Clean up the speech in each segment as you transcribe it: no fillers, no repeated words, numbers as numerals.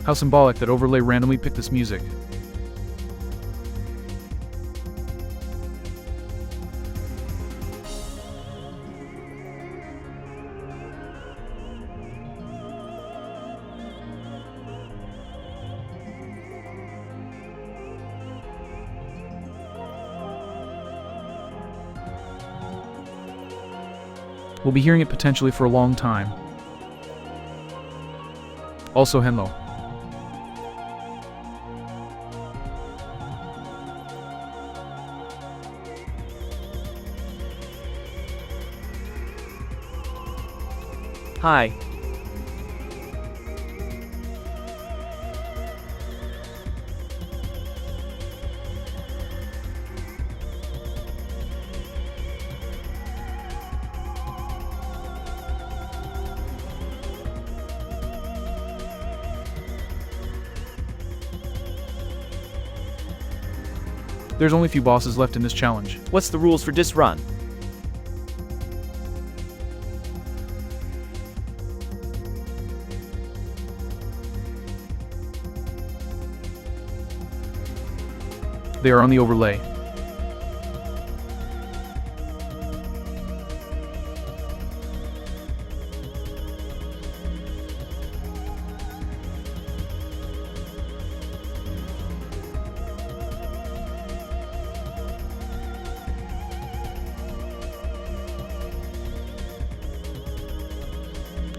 How symbolic that Overlay randomly picked this music. We'll be hearing it potentially for a long time. Also Henlo. Hi. There's only a few bosses left in this challenge. What's the rules for this run? They are on the overlay.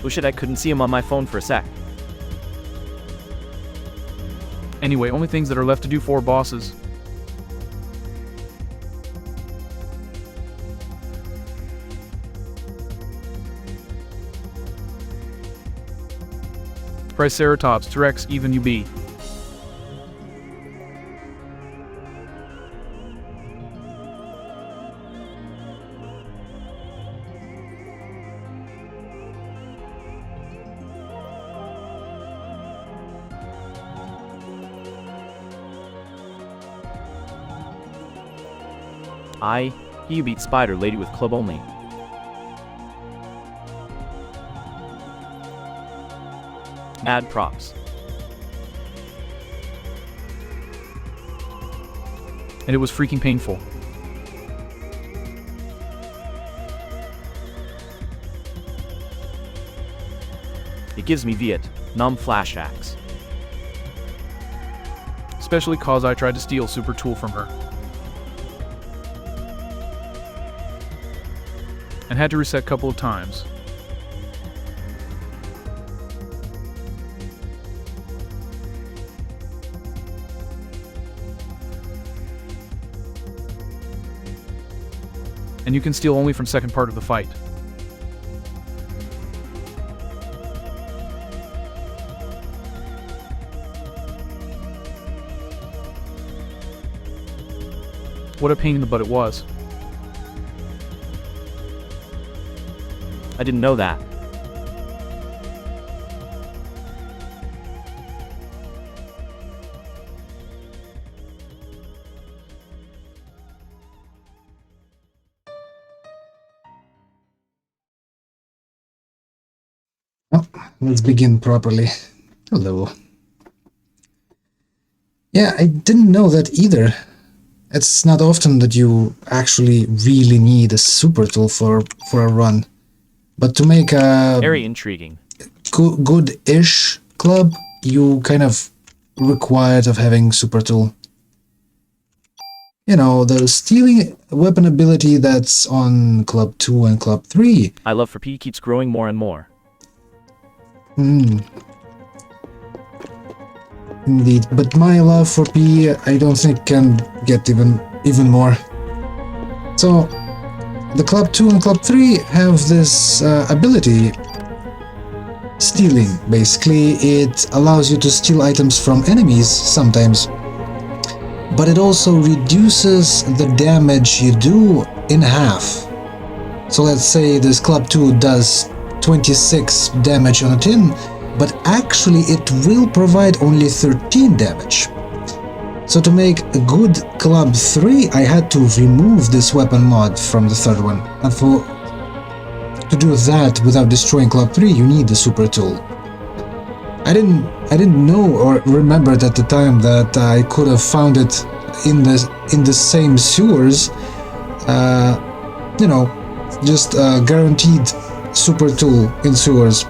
Wish it I couldn't see him on my phone for a sec. Anyway, only things that are left to do 4 bosses. Triceratops, T-Rex, even UB. You beat Spider Lady with club only. Mad props. And it was freaking painful. It gives me Vietnam flashbacks. Especially cause I tried to steal Super Tool from her. And had to reset a couple of times. And you can steal only from second part of the fight. What a pain in the butt it was. I didn't know that. Well, let's begin properly. Hello. Yeah, I didn't know that either. It's not often that you actually really need a super tool for a run. But to make a Very intriguing. good-ish club, you kind of required of having super tool. You know, the stealing weapon ability that's on Club 2 and Club 3. My love for P keeps growing more and more. Indeed, but my love for P, I don't think can get even more. So, the Club 2 and Club 3 have this ability, stealing. Basically, it allows you to steal items from enemies sometimes, but it also reduces the damage you do in half. So let's say this Club 2 does 26 damage on a tin, but actually it will provide only 13 damage. So to make a good Club 3, I had to remove this weapon mod from the third one. And to do that without destroying Club 3, you need the super tool. I didn't I didn't know or remembered at the time that I could have found it in the same sewers. You know, just a guaranteed super tool in sewers,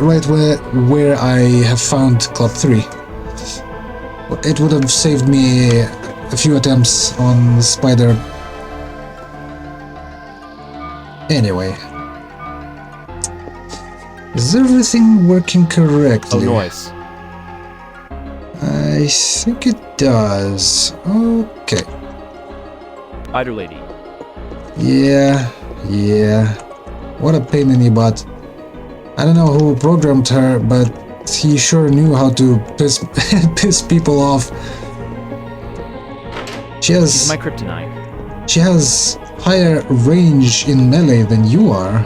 right where I have found Club 3. It would have saved me a few attempts on Spider. Anyway. Is everything working correctly? Oh, noise. I think it does. Okay. Spider lady. Yeah. What a pain in the butt. I don't know who programmed her, but he sure knew how to piss people off. She's my kryptonite. She has higher range in melee than you are.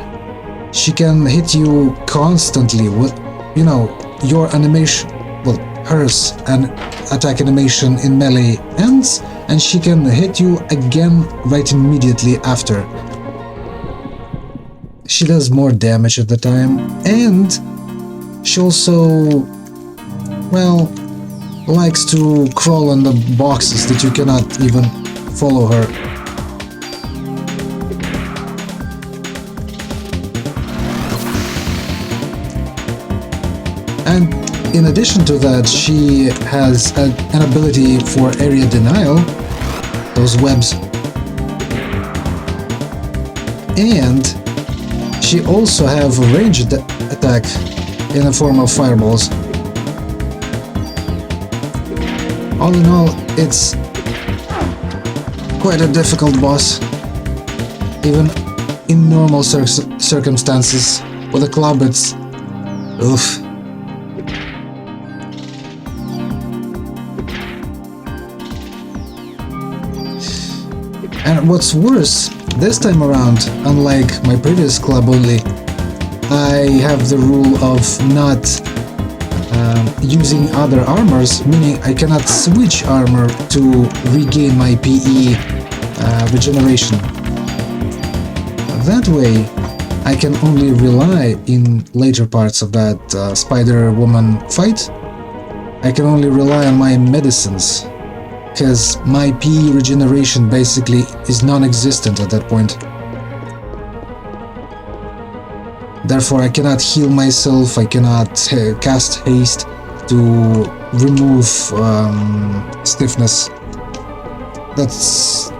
She can hit you constantly with, you know, your animation, well, hers, and attack animation in melee ends, and she can hit you again right immediately after. She does more damage at the time, and she also, well, likes to crawl on the boxes that you cannot even follow her. And in addition to that, she has an ability for area denial, those webs. And she also have a ranged attack in the form of fireballs. All in all, it's quite a difficult boss, even in normal circumstances. With a club, it's oof. And what's worse, this time around, unlike my previous club only, I have the rule of not using other armors, meaning I cannot switch armor to regain my PE regeneration. That way, I can only rely in later parts of that Spider-Woman fight. I can only rely on my medicines, because my PE regeneration basically is non-existent at that point. Therefore, I cannot heal myself, I cannot cast haste to remove stiffness. That's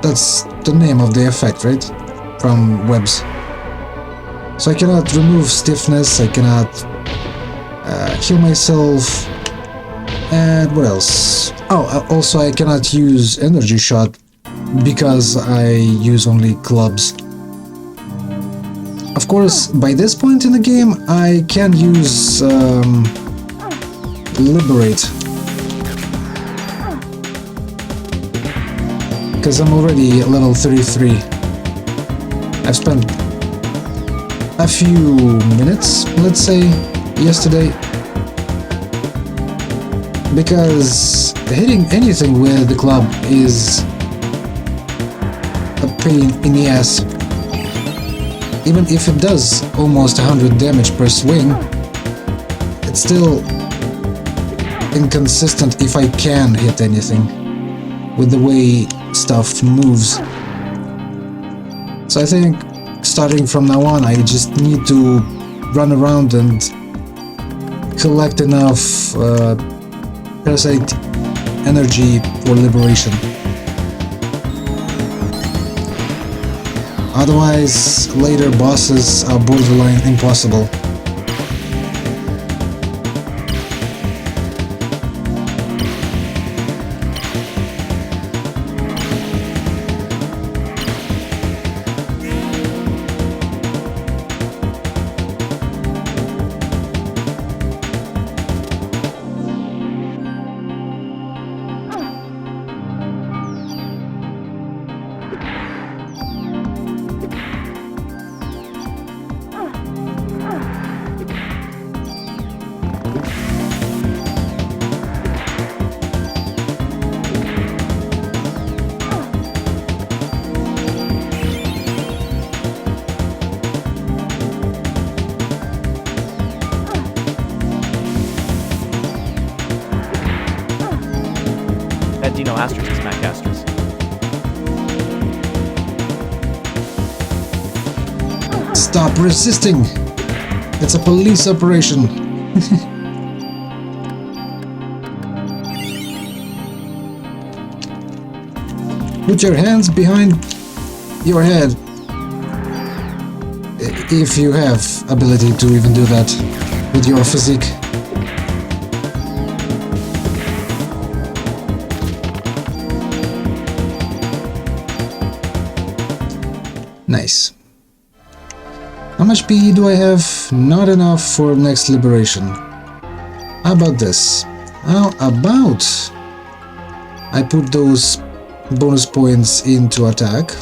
the name of the effect, right? From webs. So I cannot remove stiffness, I cannot heal myself, and what else? Oh, also I cannot use energy shot because I use only clubs. Of course, by this point in the game, I can use Liberate, because I'm already level 33. I've spent a few minutes, let's say, yesterday, because hitting anything with the club is a pain in the ass. Even if it does almost 100 damage per swing, it's still inconsistent if I can hit anything with the way stuff moves. So I think starting from now on, I just need to run around and collect enough parasite energy for liberation. Otherwise, later bosses are borderline impossible. at Dino Asterisk Smack Asterisk. Stop resisting! It's a police operation. Put your hands behind your head. If you have ability to even do that with your physique. Nice. How much PE do I have? Not enough for next liberation. How about this? How about I put those bonus points into attack.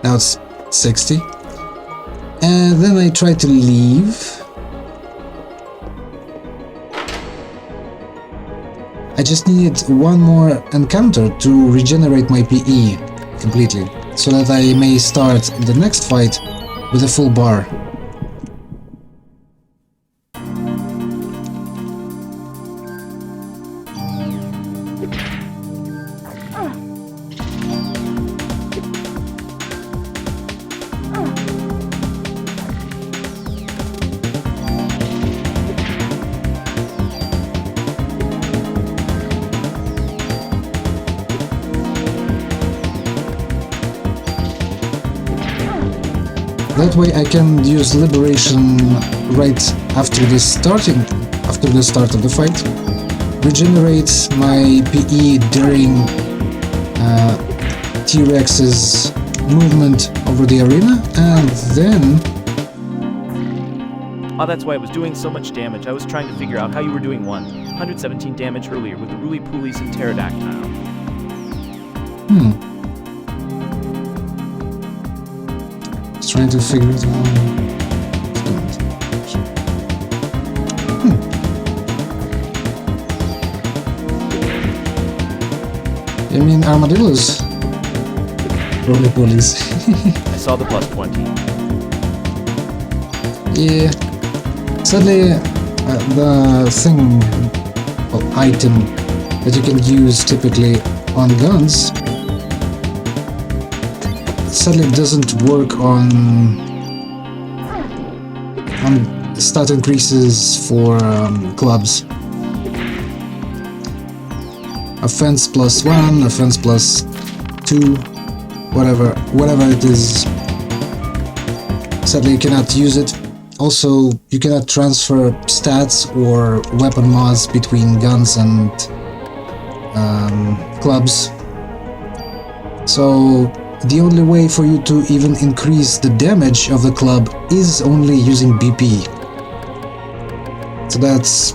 Now it's 60. And then I try to leave. I just need one more encounter to regenerate my PE completely, so that I may start the next fight with a full bar. That way I can use liberation right after the start of the fight, regenerate my PE during T-Rex's movement over the arena, and then... Ah, that's why it was doing so much damage. I was trying to figure out how you were doing 117 damage earlier with the Roly Poolies and Pterodactyl. Trying to figure it out. You mean armadillos? Roly police. I saw the plus 20. Yeah. Sadly, the thing or item that you can use typically on guns sadly doesn't work on stat increases for clubs. Offense +1, offense +2, whatever it is. Sadly, you cannot use it. Also, you cannot transfer stats or weapon mods between guns and clubs. So the only way for you to even increase the damage of the club is only using BP. So that's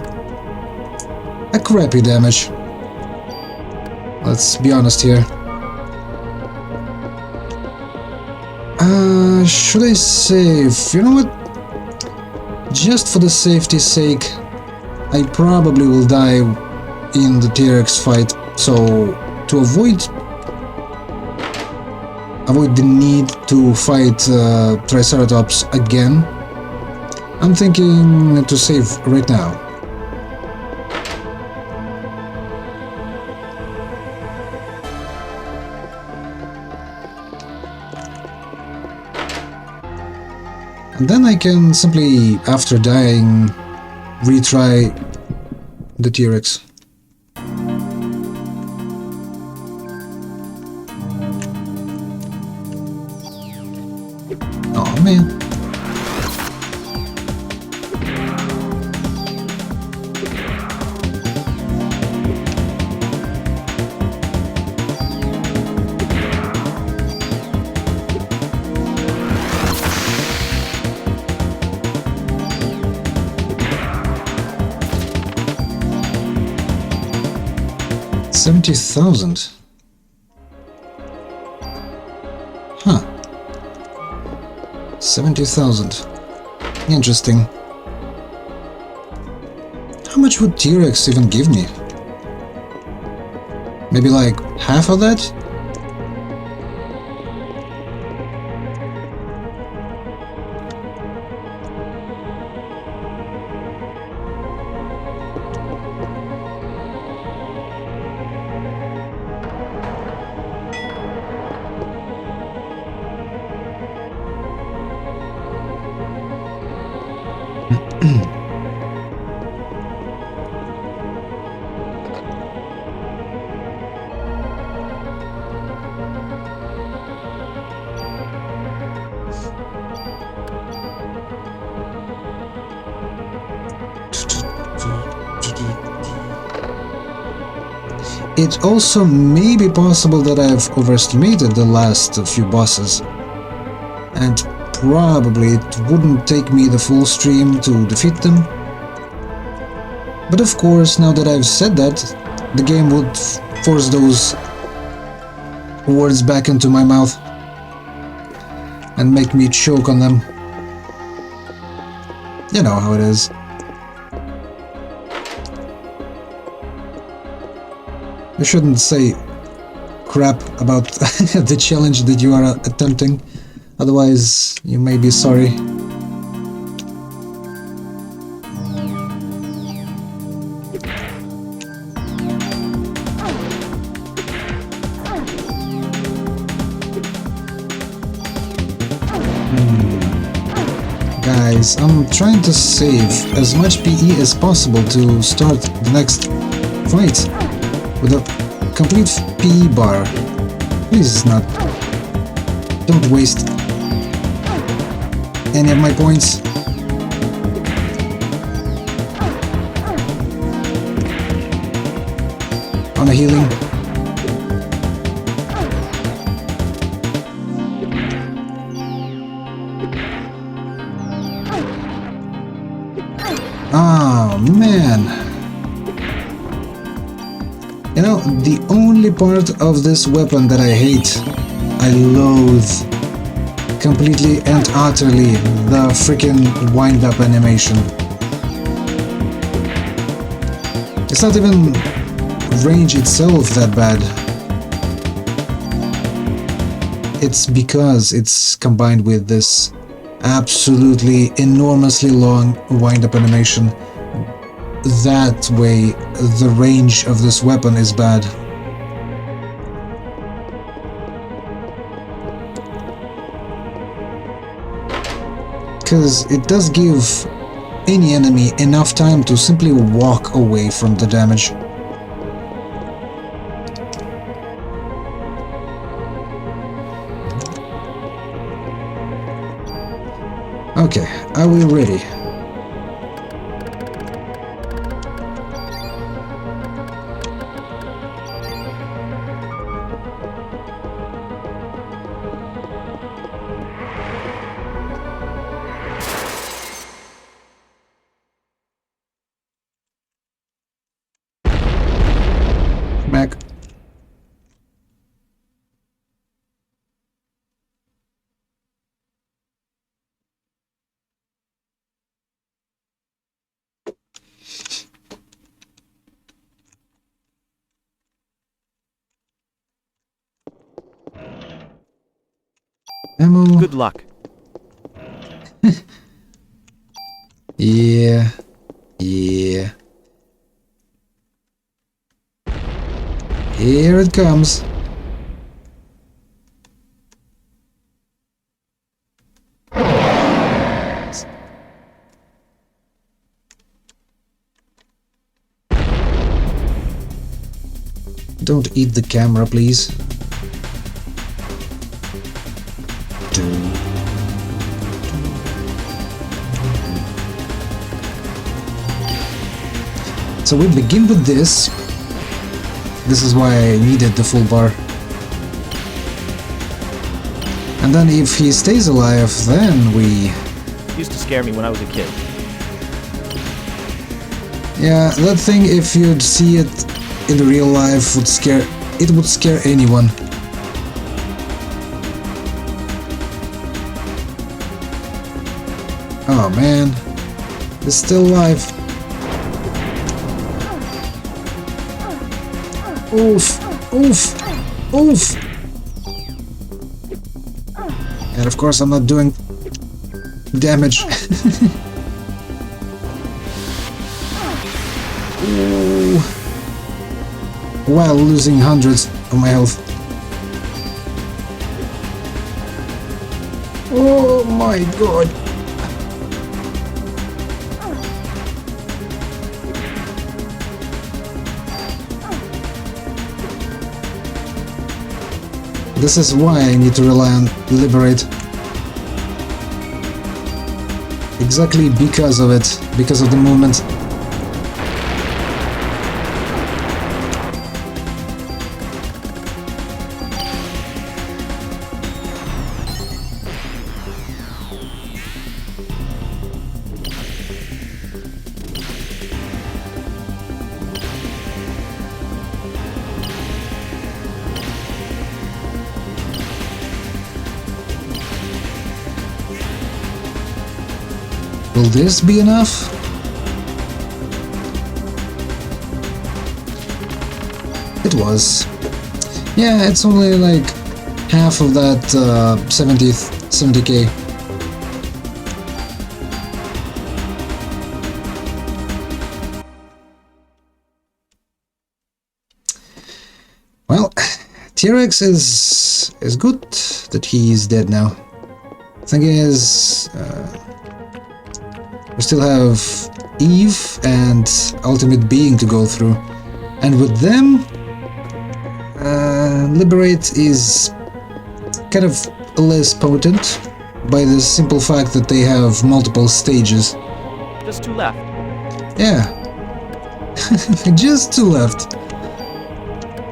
a crappy damage. Let's be honest here. Should I save? You know what? Just for the safety's sake, I probably will die in the T-Rex fight. So to avoid the need to fight Triceratops again, I'm thinking to save right now. And then I can simply, after dying, retry the T-Rex. Oh man. $70,000. Huh. 70,000. Interesting. How much would T-Rex even give me? Maybe like half of that? it also may be possible that I've overestimated the last few bosses, and probably it wouldn't take me the full stream to defeat them. But of course, now that I've said that, the game would force those words back into my mouth and make me choke on them. You know how it is. You shouldn't say crap about the challenge that you are attempting, otherwise you may be sorry. Guys, I'm trying to save as much PE as possible to start the next fight with a complete PE bar. Please not. Don't waste any of my points. On a healing. Oh man. You know, the only part of this weapon that I hate, I loathe completely and utterly, the freaking wind-up animation. It's not even range itself that bad. It's because it's combined with this absolutely enormously long wind-up animation. That way, the range of this weapon is bad. Because it does give any enemy enough time to simply walk away from the damage. Okay, are we ready? Back. Ammo. Good luck. Yeah. Here it comes. Don't eat the camera, please. So we begin with this. This is why I needed the full bar. And then if he stays alive, then we... Used to scare me when I was a kid. Yeah, that thing, if you'd see it in real life, would scare... It would scare anyone. Oh man, it's still alive. Oof, oof, oof. And of course I'm not doing damage. Ooh. While losing hundreds of my health. Oh my god. This is why I need to rely on Liberate. Exactly because of it, because of the movement. Will this be enough? It was. Yeah, it's only like half of that 70k. Well, T-Rex is good that he's dead now. Thing is, we still have Eve and Ultimate Being to go through, and with them, Liberate is kind of less potent by the simple fact that they have multiple stages. Just 2 left. Yeah, just 2 left.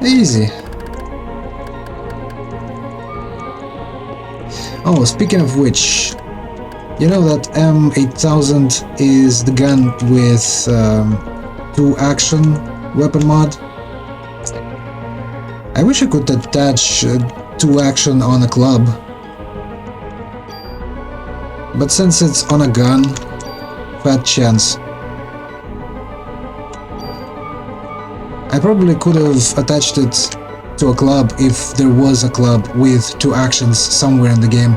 Easy. Oh, speaking of which, you know that M8000 is the gun with 2 action weapon mod? I wish I could attach 2 action on a club, but since it's on a gun, fat chance. I probably could have attached it to a club if there was a club with 2 actions somewhere in the game.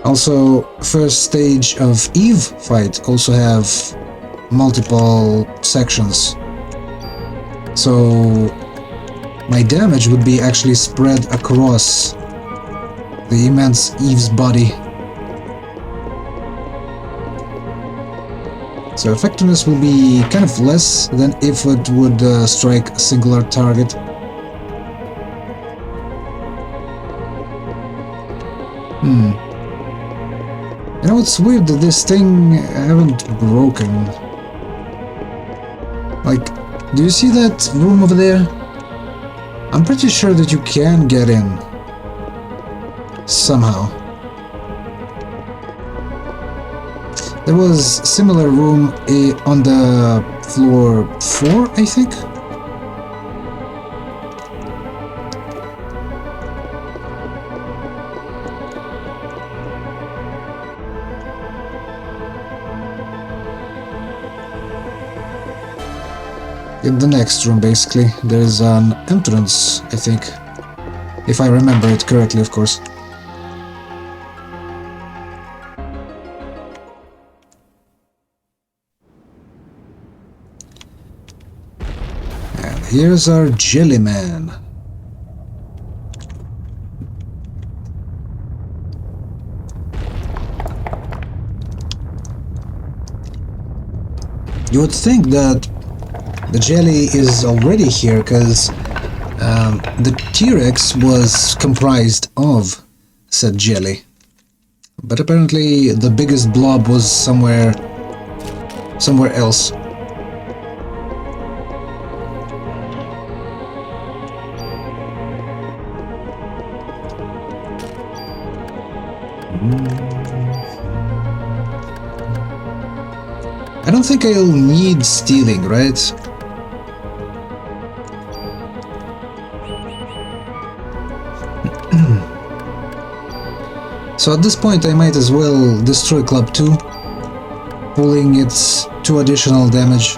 Also, first stage of Eve fight also have multiple sections, so my damage would be actually spread across the immense Eve's body. So effectiveness will be kind of less than if it would strike a singular target. You know, it's weird that this thing haven't broken. Like, do you see that room over there? I'm pretty sure that you can get in. Somehow. There was a similar room on the floor 4, I think? In the next room, basically, there is an entrance, I think. If I remember it correctly, of course. And here's our Jelly Man. You would think that the jelly is already here, because the T-Rex was comprised of said jelly. But apparently the biggest blob was somewhere else. I don't think I'll need stealing, right? So at this point I might as well destroy Club 2, pulling its 2 additional damage.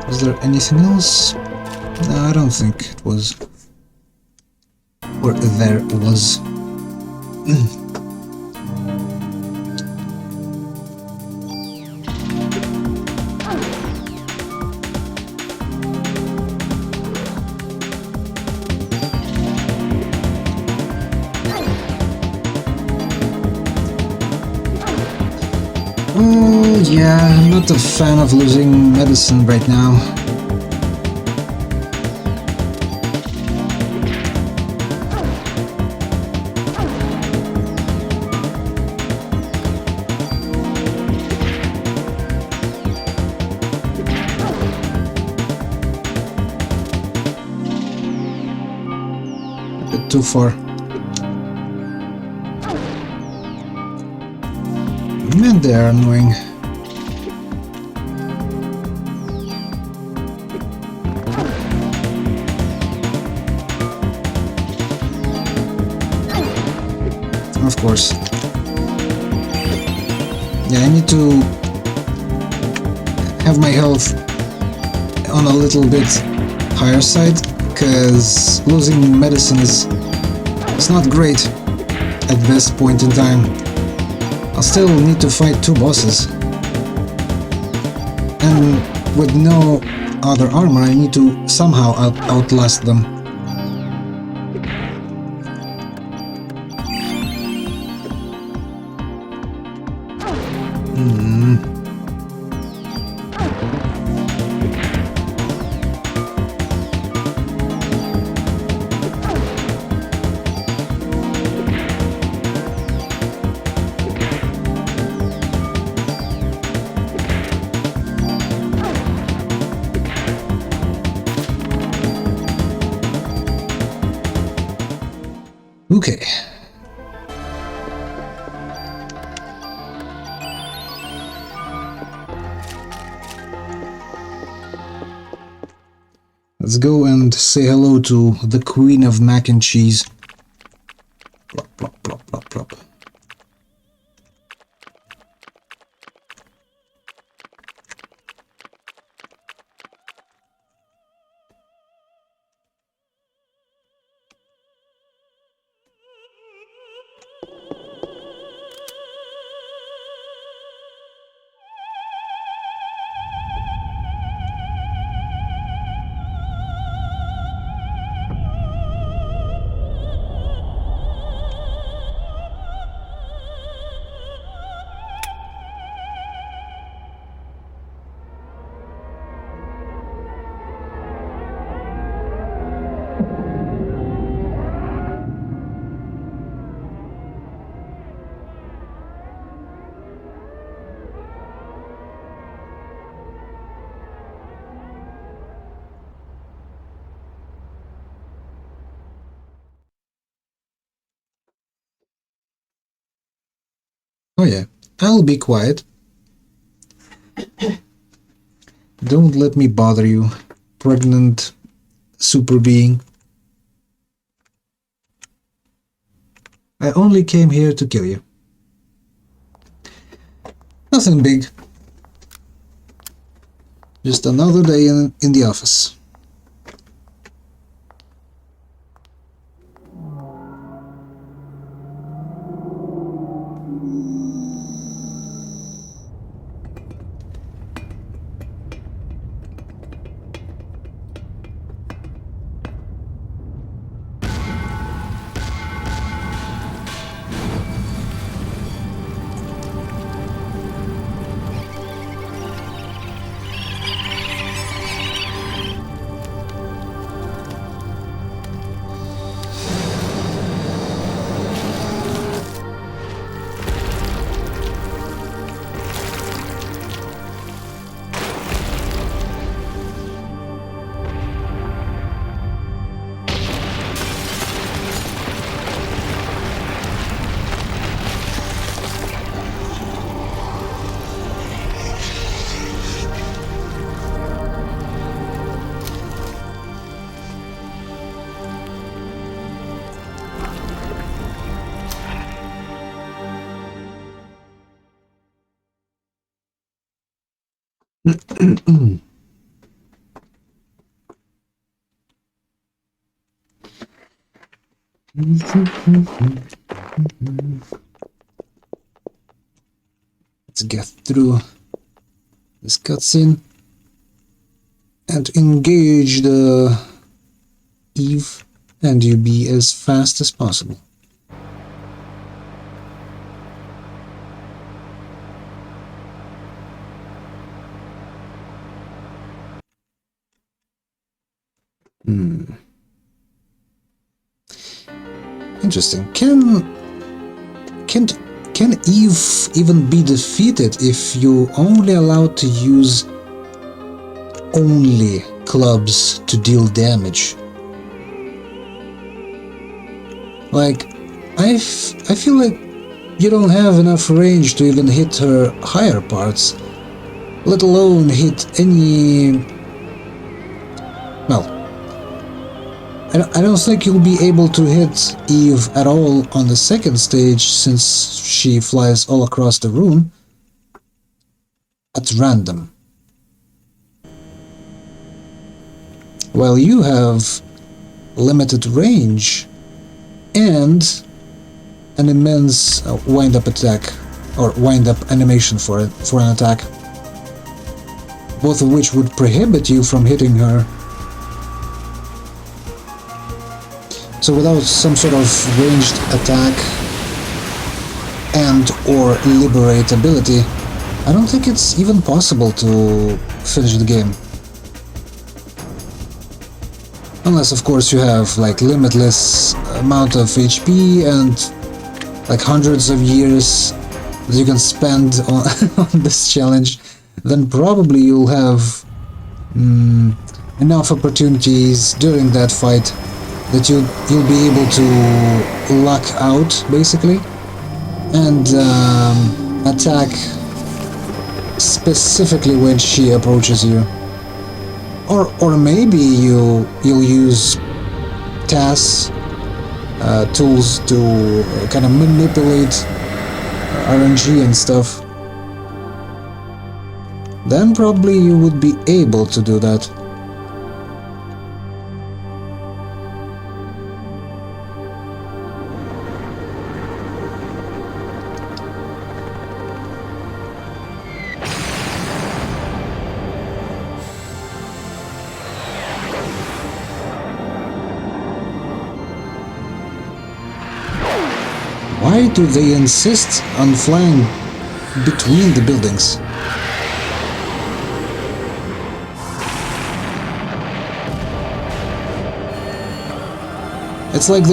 Is there anything else? No, I don't think it was. Or there was. Oh, yeah, I'm not a fan of losing medicine right now. too far. Man, they are annoying. Of course. Yeah, I need to have my health on a little bit higher side, because losing medicine is not great at this point in time. I'll still need to fight 2 bosses. And with no other armor, I need to somehow outlast them. Okay. Let's go and say hello to the Queen of Mac and Cheese. Plop, plop, plop, plop, plop. Oh yeah, I'll be quiet. Don't let me bother you, pregnant super being. I only came here to kill you. Nothing big. Just another day in the office. Let's get through this cutscene and engage the Eve and you be as fast as possible. Interesting. Can Eve even be defeated if you only allowed to use only clubs to deal damage? Like, I feel like you don't have enough range to even hit her higher parts, let alone hit any... Well, I don't think you'll be able to hit Eve at all on the second stage, since she flies all across the room at random. While you have limited range and an immense wind-up attack, or wind-up animation for an attack, both of which would prohibit you from hitting her. So without some sort of ranged attack and or liberate ability, I don't think it's even possible to finish the game. Unless of course you have like limitless amount of HP and like hundreds of years that you can spend on, on this challenge, then probably you'll have enough opportunities during that fight that you'll be able to luck out, basically, and attack specifically when she approaches you. Or maybe you'll use TAS tools to kind of manipulate RNG and stuff. Then probably you would be able to do that. Why do they insist on flying between the buildings? It's like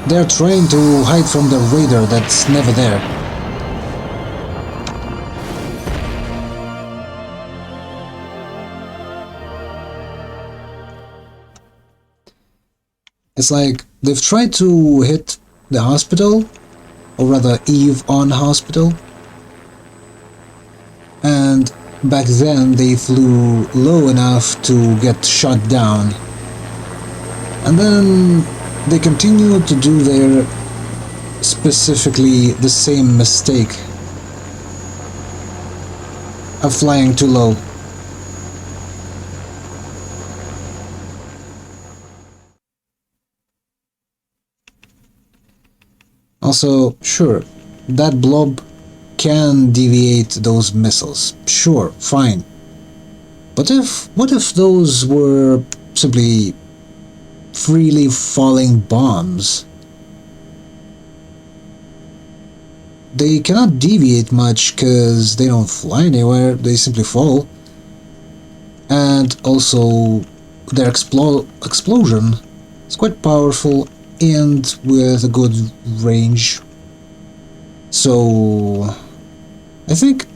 they're trying to hide from the radar that's never there. It's like they've tried to hit the hospital, or rather Eve on hospital, and back then they flew low enough to get shot down, and then they continued to do their specifically the same mistake of flying too low. Also, sure, that blob can deviate those missiles. Sure, fine. But what if those were simply freely falling bombs? They cannot deviate much because they don't fly anywhere, they simply fall. And also, their explosion is quite powerful and with a good range. So I think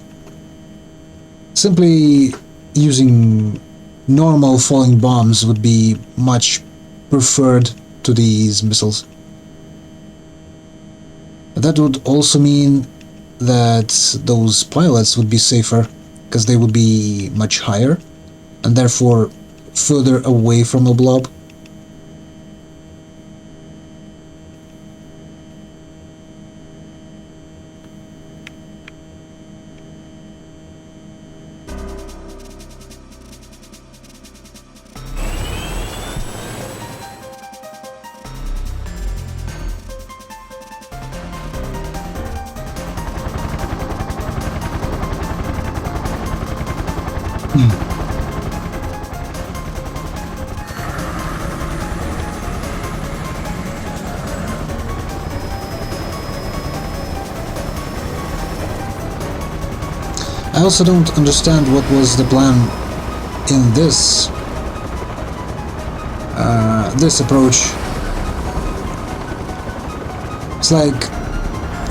simply using normal falling bombs would be much preferred to these missiles. That would also mean that those pilots would be safer, because they would be much higher and therefore further away from the blob. I also don't understand what was the plan in this this approach. It's like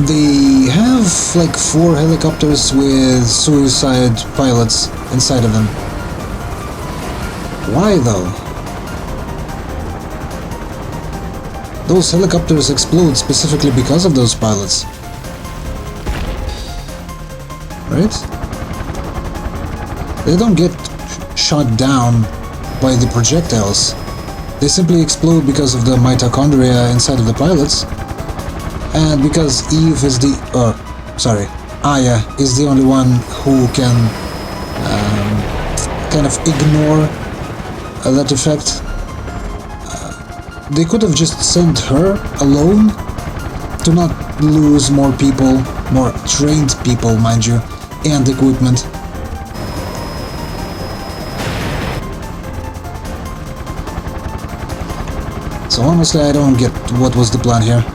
they have like 4 helicopters with suicide pilots inside of them. Why though? Those helicopters explode specifically because of those pilots. Right? They don't get shot down by the projectiles. They simply explode because of the mitochondria inside of the pilots. And because Aya is the only one who can kind of ignore that effect. They could have just sent her alone to not lose more people, more trained people, mind you, and equipment. So honestly, I don't get what was the plan here.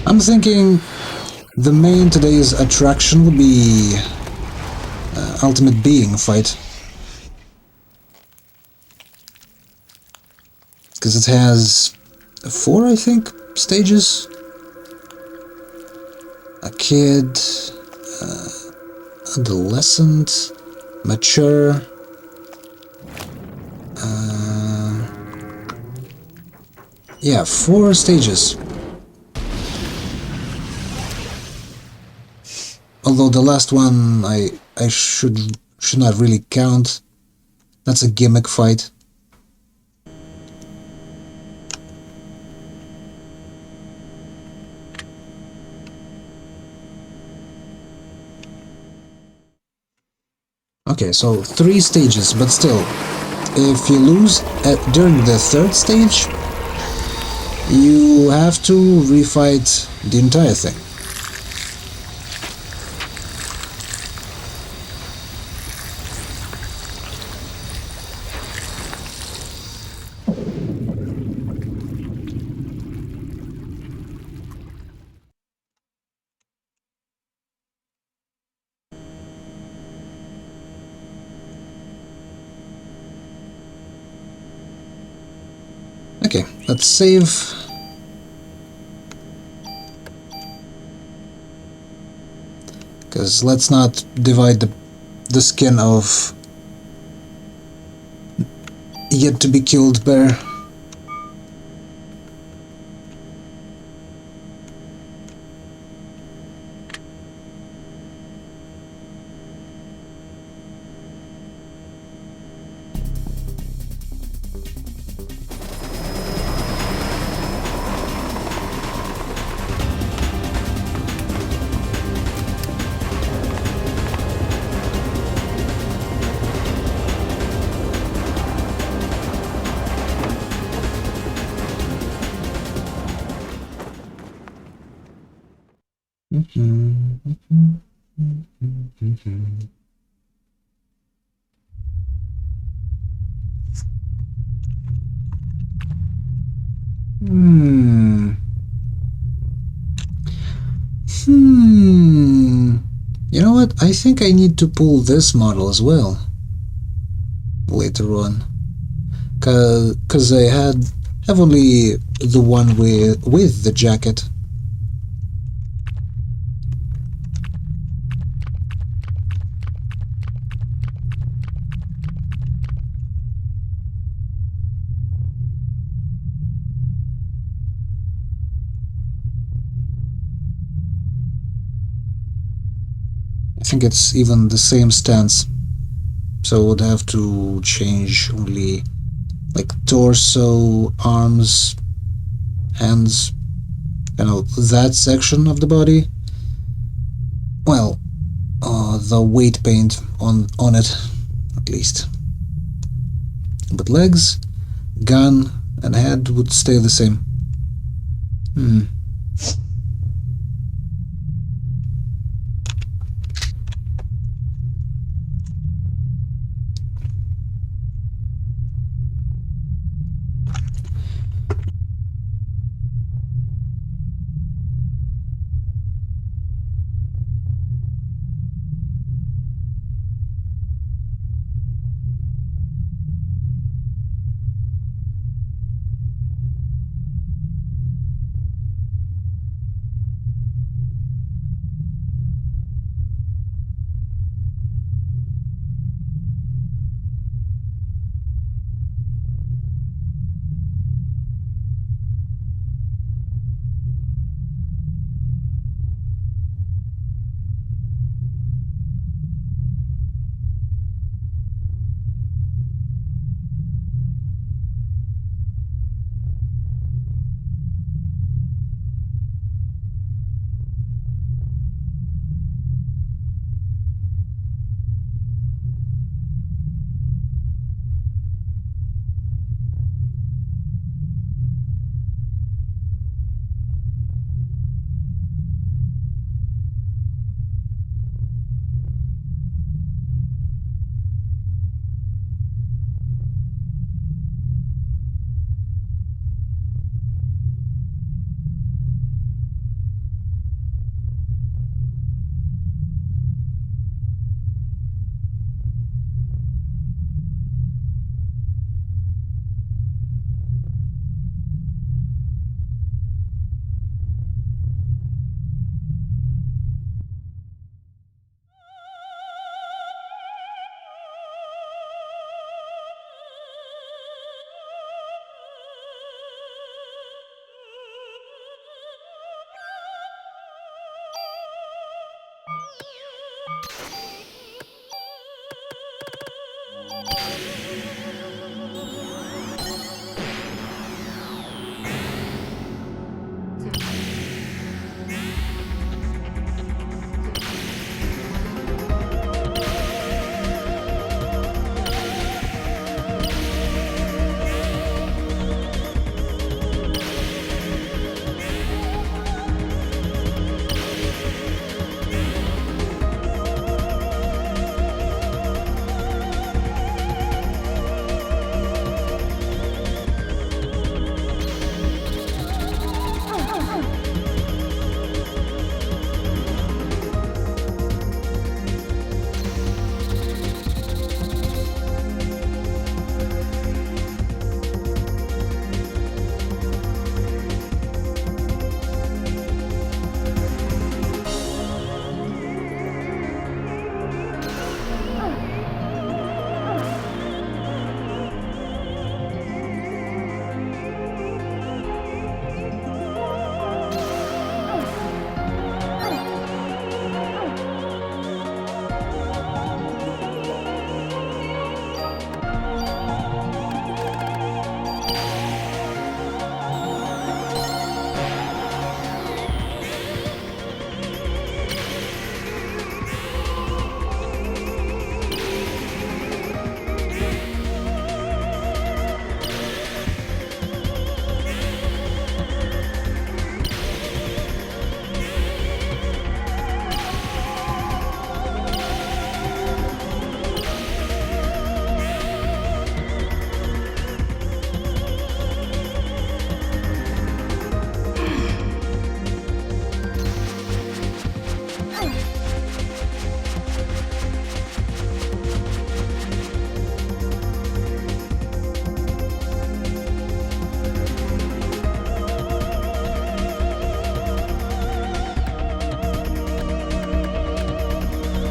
I'm thinking the main today's attraction will be Ultimate Being fight. Because it has 4, I think, stages. A kid, adolescent, mature, yeah, 4 stages. Although the last one I should not really count. That's a gimmick fight. Okay, so 3 stages, but still, if you lose during the 3rd stage, you have to refight the entire thing. Okay, let's save. Because let's not divide the skin of yet to be killed bear. You know what? I think I need to pull this model as well later on, cause I have only the one with the jacket. I think it's even the same stance, so I would have to change only like torso, arms, hands, that section of the body. Well, the weight paint on it, at least. But legs, gun, and head would stay the same.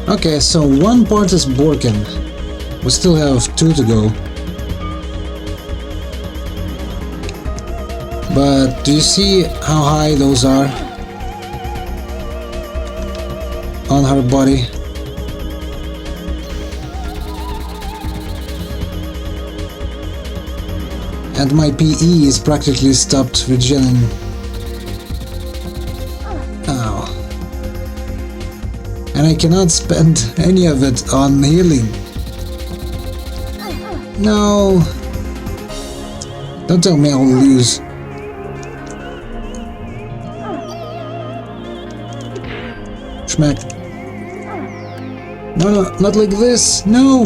Okay, so one part is broken. We still have 2 to go. But do you see how high those are on her body? And my PE is practically stopped regenerating. Ow. And I cannot spend any of it on healing. No. Don't tell me I'll lose. Schmack. No, not like this. No.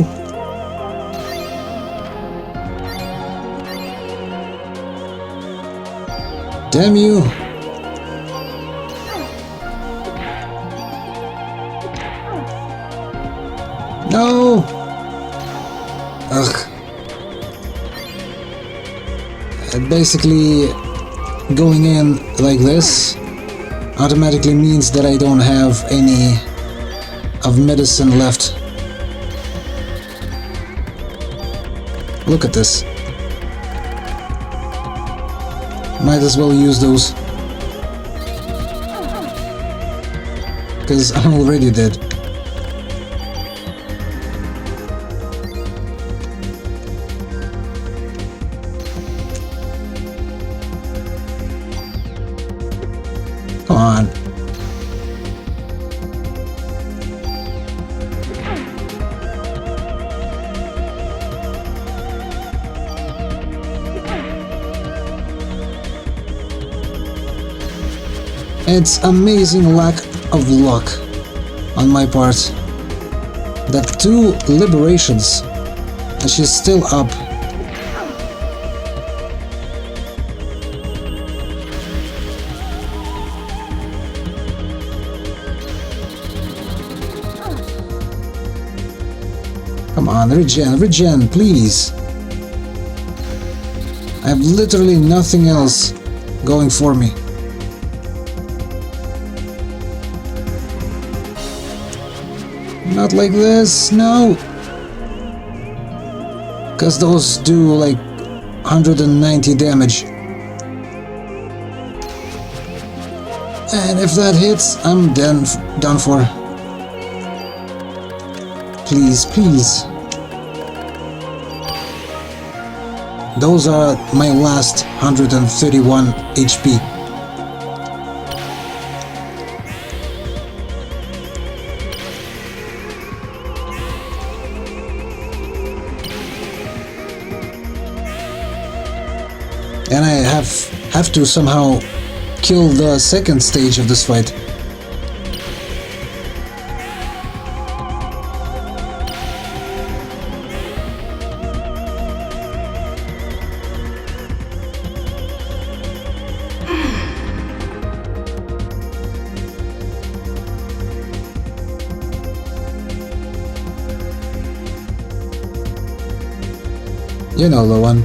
Damn you. No. Ugh. Basically, going in like this automatically means that I don't have any of medicine left. Look at this. Might as well use those. Because I'm already dead. Come on. It's amazing lack of luck on my part. That 2 liberations and she's still up. Come on, regen, please. I have literally nothing else going for me. Not like this, no. Because those do like 190 damage. And if that hits, I'm done for. please, please. Those are my last 131 HP. And I have to somehow kill the second stage of this fight. You know the one.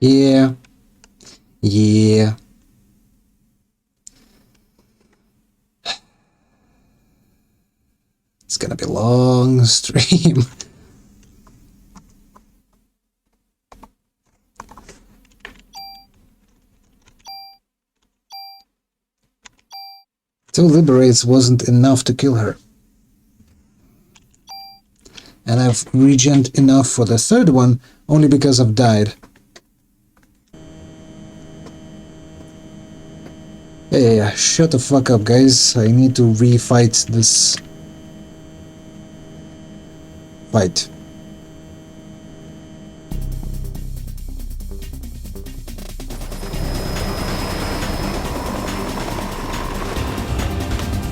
Yeah. Yeah. It's gonna be a long stream. Two liberates wasn't enough to kill her. And I've regened enough for the third one only because I've died. Hey, shut the fuck up, guys. I need to refight this fight.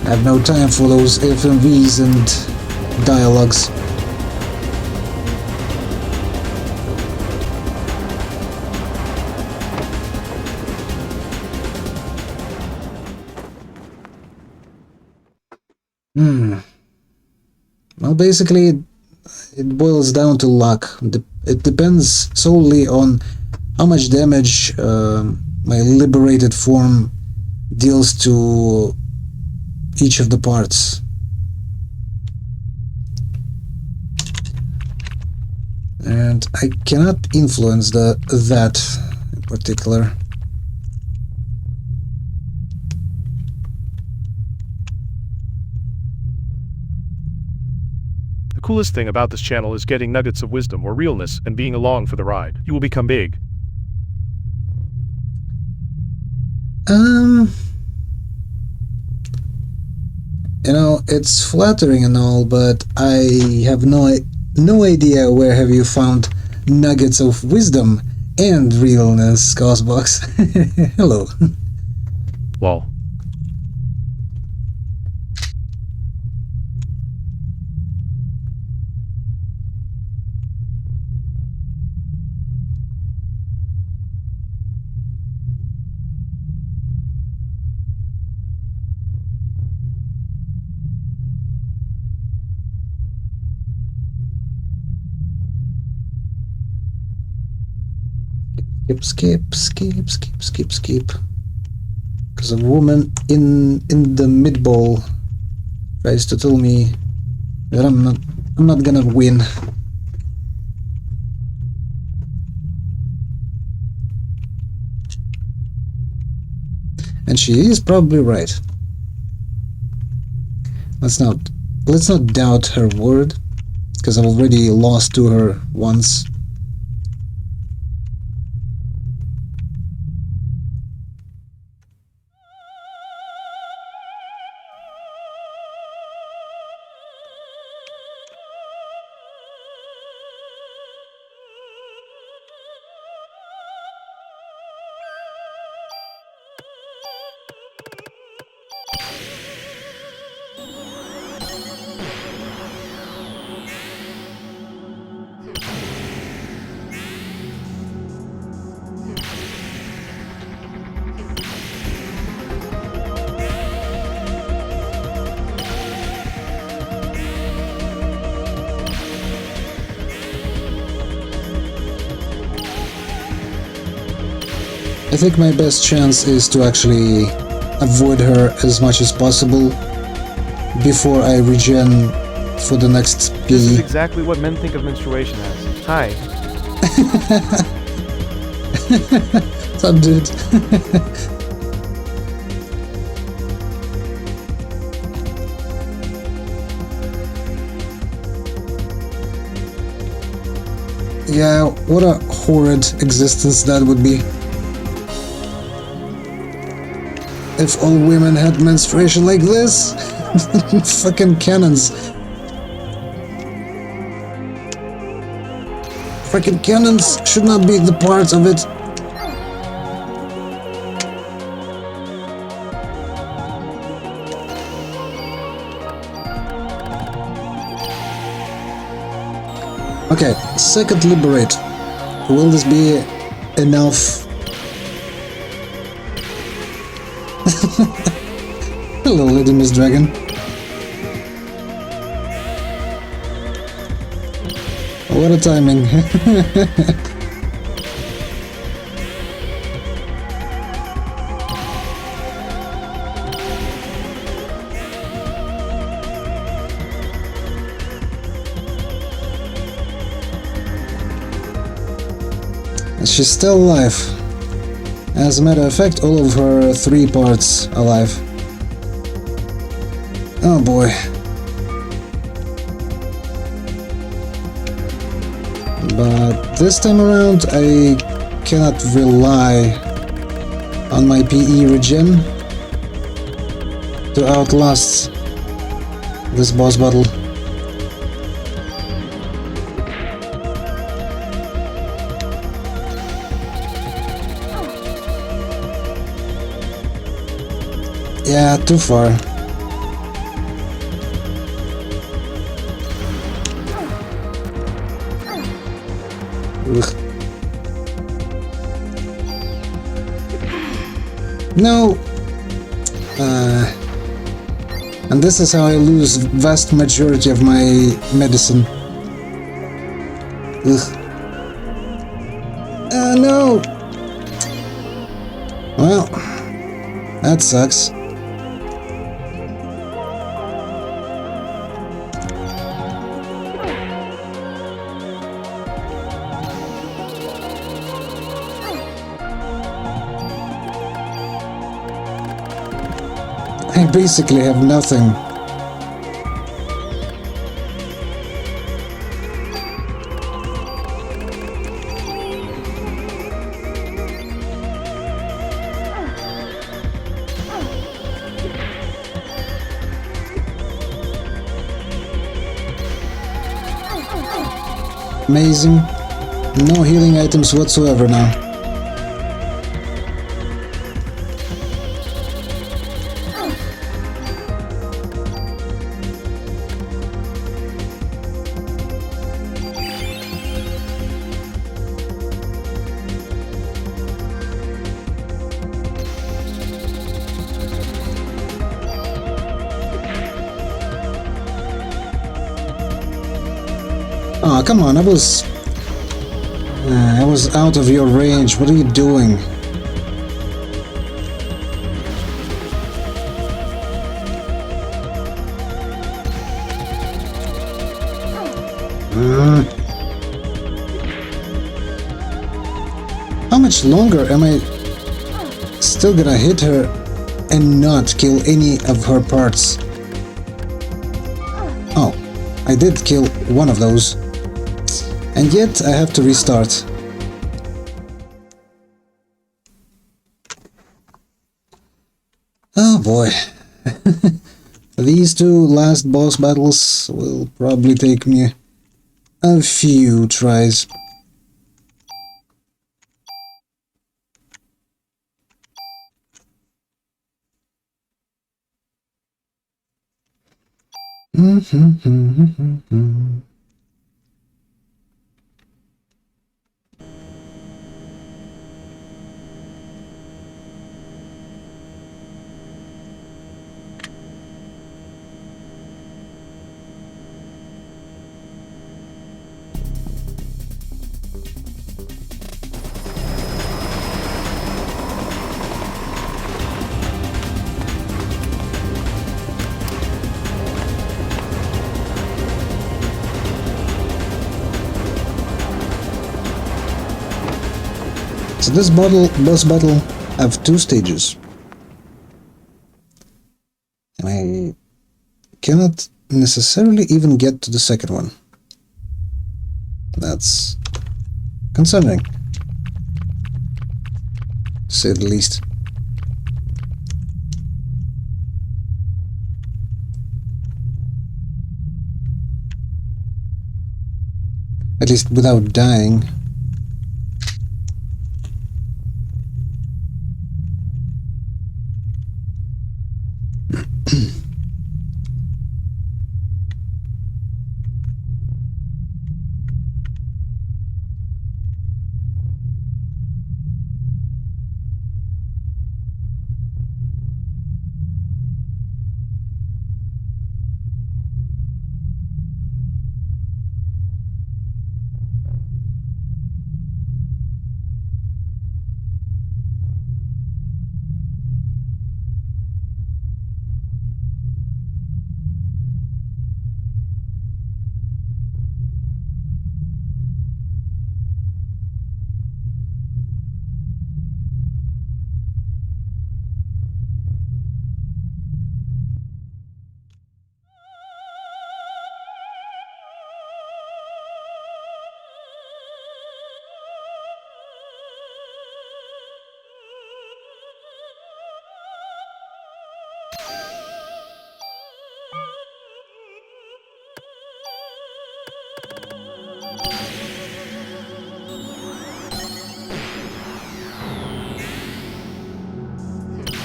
I have no time for those FMVs and dialogues. Well, basically, it boils down to luck. It depends solely on how much damage my liberated form deals to each of the parts. And I cannot influence that in particular. The coolest thing about this channel is getting nuggets of wisdom or realness and being along for the ride. You will become big. You know, it's flattering and all, but I have no idea where have you found nuggets of wisdom and realness, Cosbox. Hello. Lol. Skip. Because a woman in the mid-bowl tries to tell me that I'm not gonna win. And she is probably right. Let's not doubt her word, because I've already lost to her once. I think my best chance is to actually avoid her as much as possible before I regen for the next This is PE. exactly what men think of menstruation as. Hi. What's up, dude? Yeah, what a horrid existence that would be. If all women had menstruation like this. Fucking cannons. Fucking cannons should not be the part of it. Okay, second liberate. Will this be enough? Hello, Lady Miss Dragon. What a timing. She's still alive. As a matter of fact, all of her 3 parts alive. Oh boy. But this time around, I cannot rely on my PE regen to outlast this boss battle. Yeah, too far. Ugh. No. And this is how I lose vast majority of my medicine. Ugh. No. Well, that sucks. I basically have nothing. Amazing. No healing items whatsoever now. Oh, come on, I was out of your range. What are you doing? How much longer am I still gonna hit her and not kill any of her parts? Oh, I did kill one of those. And yet I have to restart. Oh boy. These 2 last boss battles will probably take me a few tries. this boss battle have 2 stages. And I cannot necessarily even get to the second one. That's concerning, to say the least. At least without dying.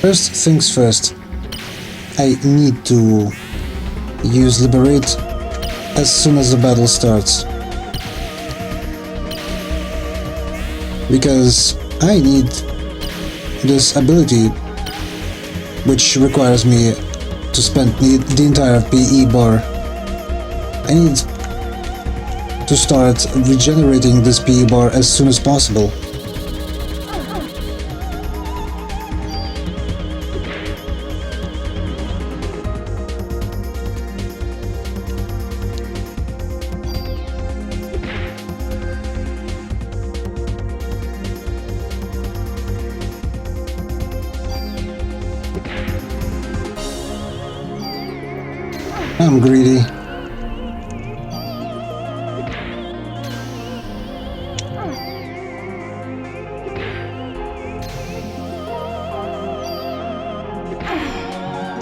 First things first, I need to use Liberate as soon as the battle starts. Because I need this ability, which requires me to spend the entire PE bar. I need to start regenerating this PE bar as soon as possible. I'm greedy.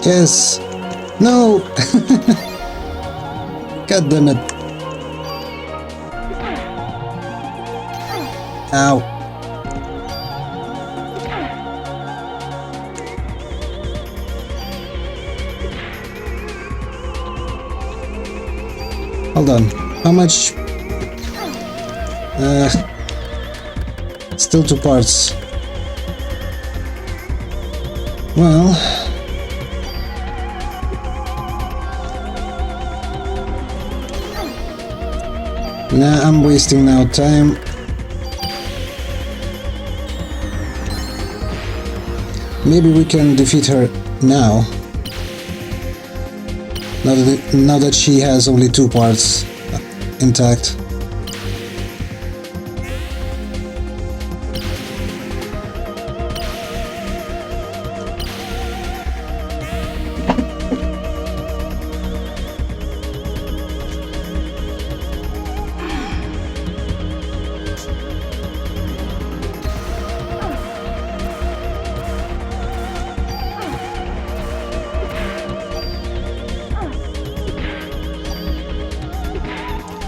Yes. No. God damn it. Ow. Hold on. How much? Still 2 parts. Well. Nah, I'm wasting now time. Maybe we can defeat her now. Now that she has only 2 parts intact.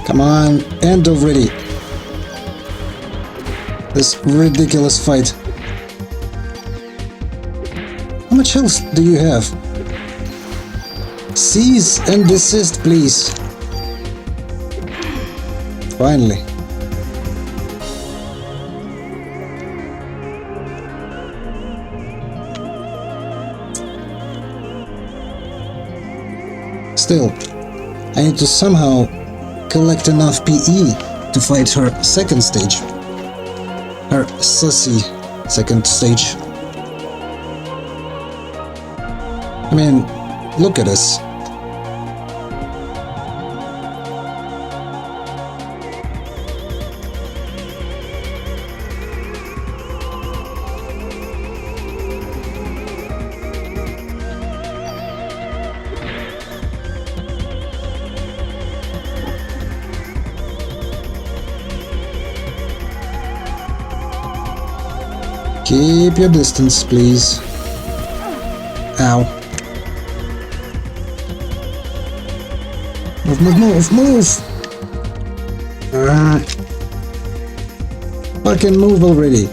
Come on, end already. This ridiculous fight. How much health do you have? Cease and desist, please. Finally. Still, I need to somehow collect enough PE to fight her second stage. Her sussy second stage. I mean, look at us. Keep your distance, please. Ow. Move! Fucking move already.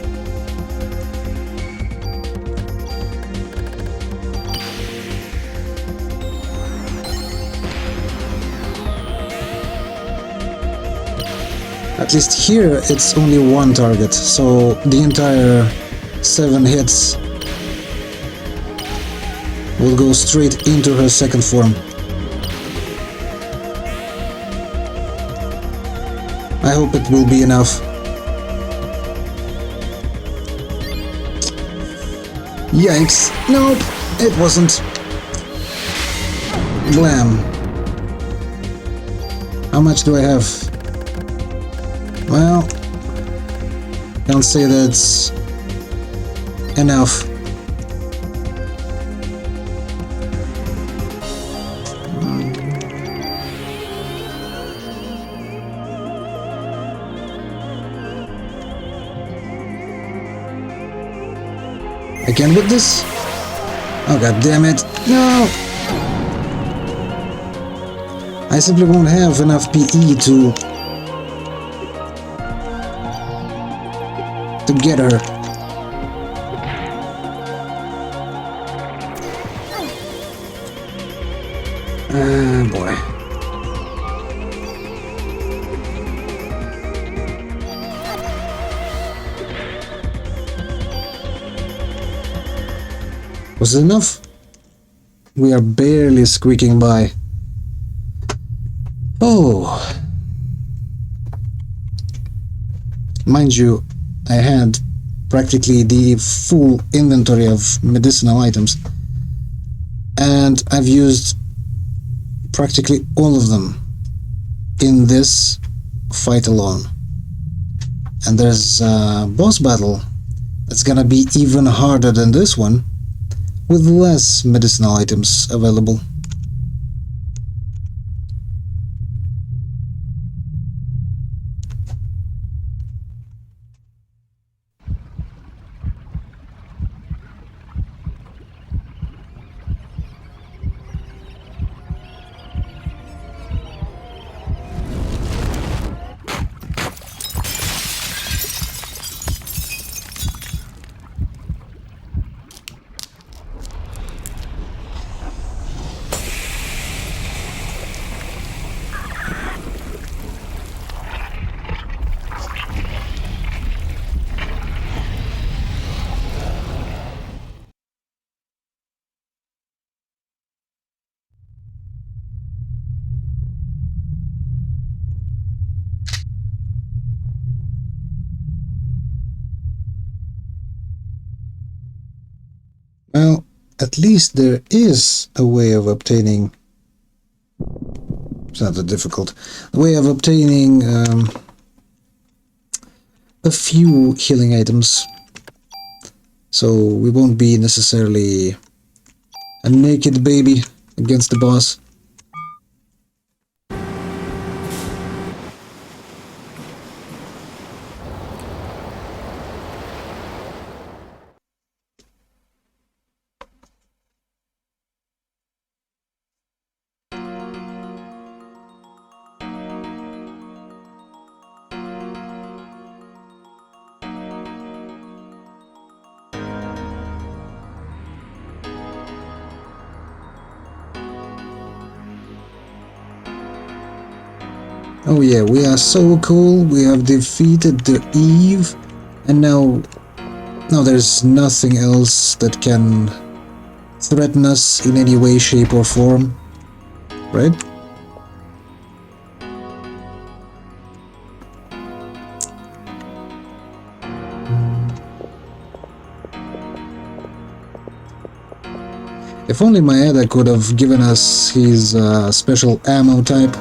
At least here it's only one target, so the entire 7 hits will go straight into her second form. I hope it will be enough. Yikes! Nope, it wasn't. Blam. How much do I have? Well, can't say that's enough. Again with this? Oh god damn it. No! I simply won't have enough PE to get her. Ah, boy. Was it enough? We are barely squeaking by. Oh. Mind you, I had practically the full inventory of medicinal items, and I've used practically all of them in this fight alone. And there's a boss battle that's gonna be even harder than this one, with less medicinal items available. Well, at least there is a way of obtaining... It's not that difficult. A way of obtaining a few healing items. So we won't be necessarily a naked baby against the boss. Oh yeah, we are so cool, we have defeated the Eve, and now there's nothing else that can threaten us in any way, shape or form, right? If only Maeda could have given us his special ammo type.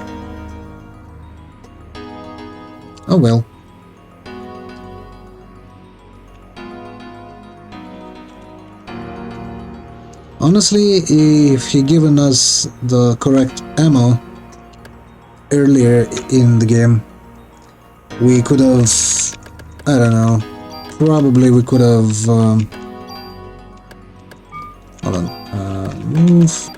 Oh well. Honestly, if he given us the correct ammo earlier in the game, we could have, I don't know, Probably we could have... hold on. Move.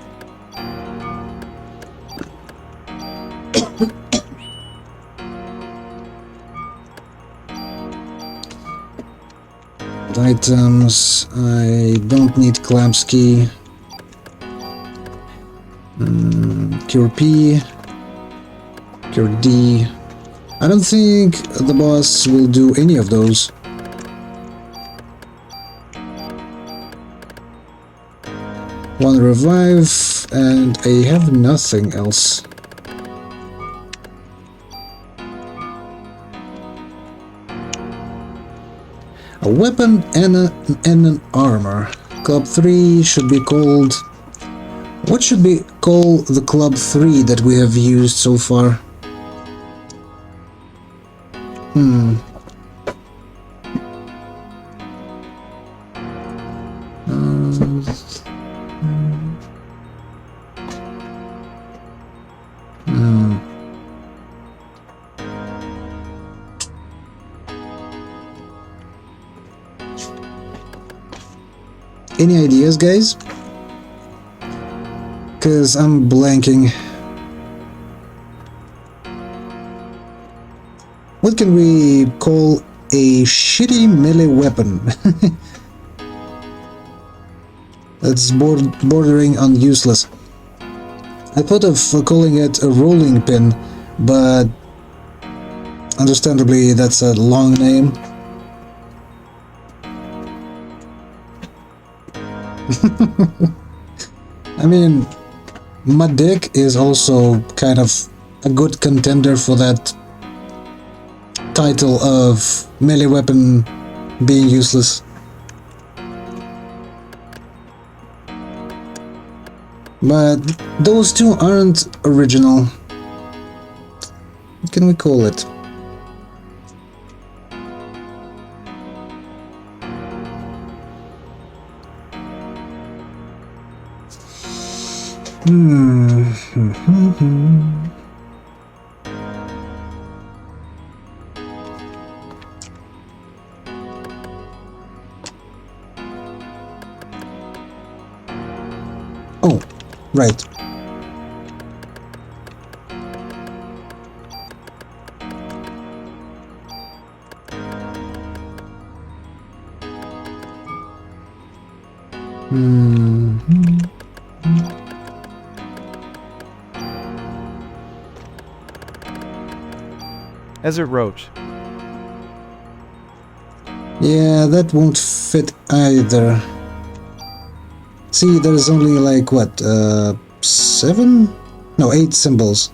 Items. I don't need Klampski. Cure P. Cure D. I don't think the boss will do any of those. One revive, and I have nothing else. A weapon and an armor. Club 3 should be called... What should we call the Club 3 that we have used so far? Any ideas, guys? Because I'm blanking. What can we call a shitty melee weapon? That's bordering on useless. I thought of calling it a rolling pin, but understandably that's a long name. I mean, my dick is also kind of a good contender for that title of melee weapon being useless. But those two aren't original. What can we call it? Oh, right. Ezra Roach. Yeah, that won't fit either. See, there's only like, what, 7? No, 8 symbols.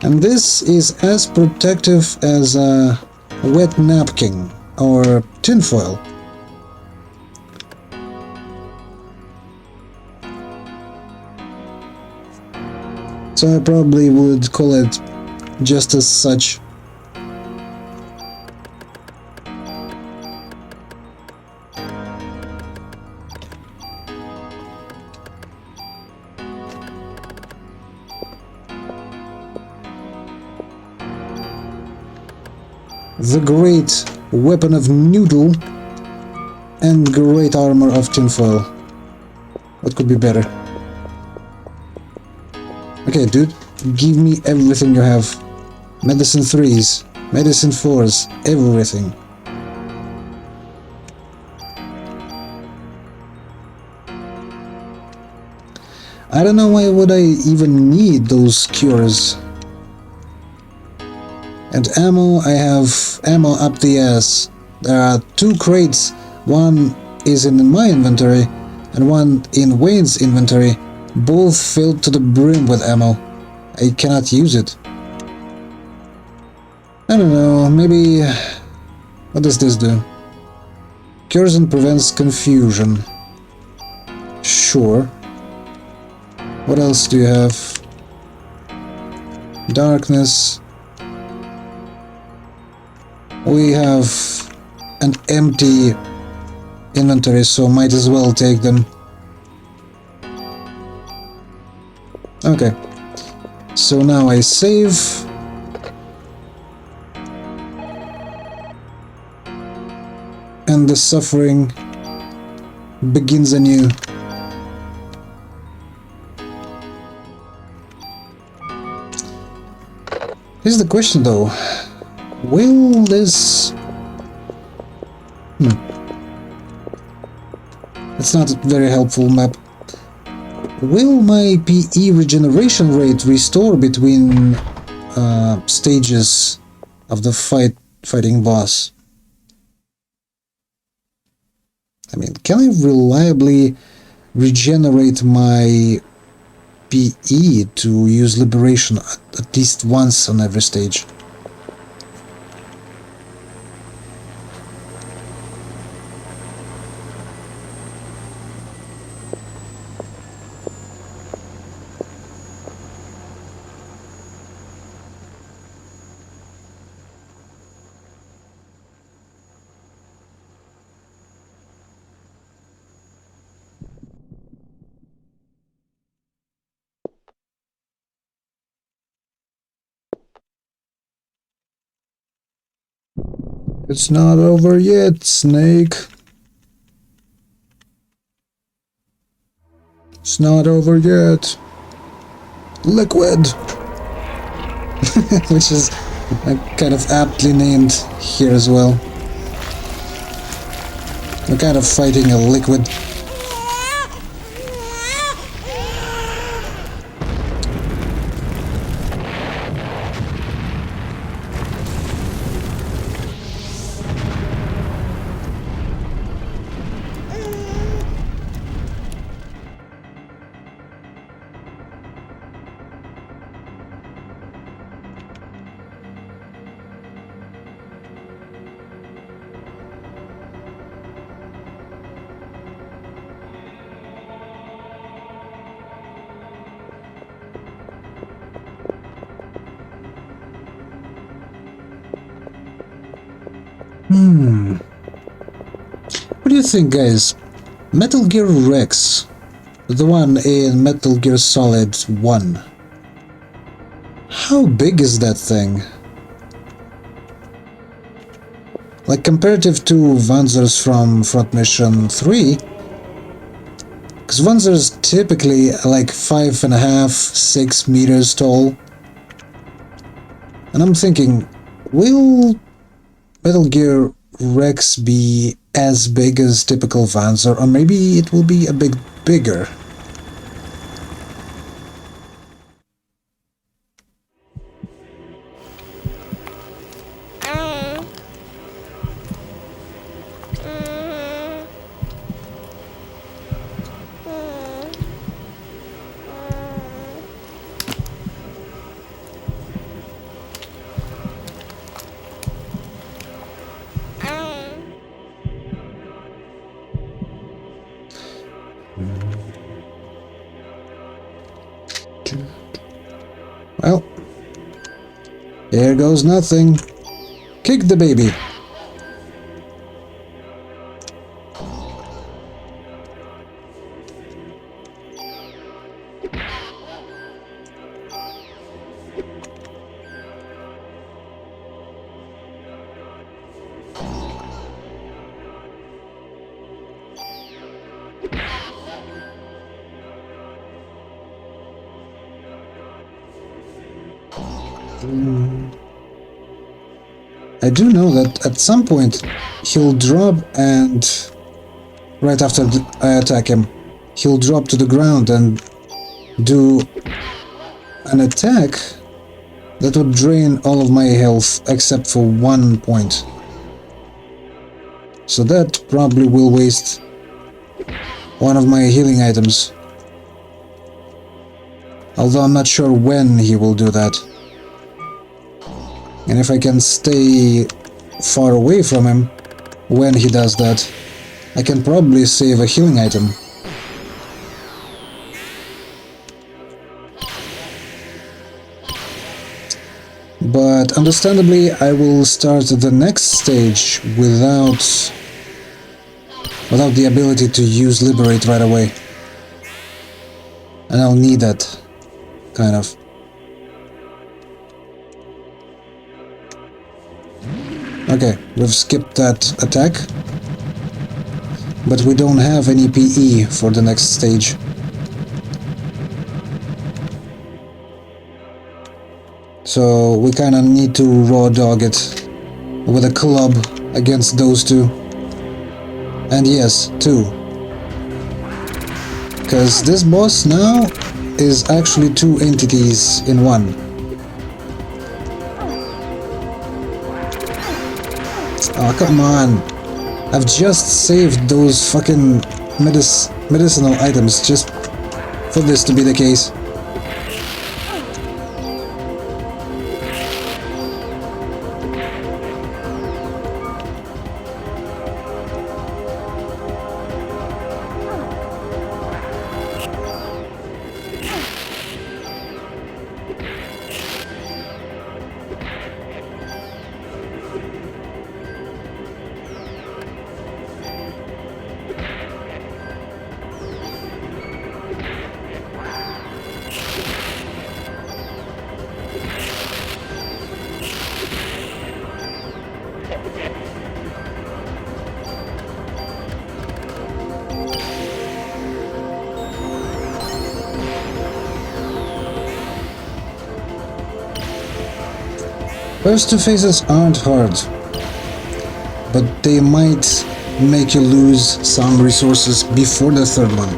And this is as protective as a wet napkin or tinfoil. So I probably would call it just as such. The great weapon of noodle and great armor of tinfoil. What could be better? Okay, dude, give me everything you have. Medicine 3s, medicine 4s, everything. I don't know why would I even need those cures. And ammo, I have ammo up the ass. There are 2 crates, one is in my inventory and one in Wayne's inventory, both filled to the brim with ammo. I cannot use it. I don't know, maybe... What does this do? Cures and prevents confusion. Sure. What else do you have? Darkness. We have an empty inventory, so might as well take them. Okay. So now I save. And the suffering begins anew. Here's the question though. Will this... It's not a very helpful map. Will my PE regeneration rate restore between stages of the fighting boss? I mean, can I reliably regenerate my PE to use liberation at least once on every stage? It's not over yet, Snake. It's not over yet. Liquid! Which is kind of aptly named here as well. We're kind of fighting a liquid. What do you think, guys? Metal Gear Rex, the one in Metal Gear Solid 1. How big is that thing? Like, comparative to Wanzers from Front Mission 3, because Wanzers typically like 5.5, 6 meters tall. And I'm thinking, will Metal Gear Rex be as big as typical Wanzer, or maybe it will be a bit bigger? Well, here goes nothing. Kick the baby. I do know that at some point he'll drop, and right after I attack him, he'll drop to the ground and do an attack that would drain all of my health except for 1 point. So that probably will waste one of my healing items. Although I'm not sure when he will do that. And if I can stay far away from him when he does that, I can probably save a healing item. But understandably, I will start the next stage without the ability to use Liberate right away. And I'll need that, kind of. Okay, we've skipped that attack. But we don't have any PE for the next stage. So we kinda need to raw dog it with a club against those two. And yes, two. Because this boss now is actually two entities in one. Oh, come on. I've just saved those fucking medicinal items just for this to be the case. First two phases aren't hard, but they might make you lose some resources before the third one.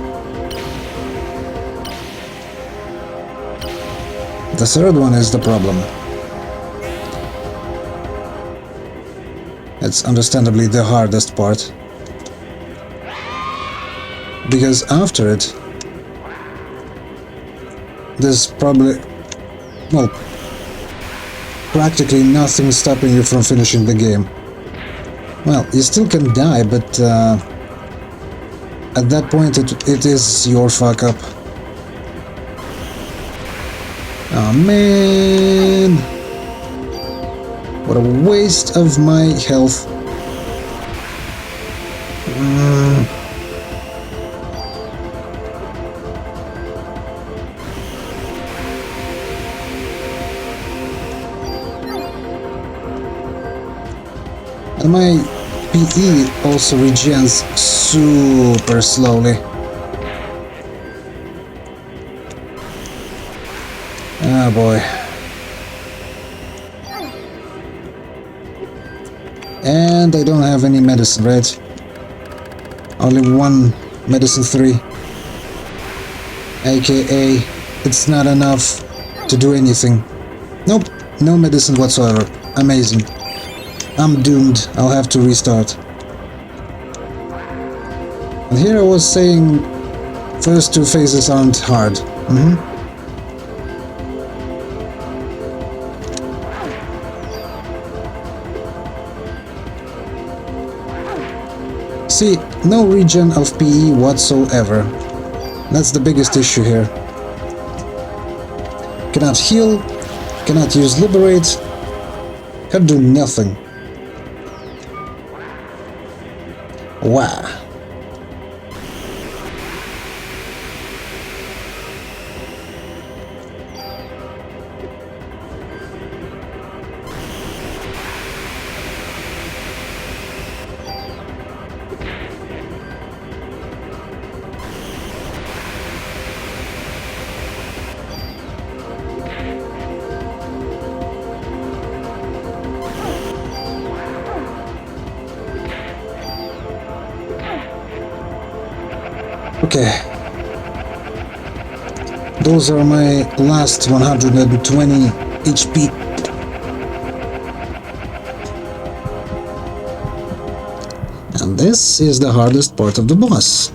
The third one is the problem. It's understandably the hardest part. Because after it, there's probably, well, practically nothing stopping you from finishing the game. Well, you still can die, but at that point it is your fuck up. Oh man! What a waste of my health. And my PE also regens super slowly. Ah boy. And I don't have any medicine, right? Only one medicine 3. AKA, it's not enough to do anything. Nope, no medicine whatsoever. Amazing. I'm doomed. I'll have to restart. And here I was saying first two phases aren't hard. See, no regen of PE whatsoever. That's the biggest issue here. Cannot heal, cannot use liberate, can do nothing. Wow. Okay. Those are my last 120 HP. And this is the hardest part of the boss.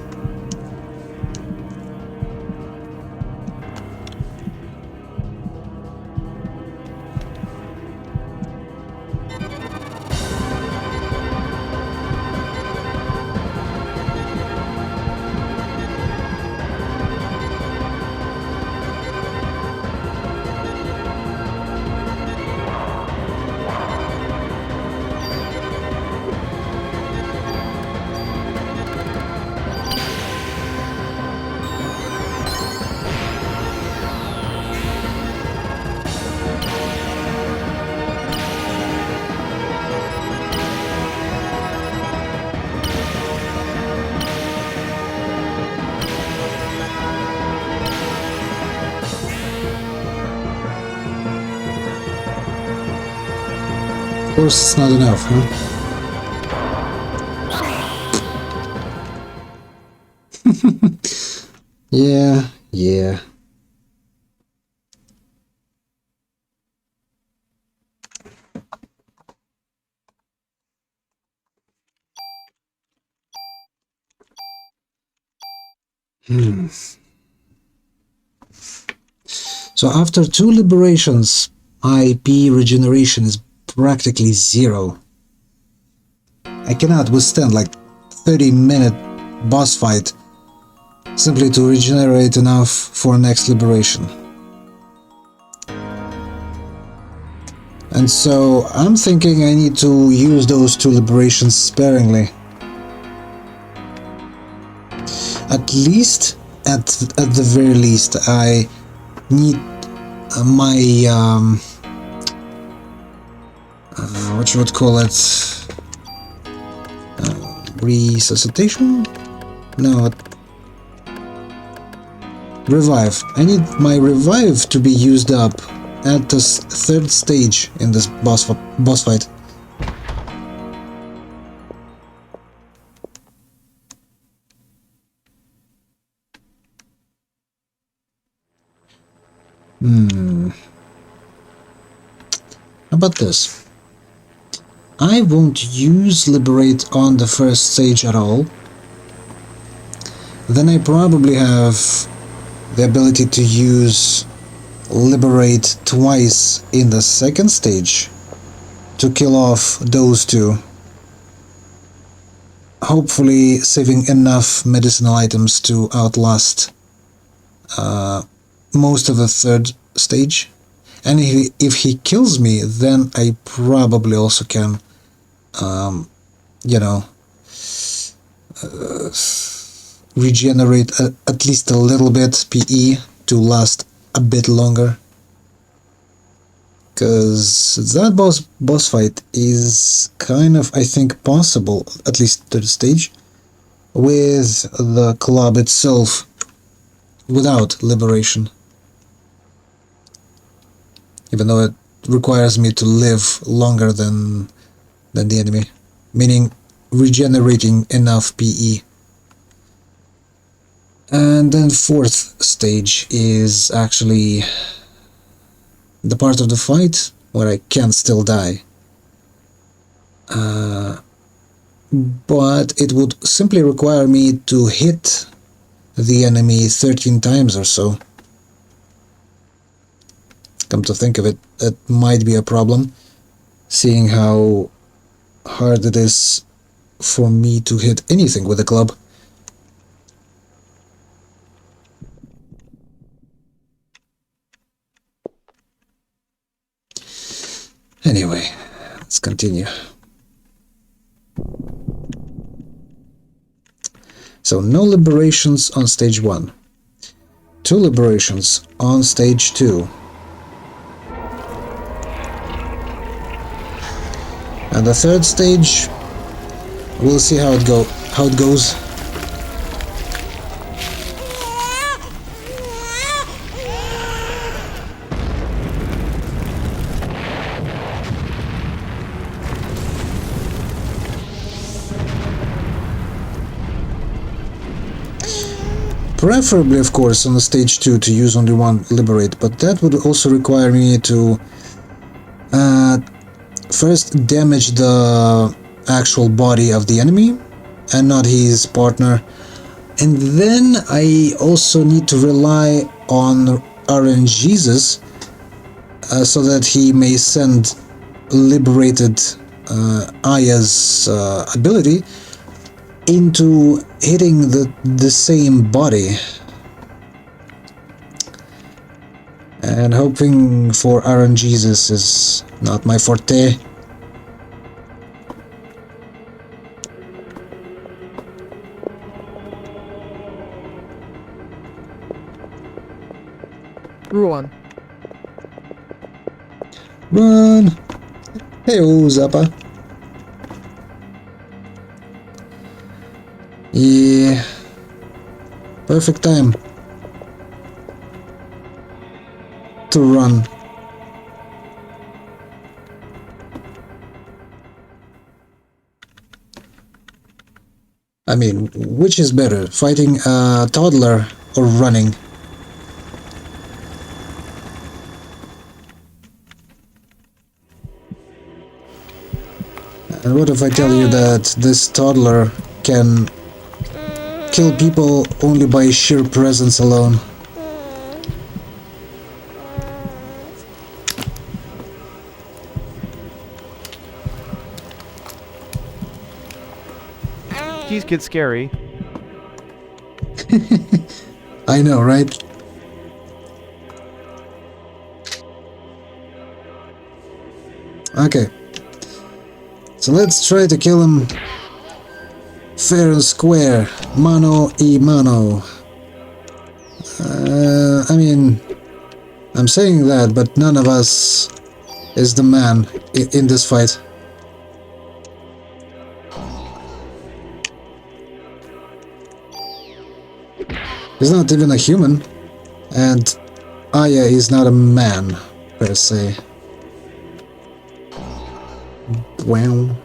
Of course, it's not enough, huh? Yeah, yeah. So after 2 liberations, my P regeneration is practically 0. I cannot withstand like 30-minute boss fight simply to regenerate enough for next liberation. And so I'm thinking I need to use those 2 liberations sparingly. At least, at the very least, I need my what you would call it, resuscitation? No, revive. I need my revive to be used up at the 3rd stage in this boss fight. How about this? I won't use Liberate on the 1st stage at all. Then I probably have the ability to use Liberate twice in the 2nd stage to kill off those 2. Hopefully saving enough medicinal items to outlast most of the 3rd stage. And if he kills me, then I probably also can, regenerate at least a little bit PE to last a bit longer. Because that boss fight is kind of, I think, possible, at least 3rd stage, with the club itself without liberation. Even though it requires me to live longer than the enemy, meaning regenerating enough PE. And then 4th stage is actually the part of the fight where I can still die. But it would simply require me to hit the enemy 13 times or so. Come to think of it, it might be a problem, seeing how hard it is for me to hit anything with a club. Anyway, let's continue. So no liberations on stage 1. 2 liberations on stage 2. And the 3rd stage, we'll see how it goes. Preferably, of course, on the stage 2 to use only 1 liberate, but that would also require me to first damage the actual body of the enemy and not his partner, and then I also need to rely on RNGesus so that he may send liberated Aya's ability into hitting the same body, and hoping for RNGesus is not my forte. Run. Run! Hey-oh, Zappa. Yeah. Perfect time to run. I mean, which is better, fighting a toddler or running? And what if I tell you that this toddler can kill people only by sheer presence alone? These kids scary. I know, right? Okay. So let's try to kill him fair and square, mano y mano. I mean, I'm saying that, but none of us is the man in this fight. He's not even a human, and Aya is not a man, per se. Wow.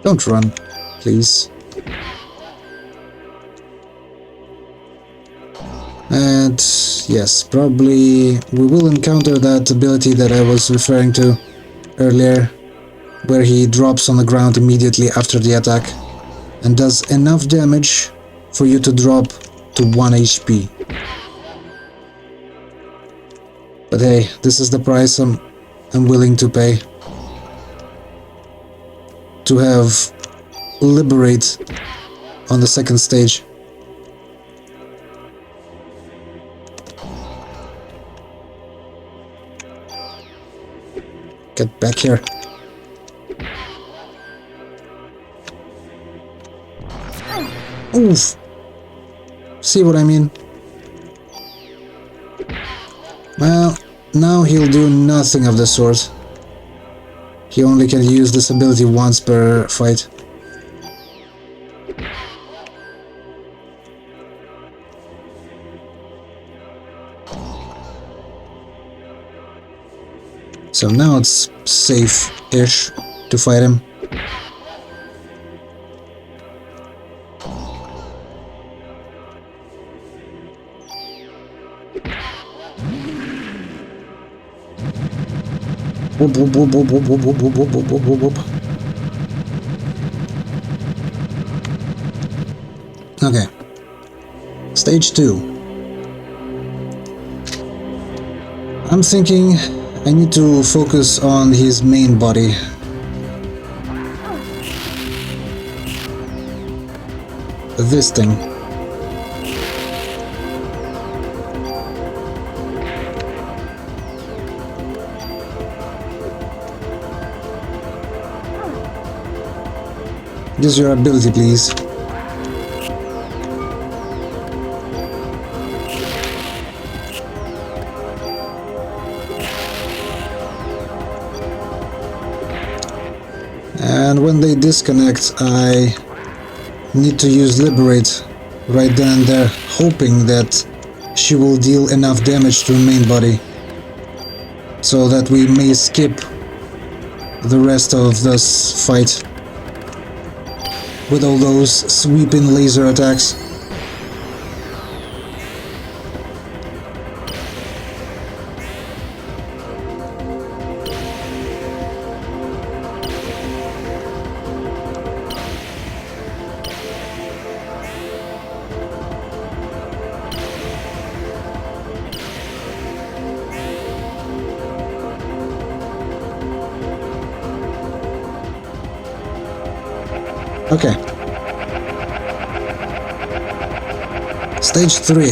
Don't run, please. And yes, probably we will encounter that ability that I was referring to earlier, where he drops on the ground immediately after the attack and does enough damage for you to drop to 1 HP. But hey, this is the price I'm willing to pay. To have Liberate on the second stage. Get back here. Oof. See what I mean? Well, now he'll do nothing of the sort. He only can use this ability once per fight. So now it's safe-ish to fight him. Whoop, whoop, whoop, whoop, whoop, whoop, whoop, whoop, whoop, whoop, whoop, whoop. Okay. Stage 2. I'm thinking I need to focus on his main body. This thing. Use your ability, please. And when they disconnect, I need to use Liberate right then and there, hoping that she will deal enough damage to her main body, so that we may skip the rest of this fight with all those sweeping laser attacks. Okay. Stage 3.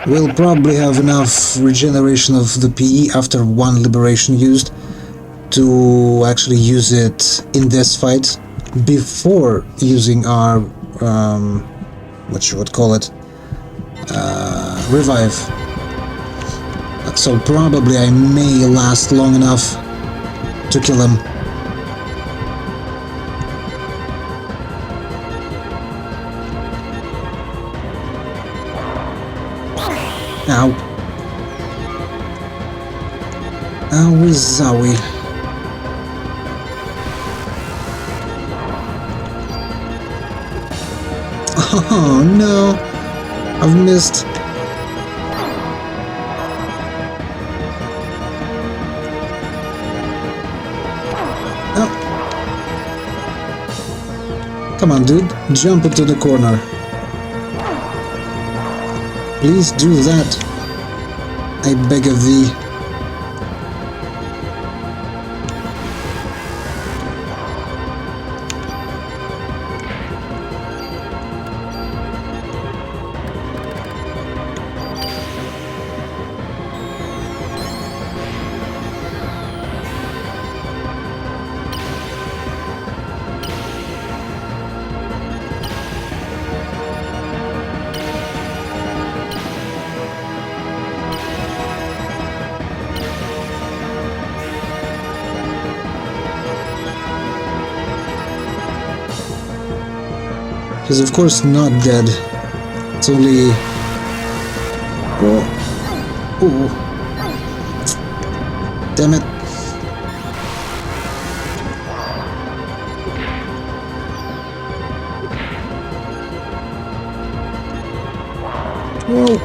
We'll probably have enough regeneration of the PE after one liberation used to actually use it in this fight before using our, what you would call it, revive. So probably I may last long enough to kill him. Ow. Owie zowie. Oh no, I've missed. Oh. Come on, dude, jump into the corner. Please do that, I beg of thee. He's of course not dead. It's only... Oh. Ooh. Damn it. Whoa.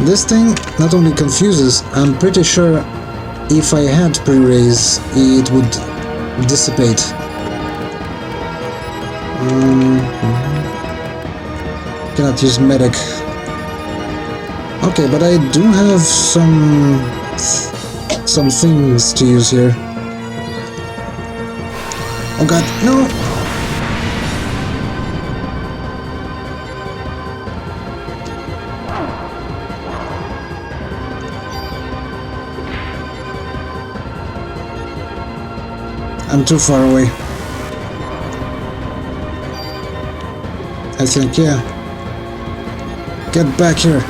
This thing not only confuses, I'm pretty sure if I had pre-raise, it would dissipate. Cannot use medic. Okay, but I do have some things to use here. Oh god, no! I'm too far away. I think, yeah. Get back here.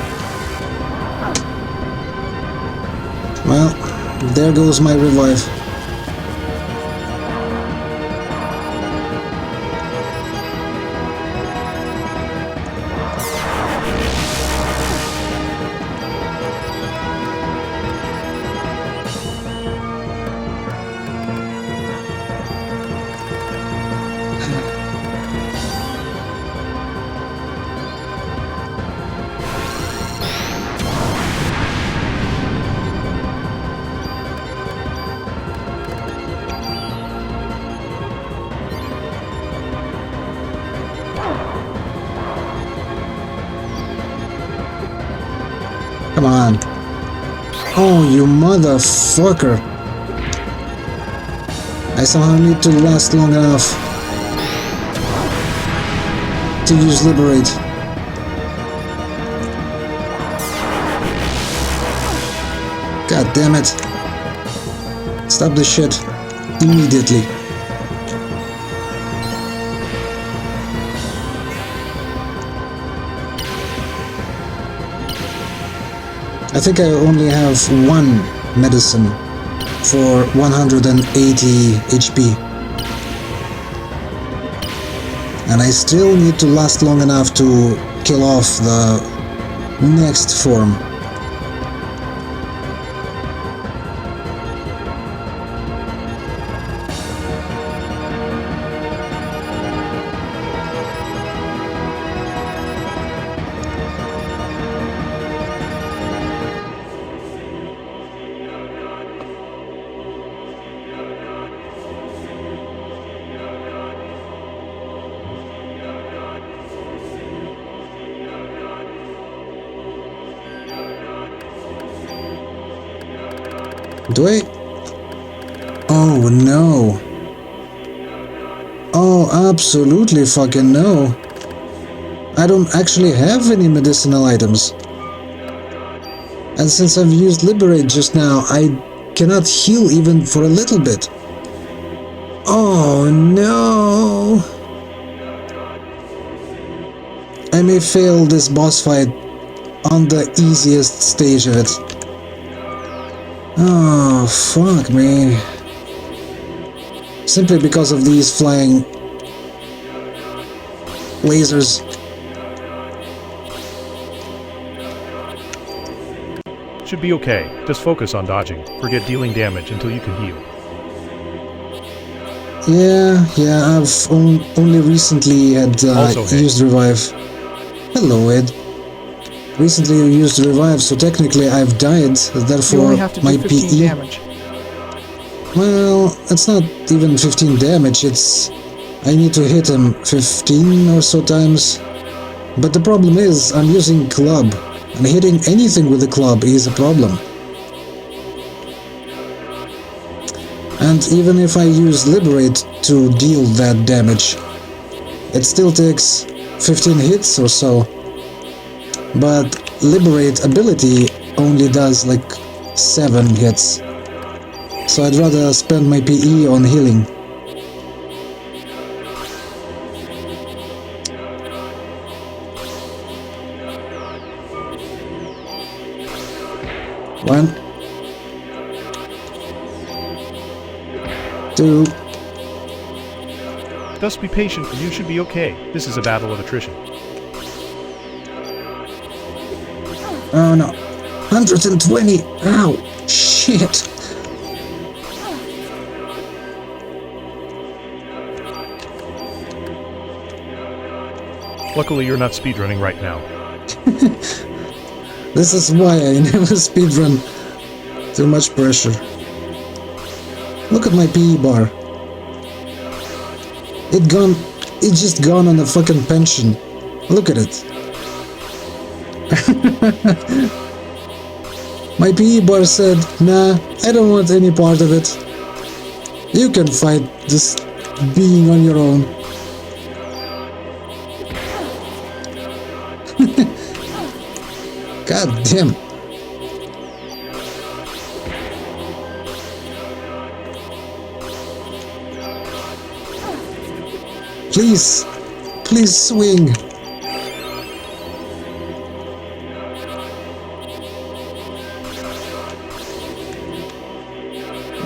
Well, there goes my revive. Come on. Oh, you motherfucker. I somehow need to last long enough to use Liberate. God damn it. Stop this shit immediately. I think I only have one medicine for 180 HP. And I still need to last long enough to kill off the next form. Do I? Oh no. Oh, absolutely fucking no. I don't actually have any medicinal items. And since I've used Liberate just now, I cannot heal even for a little bit. Oh no. I may fail this boss fight on the easiest stage of it. Oh, fuck me. Simply because of these flying lasers. Should be okay. Just focus on dodging. Forget dealing damage until you can heal. Yeah, I've only recently had Also, hey. used revive. Hello, Ed. Recently used revive, so technically I've died, You therefore only have to my do 15 PE... damage. Well, it's not even 15 damage, it's... I need to hit him 15 or so times. But the problem is, I'm using club, and hitting anything with the club is a problem. And even if I use Liberate to deal that damage, it still takes 15 hits or so. But Liberate ability only does like 7 hits. So I'd rather spend my PE on healing. One, 2. Just be patient and you should be okay. This is a battle of attrition. Oh no. 120! Ow! Shit! Luckily you're not speedrunning right now. This is why I never speedrun. Too much pressure. Look at my PE bar. It just gone on a fucking pension. Look at it. My PE bar said, nah, I don't want any part of it. You can fight this being on your own. God damn. Please, please swing.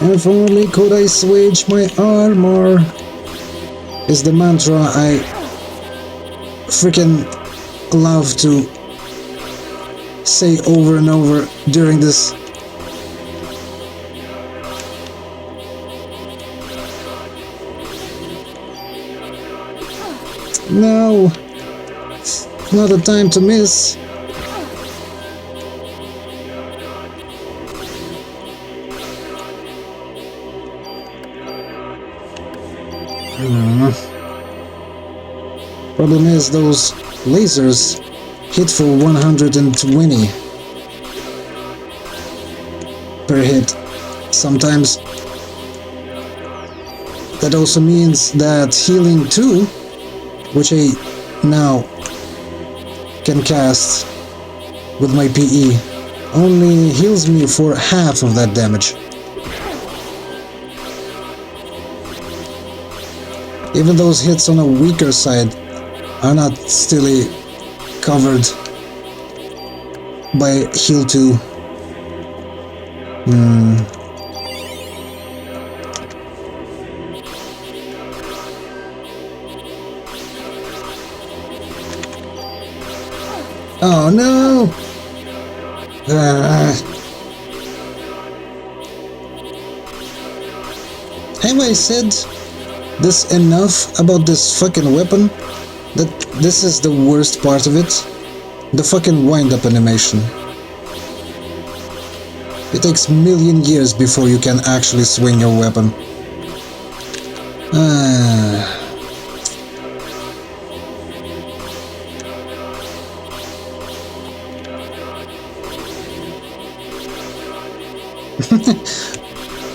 If only could I switch my armor, is the mantra I freaking love to say over and over during this. No, not a time to miss. Problem is, those lasers hit for 120 per hit. Sometimes that also means that healing 2, which I now can cast with my PE, only heals me for half of that damage. Even those hits on a weaker side are not still covered by heal 2. Oh no! Have I said this enough about this fucking weapon? That this is the worst part of it? The fucking wind-up animation. It takes million years before you can actually swing your weapon.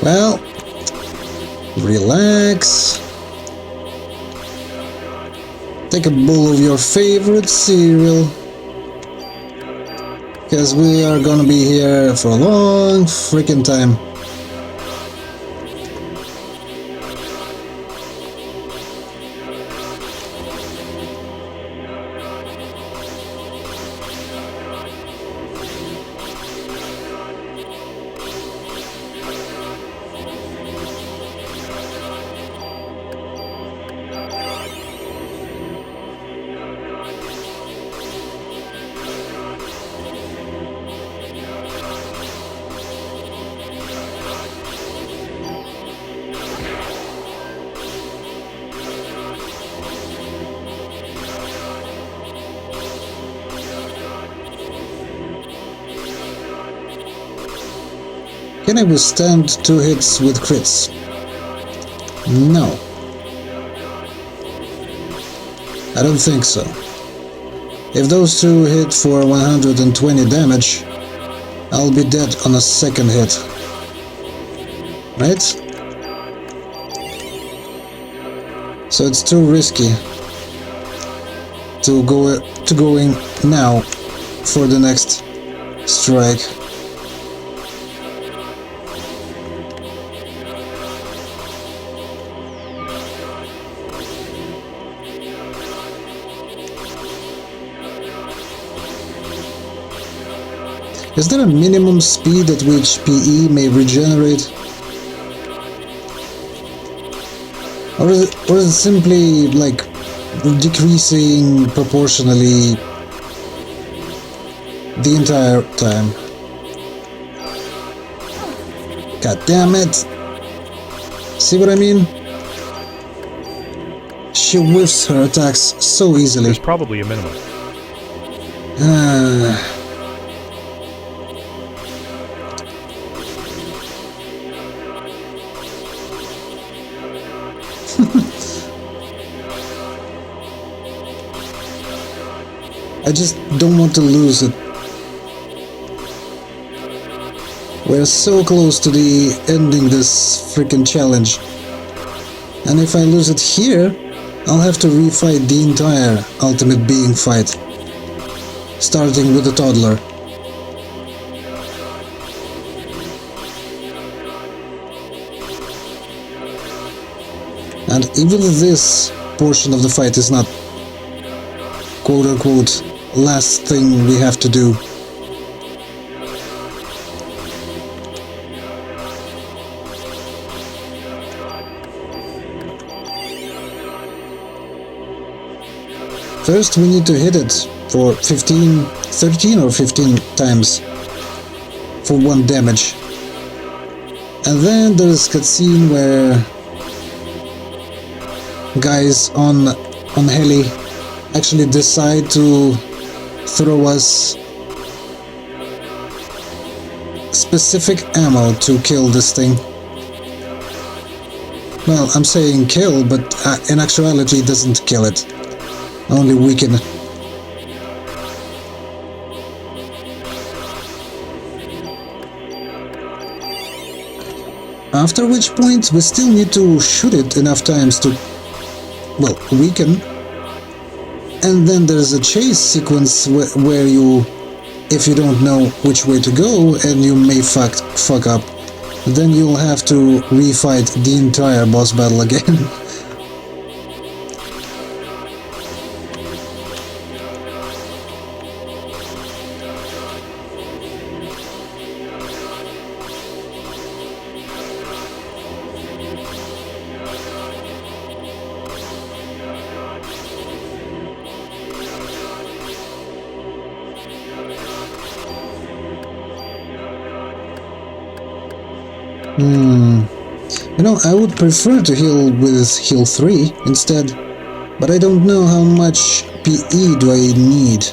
Well, relax. Take a bowl of your favorite cereal, because we are gonna be here for a long freaking time. Can I withstand 2 hits with crits? No. I don't think so. If those 2 hit for 120 damage, I'll be dead on a second hit. Right? So it's too risky to going now for the next strike. Is there a minimum speed at which PE may regenerate? Or is it simply like decreasing proportionally the entire time? God damn it! See what I mean? She whiffs her attacks so easily. There's probably a minimum. I just don't want to lose it. We're so close to the ending this freaking challenge. And if I lose it here, I'll have to refight the entire Ultimate Being fight. Starting with the toddler. And even this portion of the fight is not quote-unquote last thing we have to do. First we need to hit it for 13 or 15 times for 1 damage. And then there's a cutscene where guys on heli actually decide to throw us specific ammo to kill this thing. Well, I'm saying kill, but in actuality it doesn't kill it, only weaken it. After which point we still need to shoot it enough times to, well, weaken. And then there's a chase sequence where you, if you don't know which way to go and you may fuck up, then you'll have to refight the entire boss battle again. You know, I would prefer to heal with heal 3 instead, but I don't know how much PE do I need.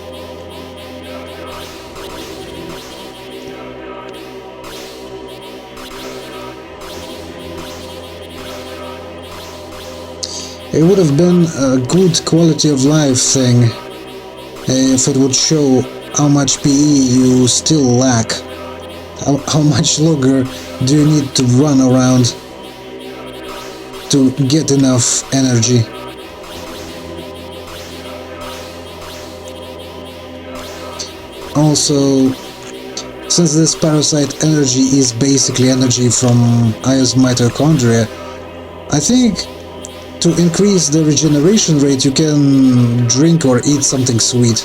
It would have been a good quality of life thing if it would show how much PE you still lack. How much longer do you need to run around to get enough energy? Also, since this parasite energy is basically energy from Aya's mitochondria, I think to increase the regeneration rate you can drink or eat something sweet.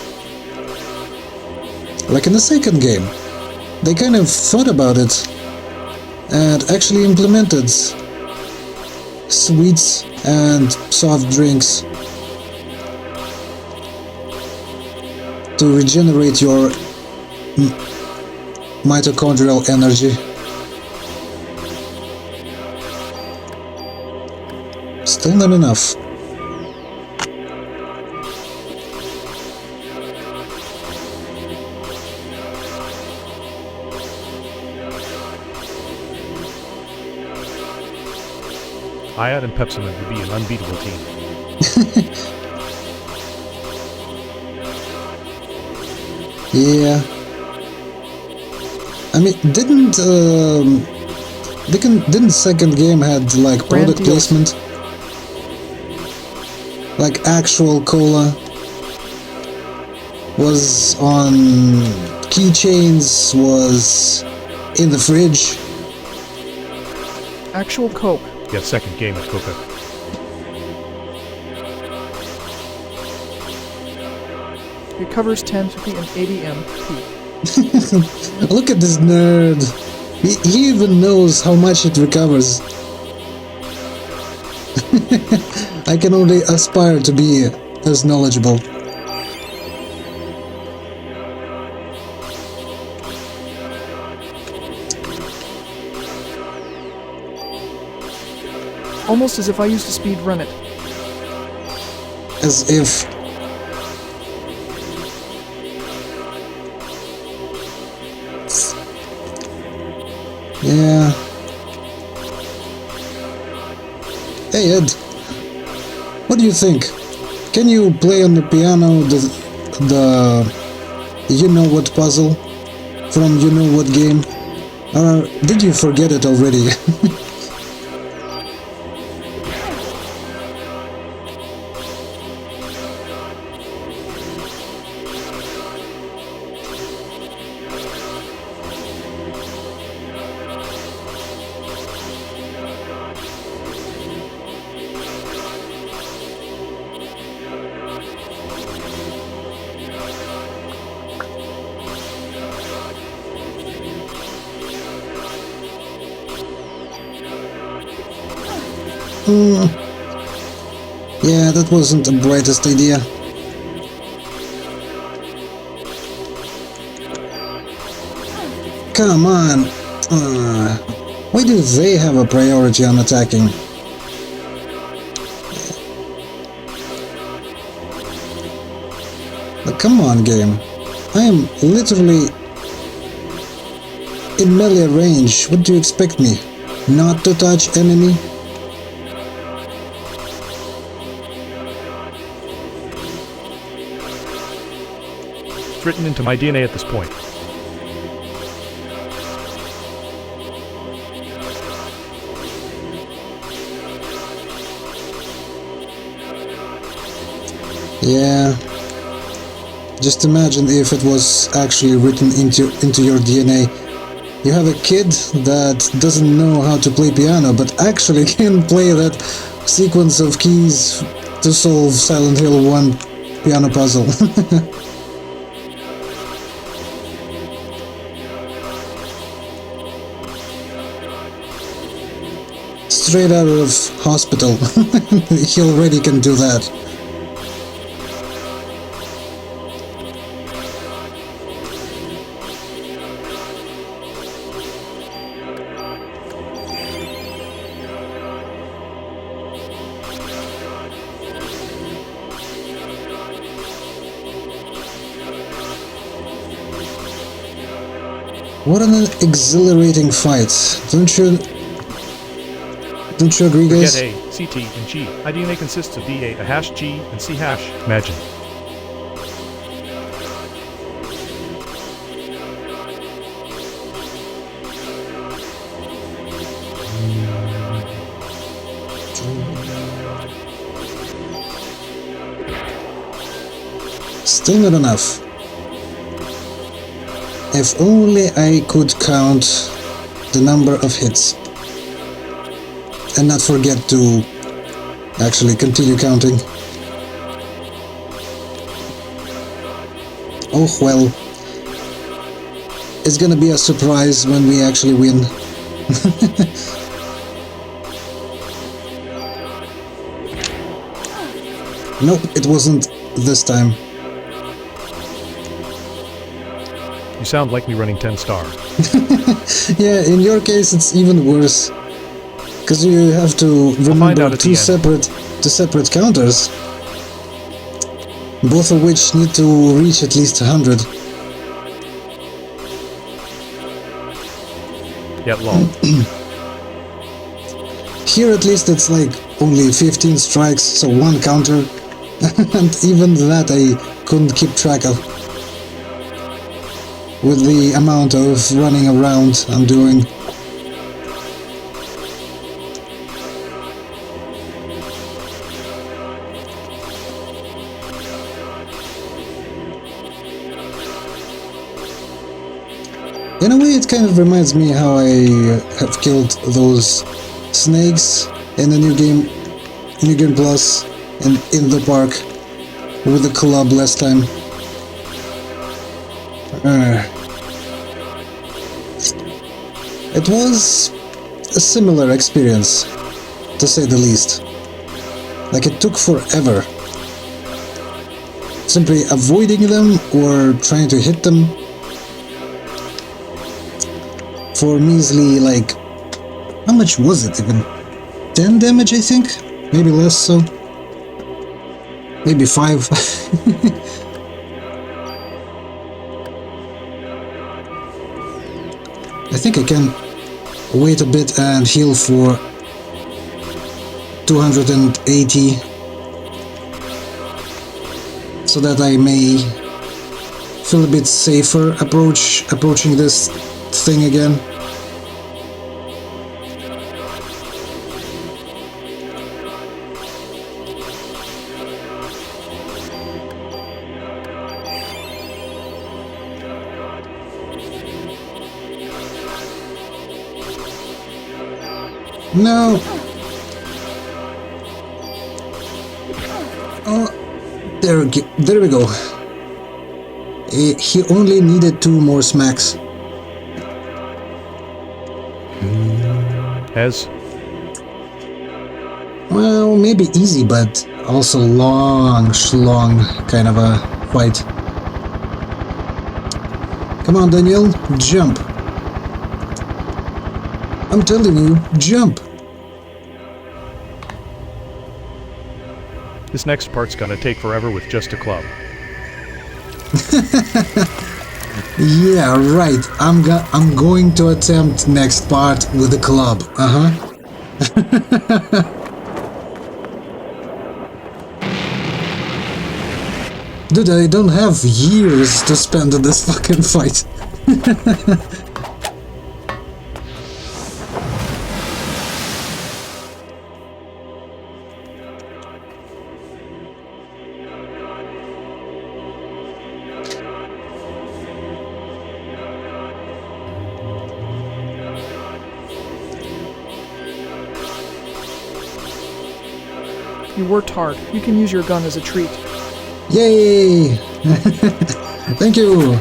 Like in the second game. They kind of thought about it and actually implemented sweets and soft drinks to regenerate your mitochondrial energy. Still not enough. Ayat and Pepsiment would be an unbeatable team. Yeah. I mean, didn't second game had like Brand product deals. placement? Like actual cola was on keychains, was in the fridge. Actual Coke. Yet second game at Coca. It covers 1050 and 80 MP. Look at this nerd. He even knows how much it recovers. I can only aspire to be as knowledgeable. Almost as if I used to speed run it. As if. Yeah. Hey Ed, what do you think? Can you play on the piano the you know what puzzle from you know what game? Or did you forget it already? Yeah, that wasn't the brightest idea. Come on! Why do they have a priority on attacking? But come on, game. I am literally in melee range. What do you expect me? Not to touch enemy? It's written into my DNA at this point. Yeah. Just imagine if it was actually written into your DNA. You have a kid that doesn't know how to play piano, but actually can play that sequence of keys to solve Silent Hill 1 piano puzzle. Straight out of hospital. He already can do that. What an exhilarating fight, don't you agree, guys? Forget A, CT, and G. IDNA consists of BA, a hash G, and C hash. Imagine. Still not enough. If only I could count the number of hits. And not forget to actually continue counting. Oh well. It's gonna be a surprise when we actually win. Nope, it wasn't this time. You sound like me running 10-star. Yeah, in your case it's even worse. Because you have to remember two separate counters. Both of which need to reach at least 100. Yet long. Here at least it's like only 15 strikes, so one counter, and even that I couldn't keep track of with the amount of running around I'm doing. In a way, it kind of reminds me how I have killed those snakes in the New Game Plus, and in the park with the club last time. It was a similar experience, to say the least. Like, it took forever. Simply avoiding them or trying to hit them for measly, like, how much was it even? 10 damage, I think? Maybe less so. Maybe 5. I think I can wait a bit and heal for 280 so that I may feel a bit safer approaching this thing again. No. Oh, there we go. He only needed 2 more smacks. Has? Well, maybe easy, but also long, schlong kind of a fight. Come on, Daniel, jump. I'm telling you, jump! This next part's gonna take forever with just a club. Yeah, right. I'm going to attempt next part with the club. Dude, I don't have years to spend on this fucking fight. You worked hard. You can use your gun as a treat. Yay! Thank you!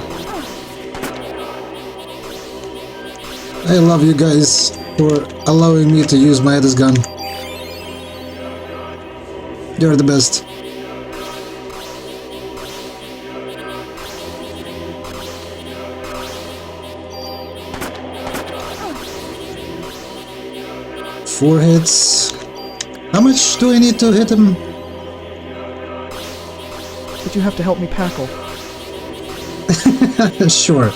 I love you guys for allowing me to use my other gun. You're the best. Four hits. How much do I need to hit him? But you have to help me packle. Sure.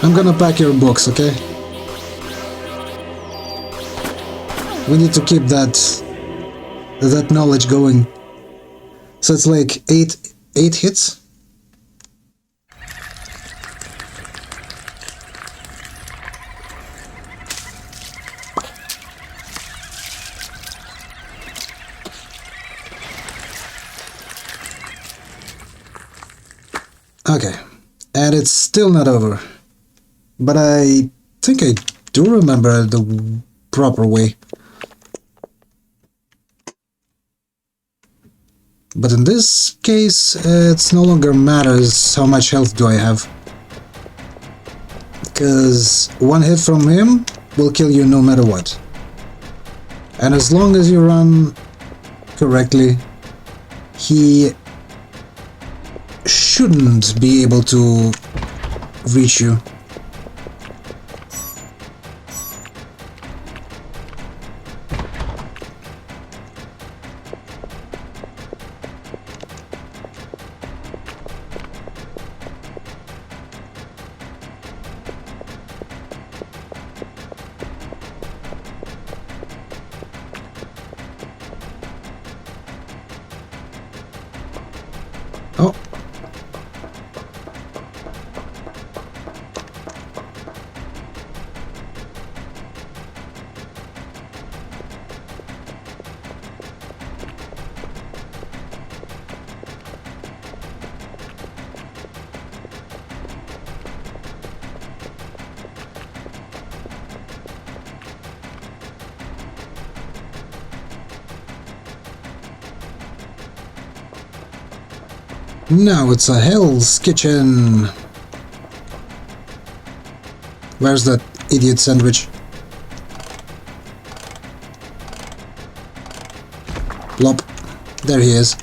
I'm gonna pack your books, okay? We need to keep that knowledge going. So it's like eight hits? Okay, and it's still not over, but I think I do remember the proper way. But in this case, it's no longer matters how much health do I have, because one hit from him will kill you no matter what. And as long as you run correctly, he shouldn't be able to reach you. Now it's a Hell's Kitchen. Where's that idiot sandwich? Plop. There he is.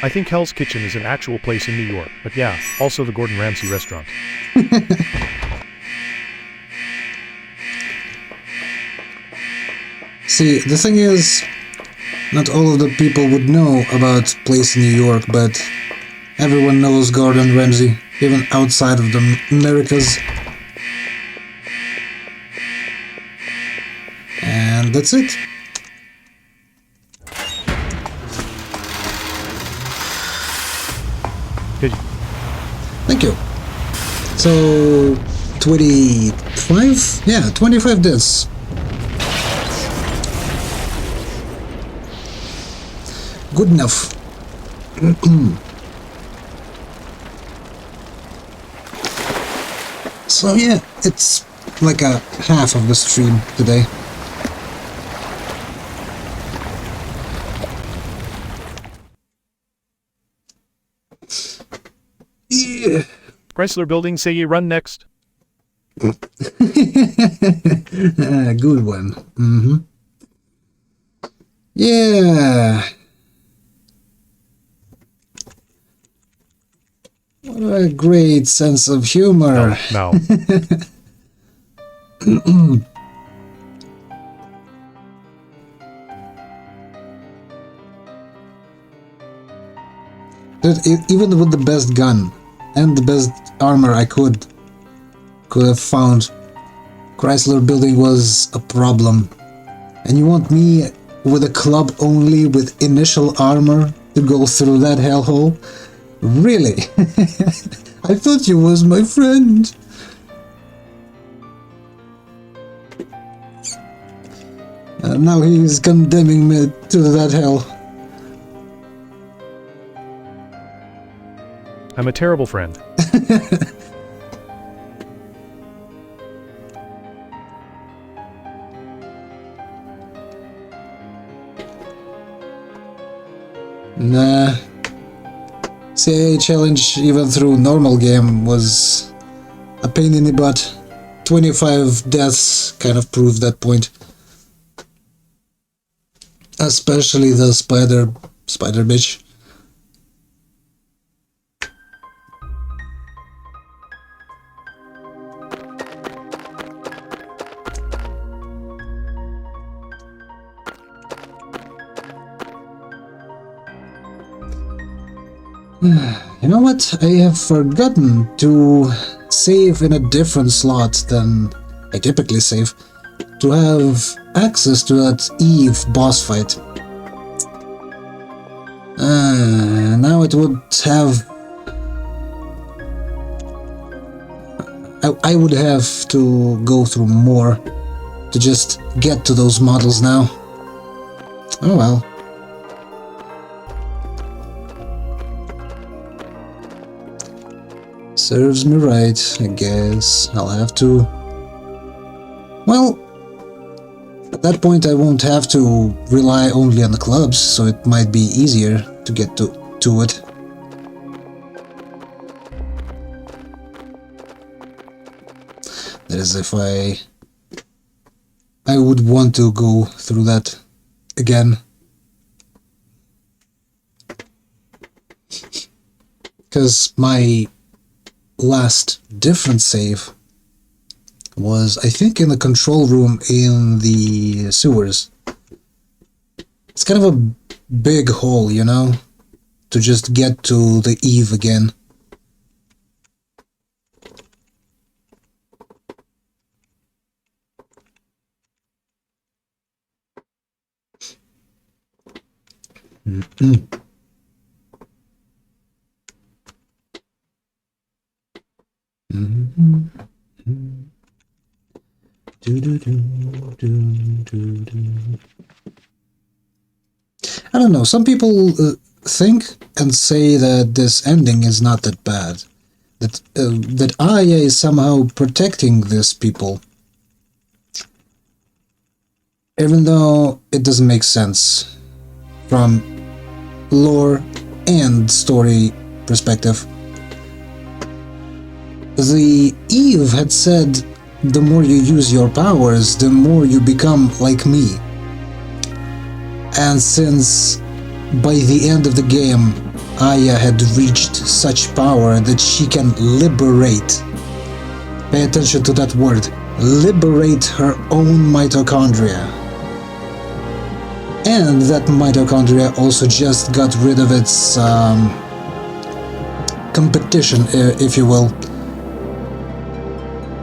I think Hell's Kitchen is an actual place in New York, but yeah, also the Gordon Ramsay restaurant. See, the thing is, not all of the people would know about place in New York, but everyone knows Gordon Ramsay, even outside of the Americas. And that's it. Did Thank you. So, 25? Yeah, 25 deaths. Good enough. So yeah, it's like a half of the stream today. Yeah. Chrysler Building say ye run next? Good one. Yeah. What a great sense of humor. No. Dude, even with the best gun and the best armor I could have found, Chrysler Building was a problem. And you want me with a club only with initial armor to go through that hellhole? Really? I thought you was my friend. And now he's condemning me to that hell. I'm a terrible friend. Nah. CIA challenge even through normal game was a pain in the butt. 25 deaths kind of proved that point. Especially the spider bitch. You know what? I have forgotten to save in a different slot than I typically save, to have access to that Eve boss fight. Now it would have... I would have to go through more to just get to those models now. Oh well. Serves me right, I guess. I'll have to... Well, at that point I won't have to rely only on the clubs, so it might be easier to get to it. That is, if I would want to go through that again. Because my last different save was, I think, in the control room in the sewers. It's kind of a big hole, you know, to just get to the Eve again. I don't know, some people think and say that this ending is not that bad. That Aya is somehow protecting these people. Even though it doesn't make sense from lore and story perspective. The Eve had said, the more you use your powers, the more you become like me. And since by the end of the game, Aya had reached such power that she can liberate, pay attention to that word, liberate her own mitochondria. And that mitochondria also just got rid of its competition, if you will.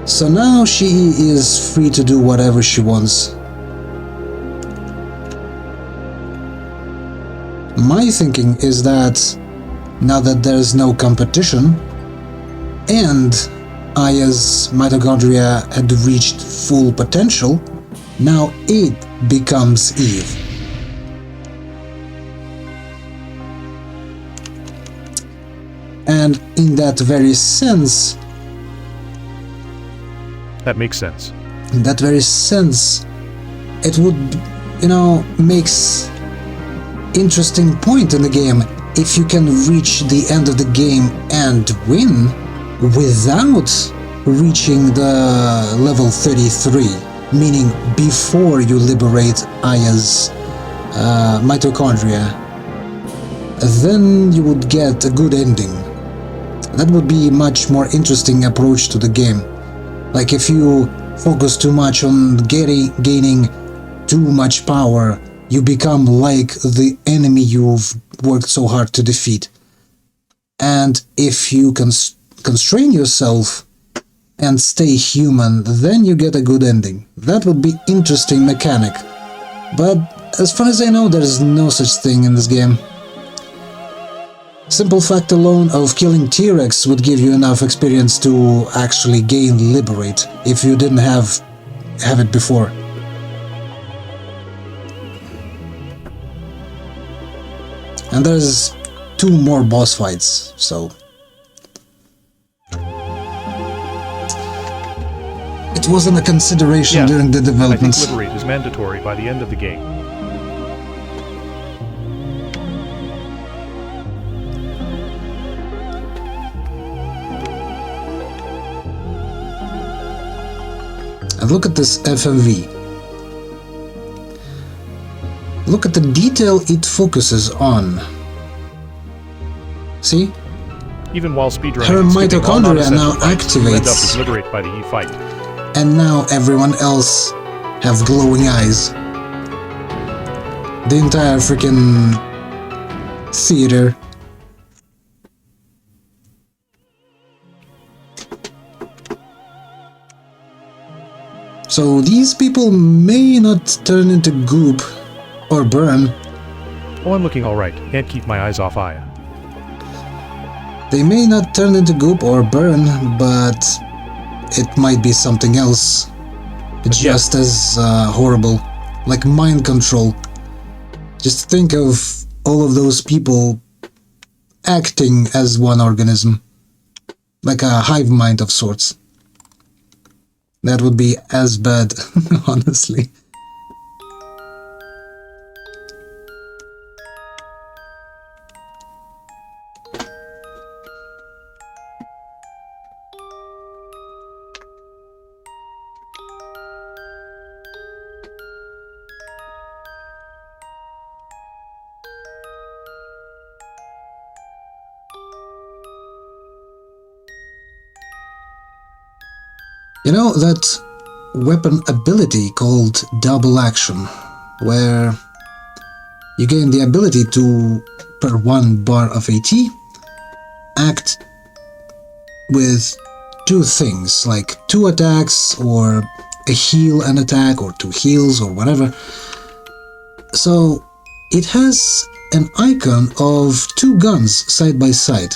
So now she is free to do whatever she wants. My thinking is that now that there's no competition and Aya's mitochondria had reached full potential, now it becomes Eve. And in that very sense, That makes sense. in that very sense, it would, makes interesting point in the game if you can reach the end of the game and win without reaching the level 33, meaning before you liberate Aya's mitochondria, then you would get a good ending. That would be a much more interesting approach to the game. Like if you focus too much on gaining too much power, you become like the enemy you've worked so hard to defeat. And if you constrain yourself and stay human, then you get a good ending. That would be interesting mechanic. But as far as I know, there is no such thing in this game. Simple fact alone of killing T-Rex would give you enough experience to actually gain Liberate, if you didn't have it before. And there's 2 more boss fights, so... It wasn't a consideration during the I development. think Liberate is mandatory by the end of the game. And look at this FMV. Look at the detail it focuses on. See? Even while speedrunning, Her and skipping all mitochondria now non-essential fights, you end up activates. with Liberate by the E fight. And now everyone else have glowing eyes. The entire freaking theater. So these people may not turn into goop or burn. Oh, I'm looking alright. Can't keep my eyes off Aya. They may not turn into goop or burn, but it might be something else. Just as horrible. Like mind control. Just think of all of those people acting as one organism. Like a hive mind of sorts. That would be as bad, honestly. You know that weapon ability called double action, where you gain the ability to, per 1 bar of AT, act with 2 things, like 2 attacks, or a heal and attack, or 2 heals, or whatever. So it has an icon of two guns side by side.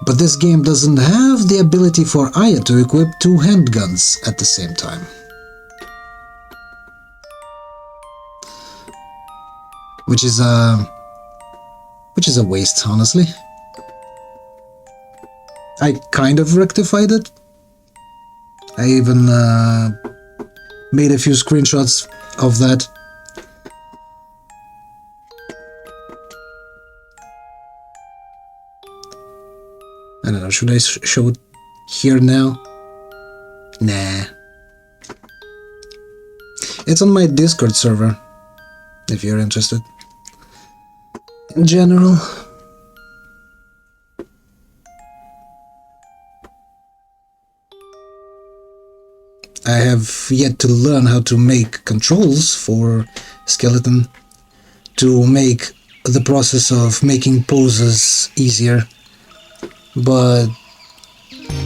But this game doesn't have the ability for Aya to equip two handguns at the same time. Which is a waste, honestly. I kind of rectified it. I even made a few screenshots of that. I don't know, should I show it here now? Nah. It's on my Discord server, if you're interested. In general. I have yet to learn how to make controls for Skeleton to make the process of making poses easier, but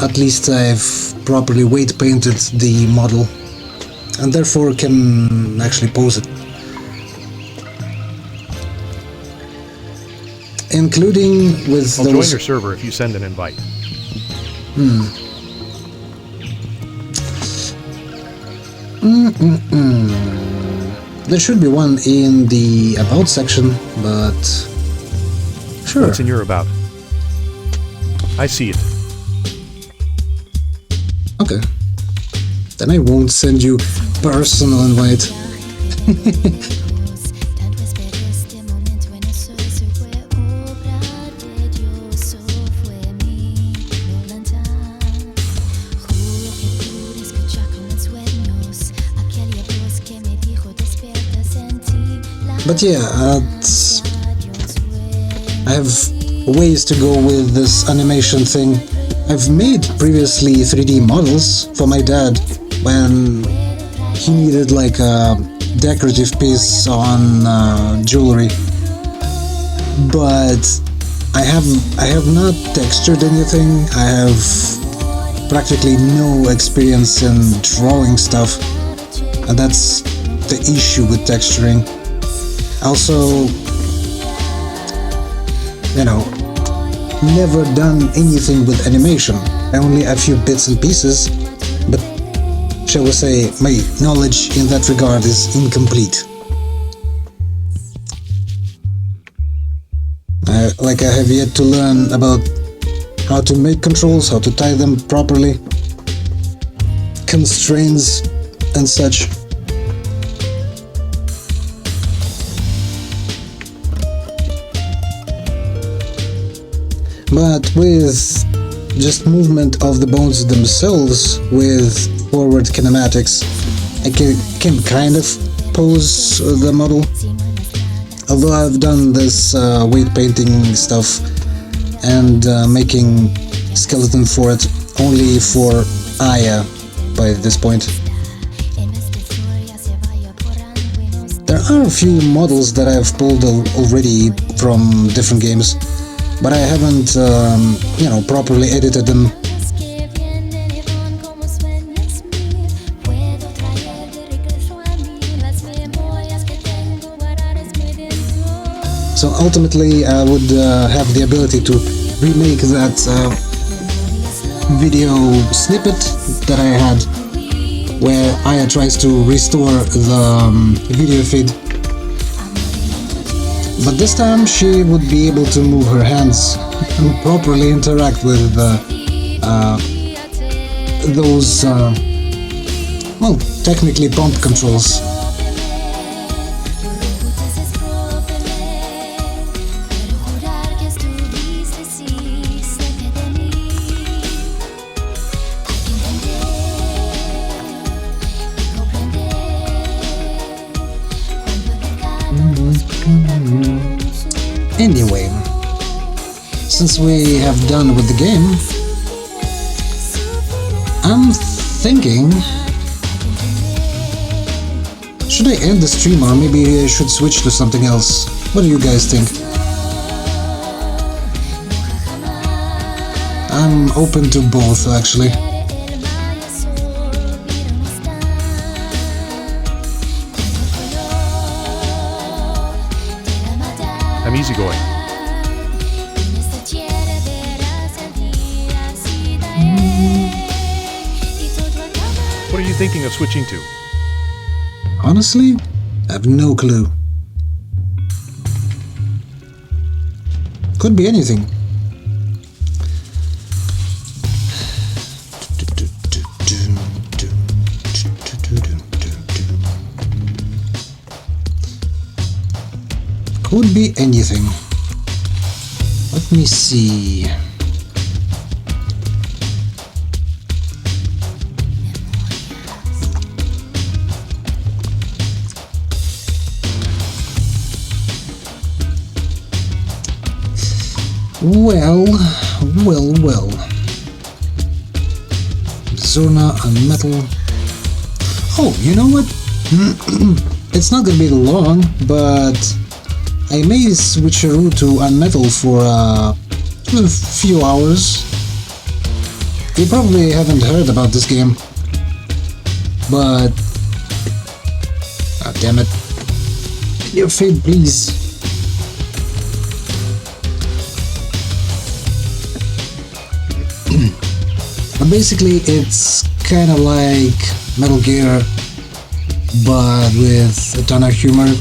at least I've properly weight painted the model and therefore can actually pose it. Including with I'll those... join your server if you send an invite. There should be one in the About section, but... Sure. What's in your About? I see it. Okay. Then I won't send you personal invite. But yeah, I have ways to go with this animation thing. I've made previously 3D models for my dad when he needed like a decorative piece on jewelry. But I have not textured anything. I have practically no experience in drawing stuff, and that's the issue with texturing. Also, you know, never done anything with animation, only a few bits and pieces, but shall we say my knowledge in that regard is incomplete. Like I have yet to learn about how to make controls, how to tie them properly, constraints and such. But with just movement of the bones themselves with forward kinematics, I can kind of pose the model. Although I've done this weight painting stuff and making skeleton for it only for Aya by this point. There are a few models that I've pulled already from different games, but I haven't, you know, properly edited them. So ultimately, I would have the ability to remake that video snippet that I had, where Aya tries to restore the video feed. But this time she would be able to move her hands and properly interact with those, well, technically bump controls. Anyway, since we have done with the game, I'm thinking, should I end the stream or maybe I should switch to something else? What do you guys think? I'm open to both, actually. easygoing. What are you thinking of switching to? Honestly, I have no clue. Could be anything. Could be anything. Let me see. Well. Zona and metal. Oh, you know what? It's not gonna be long, but I may switch a route to unmetal for a few hours. You probably haven't heard about this game, but ah, damn it! Your fate, please. Basically, it's kind of like Metal Gear, but with a ton of humor,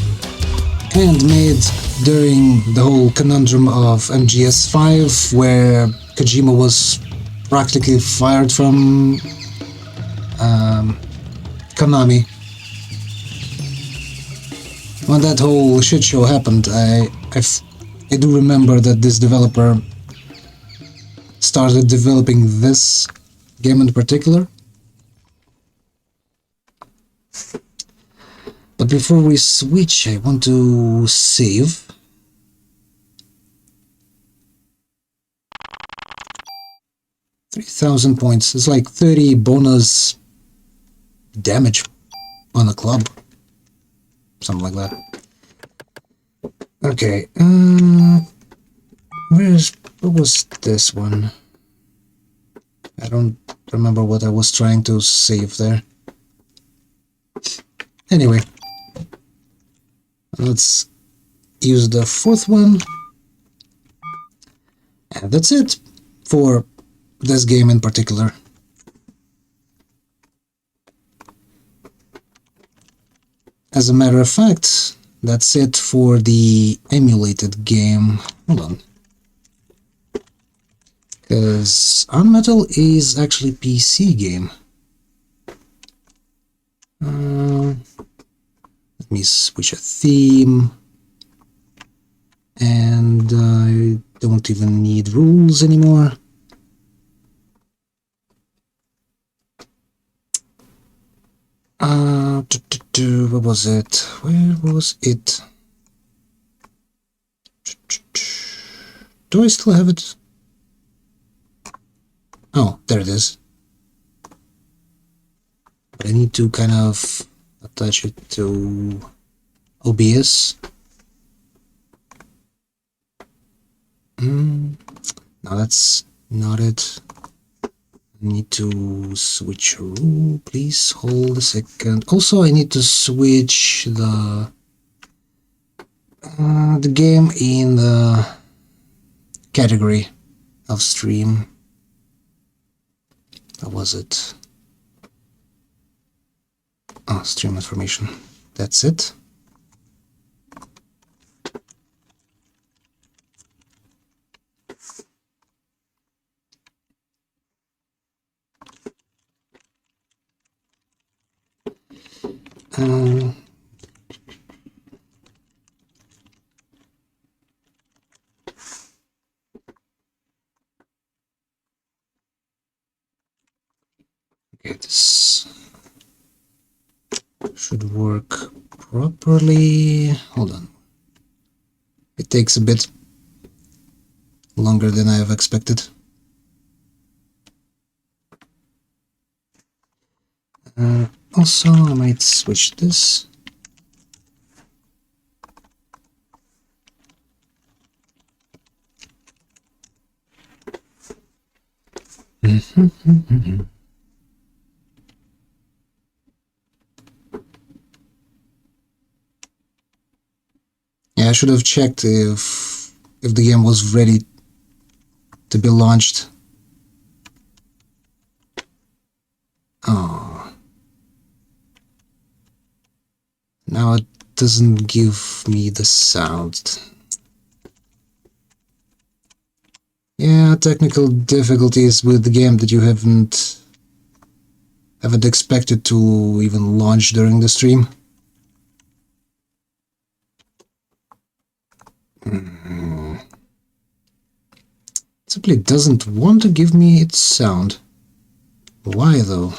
and made during the whole conundrum of MGS5, where Kojima was practically fired from Konami. When that whole shit show happened, I do remember that this developer started developing this game in particular. But before we switch, I want to save. $3,000 points. It's like 30 bonus damage on a club. Something like that. Okay, what was this one? I don't remember what I was trying to save there. Anyway, let's use the fourth one. And that's it for this game in particular. As a matter of fact, that's it for the emulated game. Hold on. Because Unmetal is actually PC game. Let me switch a theme. And I don't even need rules anymore. What was it? Where was it? Do I still have it? Oh, there it is. But I need to kind of attach it to OBS. No, that's not it. I need to switch a rule. Please hold a second. Also, I need to switch the game in the category of stream. What was it? Oh, stream information. That's it. Okay, this should work properly. Hold on. It takes a bit longer than I have expected. Also, I might switch this. Yeah, I should have checked if if the game was ready to be launched. Oh. Now it doesn't give me the sound. Yeah, technical difficulties with the game that you haven't expected to even launch during the stream. Simply doesn't want to give me its sound. Why though?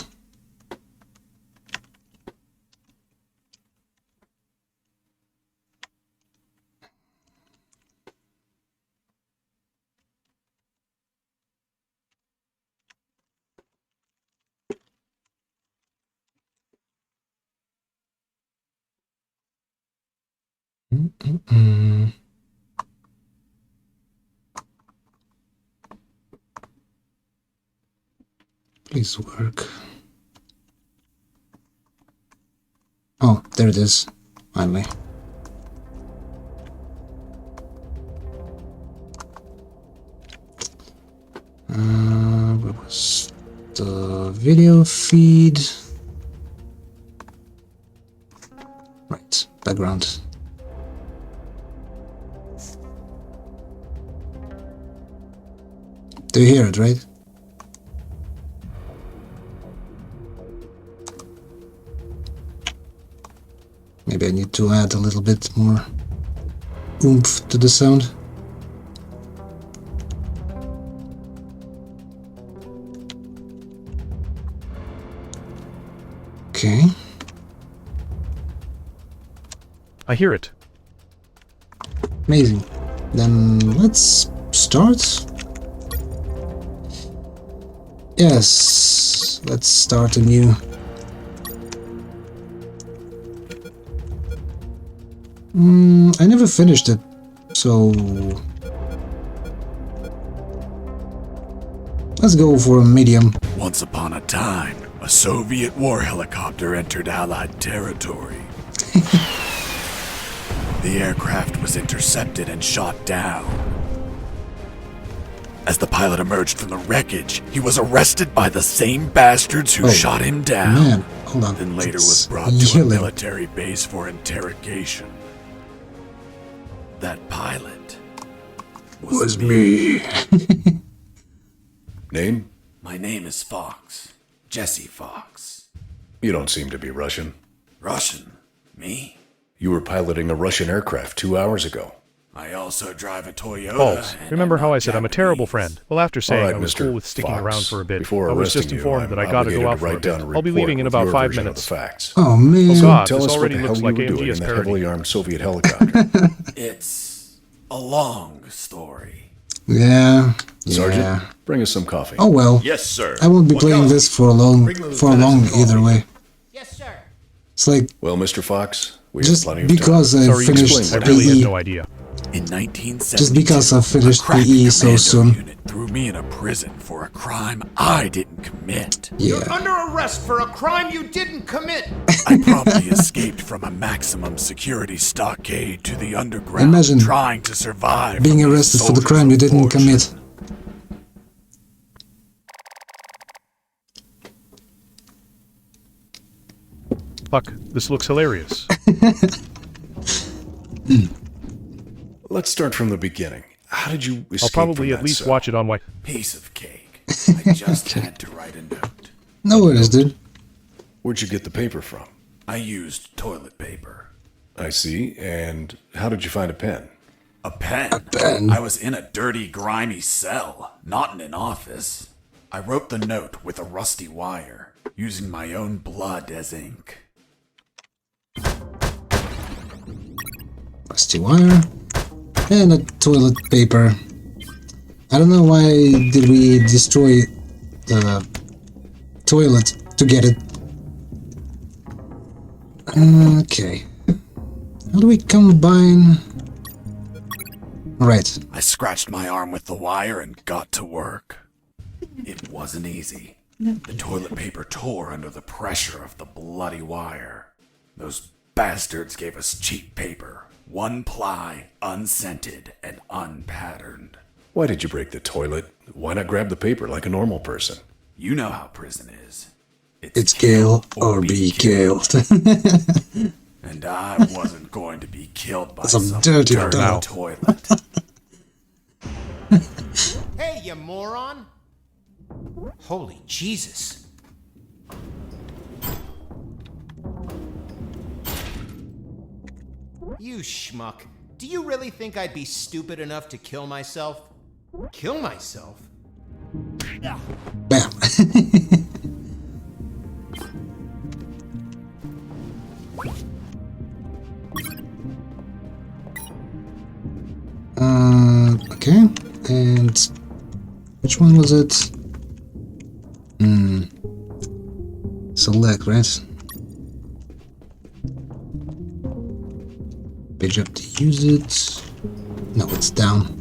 Please work. Oh, there it is. Finally. Where was the video feed? Right, background. Do you hear it, right? Maybe I need to add a little bit more oomph to the sound. Okay. I hear it. Amazing. Then let's start. Yes, let's start anew. I never finished it, so let's go for a medium. Once upon a time, a Soviet war helicopter entered Allied territory. The aircraft was intercepted and shot down. As the pilot emerged from the wreckage, he was arrested by the same bastards who shot him down. Man, hold on. Then later was It's brought to a yelling. military base for interrogation. That pilot was me. Name? My name is Fox. Jesse Fox. You don't seem to be Russian. Russian? Me? You were piloting a Russian aircraft 2 hours ago. I also drive a Toyota. False. and Remember I'm how not I said I'm a terrible Japanese. friend? Well, after saying All right, I was Mr. cool with sticking Fox. around for a bit, Before I was just arresting informed you, that I I'm gotta go obligated out to for a write down bit. a I'll be report leaving in with about your 5 version of minutes. the facts. Oh man. Oh God, Tell this us what already the hell looks you like were doing AMG in is that parody. heavily armed Soviet helicopter. It's a long story. Yeah. Sergeant, Yeah. bring us some coffee. Oh well. Yes, sir. I won't be playing this for long either way. Yes, sir. It's like Well, Mr. Fox, we just have plenty of because time. I Sorry, finished explain I really had PE. no idea. In 1972, Just because I finished a crack PE so commando soon. unit threw me in a prison for a crime I didn't commit. You're Yeah. under arrest for a crime you didn't commit. I promptly escaped from a maximum security stockade to the underground, Imagine trying to survive. Being from these arrested for the soldiers crime you of didn't fortune. commit. Fuck, this looks hilarious. Let's start from the beginning. How did you escape I'll probably from at that least cell? watch it on my... Piece of cake. I just had to write a note. No worries, dude. Where'd you get the paper from? I used toilet paper. I see. And how did you find a pen? A pen. pen? I was in a dirty, grimy cell, not in an office. I wrote the note with a rusty wire, using my own blood as ink. Rusty wire. And a toilet paper. I don't know why did we destroy the toilet to get it. Okay. How do we combine? Right. I scratched my arm with the wire and got to work. It wasn't easy. The toilet paper tore under the pressure of the bloody wire. Those bastards gave us cheap paper, One ply, unscented and unpatterned. Why did you break the toilet? Why not grab the paper like a normal person? You know how prison is. It's kill or be killed. And I wasn't going to be killed by Some some dirty dirty dog. toilet. Hey, you moron! Holy Jesus. You schmuck. Do you really think I'd be stupid enough to kill myself? Kill myself? Bam. Okay, and which one was it? Select, right? Page up to use it. No, it's down.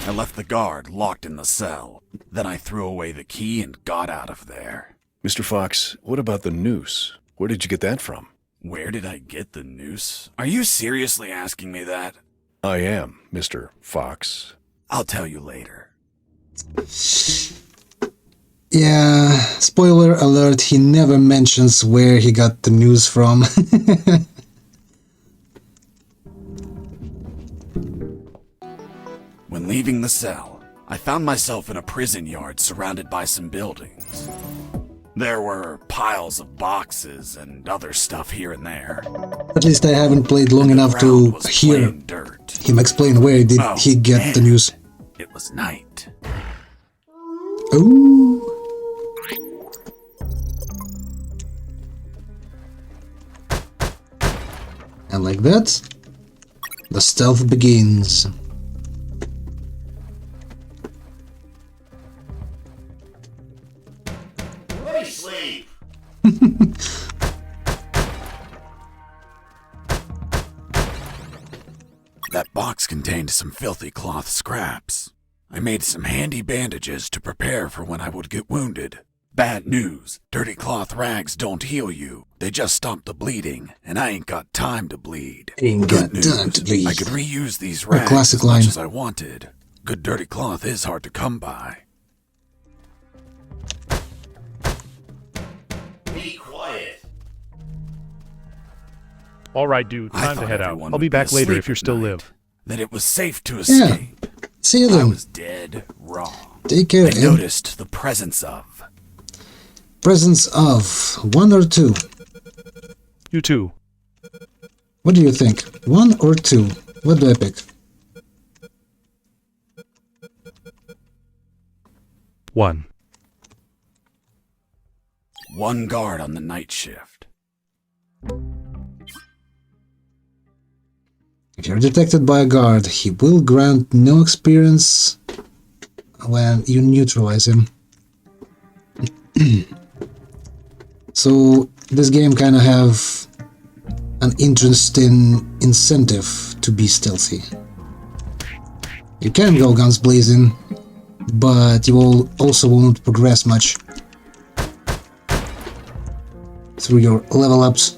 I left the guard locked in the cell. Then I threw away the key and got out of there. Mr. Fox, what about the noose? Where did you get that from? Where did I get the noose? Are you seriously asking me that? I am, Mr. Fox. I'll tell you later. Yeah, spoiler alert, he never mentions where he got the news from. When leaving the cell, I found myself in a prison yard surrounded by some buildings. There were piles of boxes and other stuff here and there. At least I haven't played long enough to Ground was hear plain dirt. him explain where did Oh, he get the man. news. It was night. Ooh. And like that, the stealth begins. Let me sleep. That box contained some filthy cloth scraps. I made some handy bandages to prepare for when I would get wounded. Bad news. Dirty cloth rags don't heal you. They just stop the bleeding, and I ain't got time to bleed. Ain't Good got time to bleed. I could reuse these A rags classic as much line. as I wanted. Good dirty cloth is hard to come by. Be quiet. All right, dude, I time to thought head out. everyone I'll be would back later asleep if you're at still night, live. That it was safe to Yeah. escape. See you I then. was dead wrong. Take care. I and noticed the presence of. presence of 1 or 2. You too. What do you think? 1 or 2? What do I pick? 1. One guard on the night shift. If you're detected by a guard, he will grant no experience when you neutralize him. So this game kind of have an interesting incentive to be stealthy. You can go guns blazing, but you will also won't progress much through your level ups.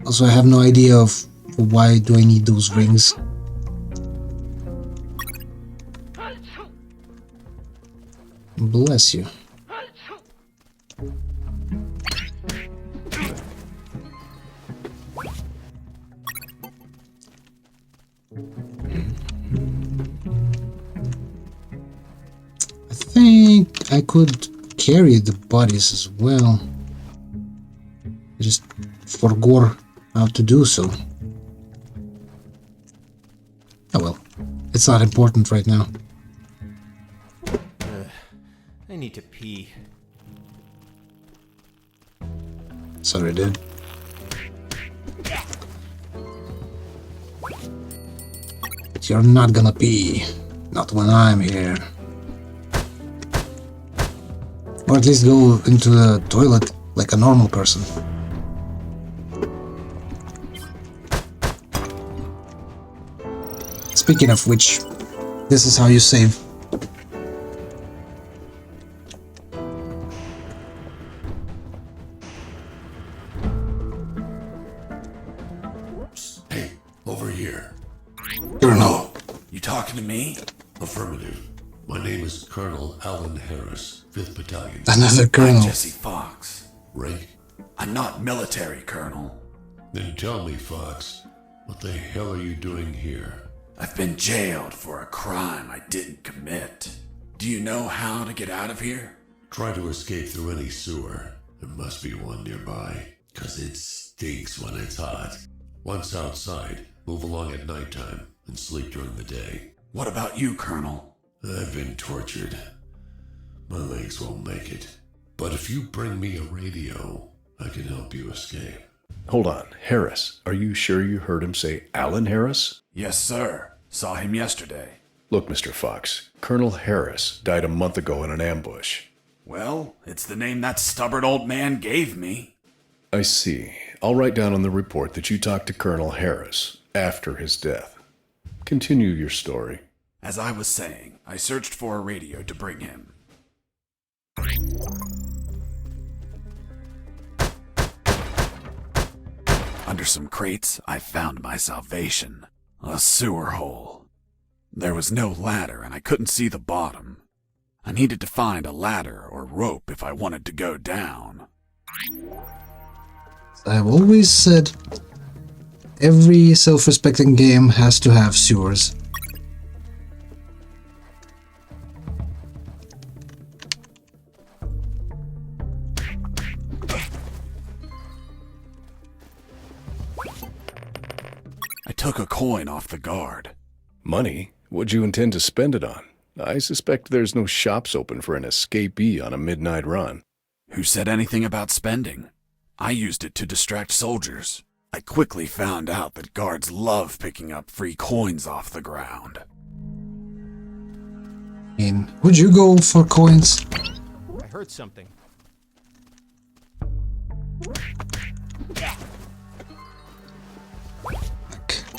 Also, I have no idea of why do I need those rings. Bless you. I think I could carry the bodies as well. I just forgot how to do so. Oh well, it's not important right now. I need to pee. Sorry, dude. You're not gonna pee. Not when I'm here. Or at least go into the toilet like a normal person. Speaking of which, this is how you save. Over here. Colonel. You talking to me? Affirmative. My name is Colonel Alan Harris, 5th Battalion. Another I'm colonel. Jesse Fox. Rank? I'm not military, Colonel. Then tell me, Fox, what the hell are you doing here? I've been jailed for a crime I didn't commit. Do you know how to get out of here? Try to escape through any sewer. There must be one nearby, 'cause it stinks when it's hot. Once outside, move along at nighttime and sleep during the day. What about you, Colonel? I've been tortured. My legs won't make it. But if you bring me a radio, I can help you escape. Hold on, Harris. Are you sure you heard him say Alan Harris? Yes, sir. Saw him yesterday. Look, Mr. Fox, Colonel Harris died a month ago in an ambush. Well, it's the name that stubborn old man gave me. I see. I'll write down on the report that you talked to Colonel Harris after his death. Continue your story. As I was saying, I searched for a radio to bring him. Under some crates, I found my salvation. A sewer hole. There was no ladder and I couldn't see the bottom. I needed to find a ladder or rope if I wanted to go down. I've always said every self-respecting game has to have sewers. I took a coin off the guard. Money? What'd you intend to spend it on? I suspect there's no shops open for an escapee on a midnight run. Who said anything about spending? I used it to distract soldiers. I quickly found out that guards love picking up free coins off the ground. I mean, would you go for coins? I heard something.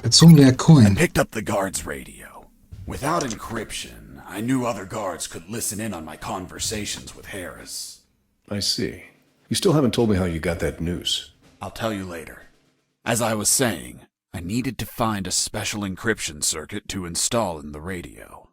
It's only a I coin. picked up the guard's radio. Without encryption, I knew other guards could listen in on my conversations with Harris. I see. You still haven't told me how you got that noose. I'll tell you later. As I was saying, I needed to find a special encryption circuit to install in the radio.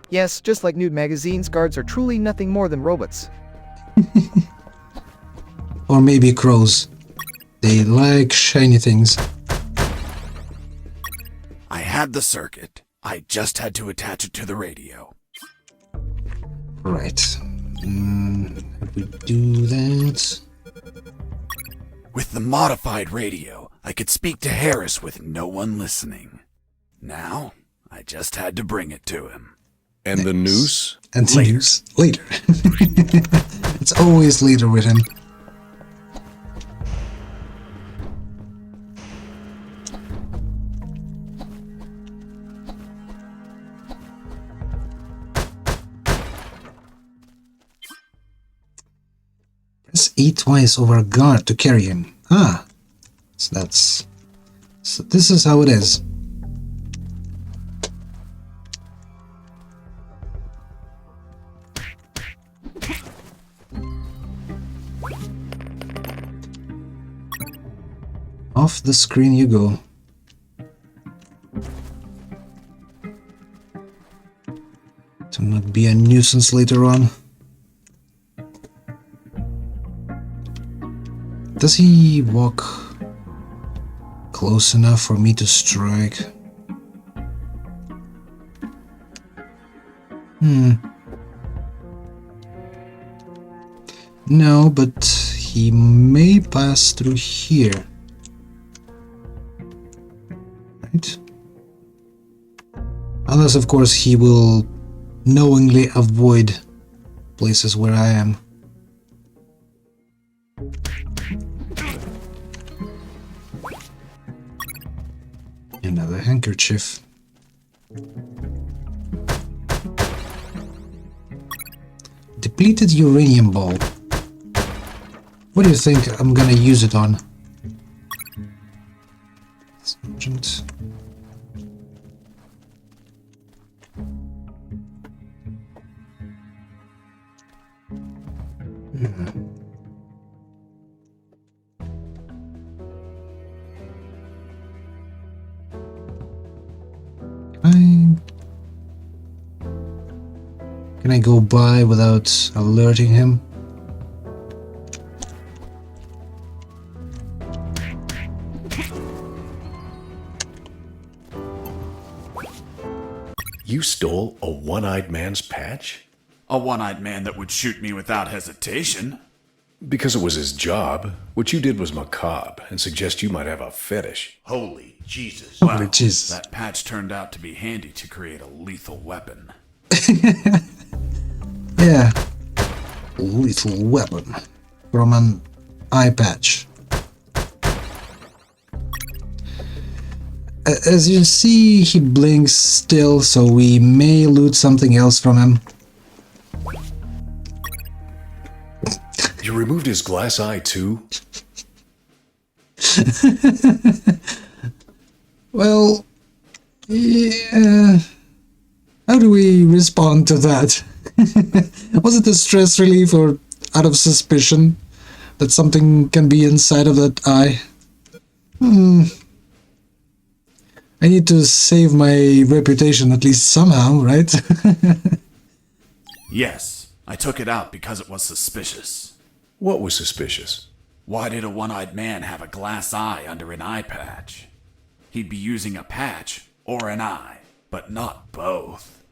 Yes, just like nude magazines, guards are truly nothing more than robots. Or maybe crows. They like shiny things. I had the circuit. I just had to attach it to the radio. Right. How do we do that? With the modified radio, I could speak to Harris with no one listening. Now, I just had to bring it to him. And the noose? And the news later. It's always later with him. Press E twice over a guard to carry him. Ah, so this is how it is. Off the screen you go. To not be a nuisance later on. Does he walk close enough for me to strike? No, but he may pass through here. Right? Unless, of course, he will knowingly avoid places where I am. Another handkerchief. Depleted uranium ball. What do you think I'm gonna use it on? Sergeant. Can I go by without alerting him? You stole a one-eyed man's patch? A one-eyed man that would shoot me without hesitation. Because it was his job. What you did was macabre and suggest you might have a fetish. Holy Jesus. Holy Jesus. That patch turned out to be handy to create a lethal weapon. Yeah. Lethal weapon. From an eye patch. As you see, he blinks still, so we may loot something else from him. You removed his glass eye too? Well, yeah. How do we respond to that? Was it a stress relief or out of suspicion that something can be inside of that eye? I need to save my reputation at least somehow, right? Yes, I took it out because it was suspicious. What was suspicious? Why did a one-eyed man have a glass eye under an eye patch? He'd be using a patch or an eye, but not both.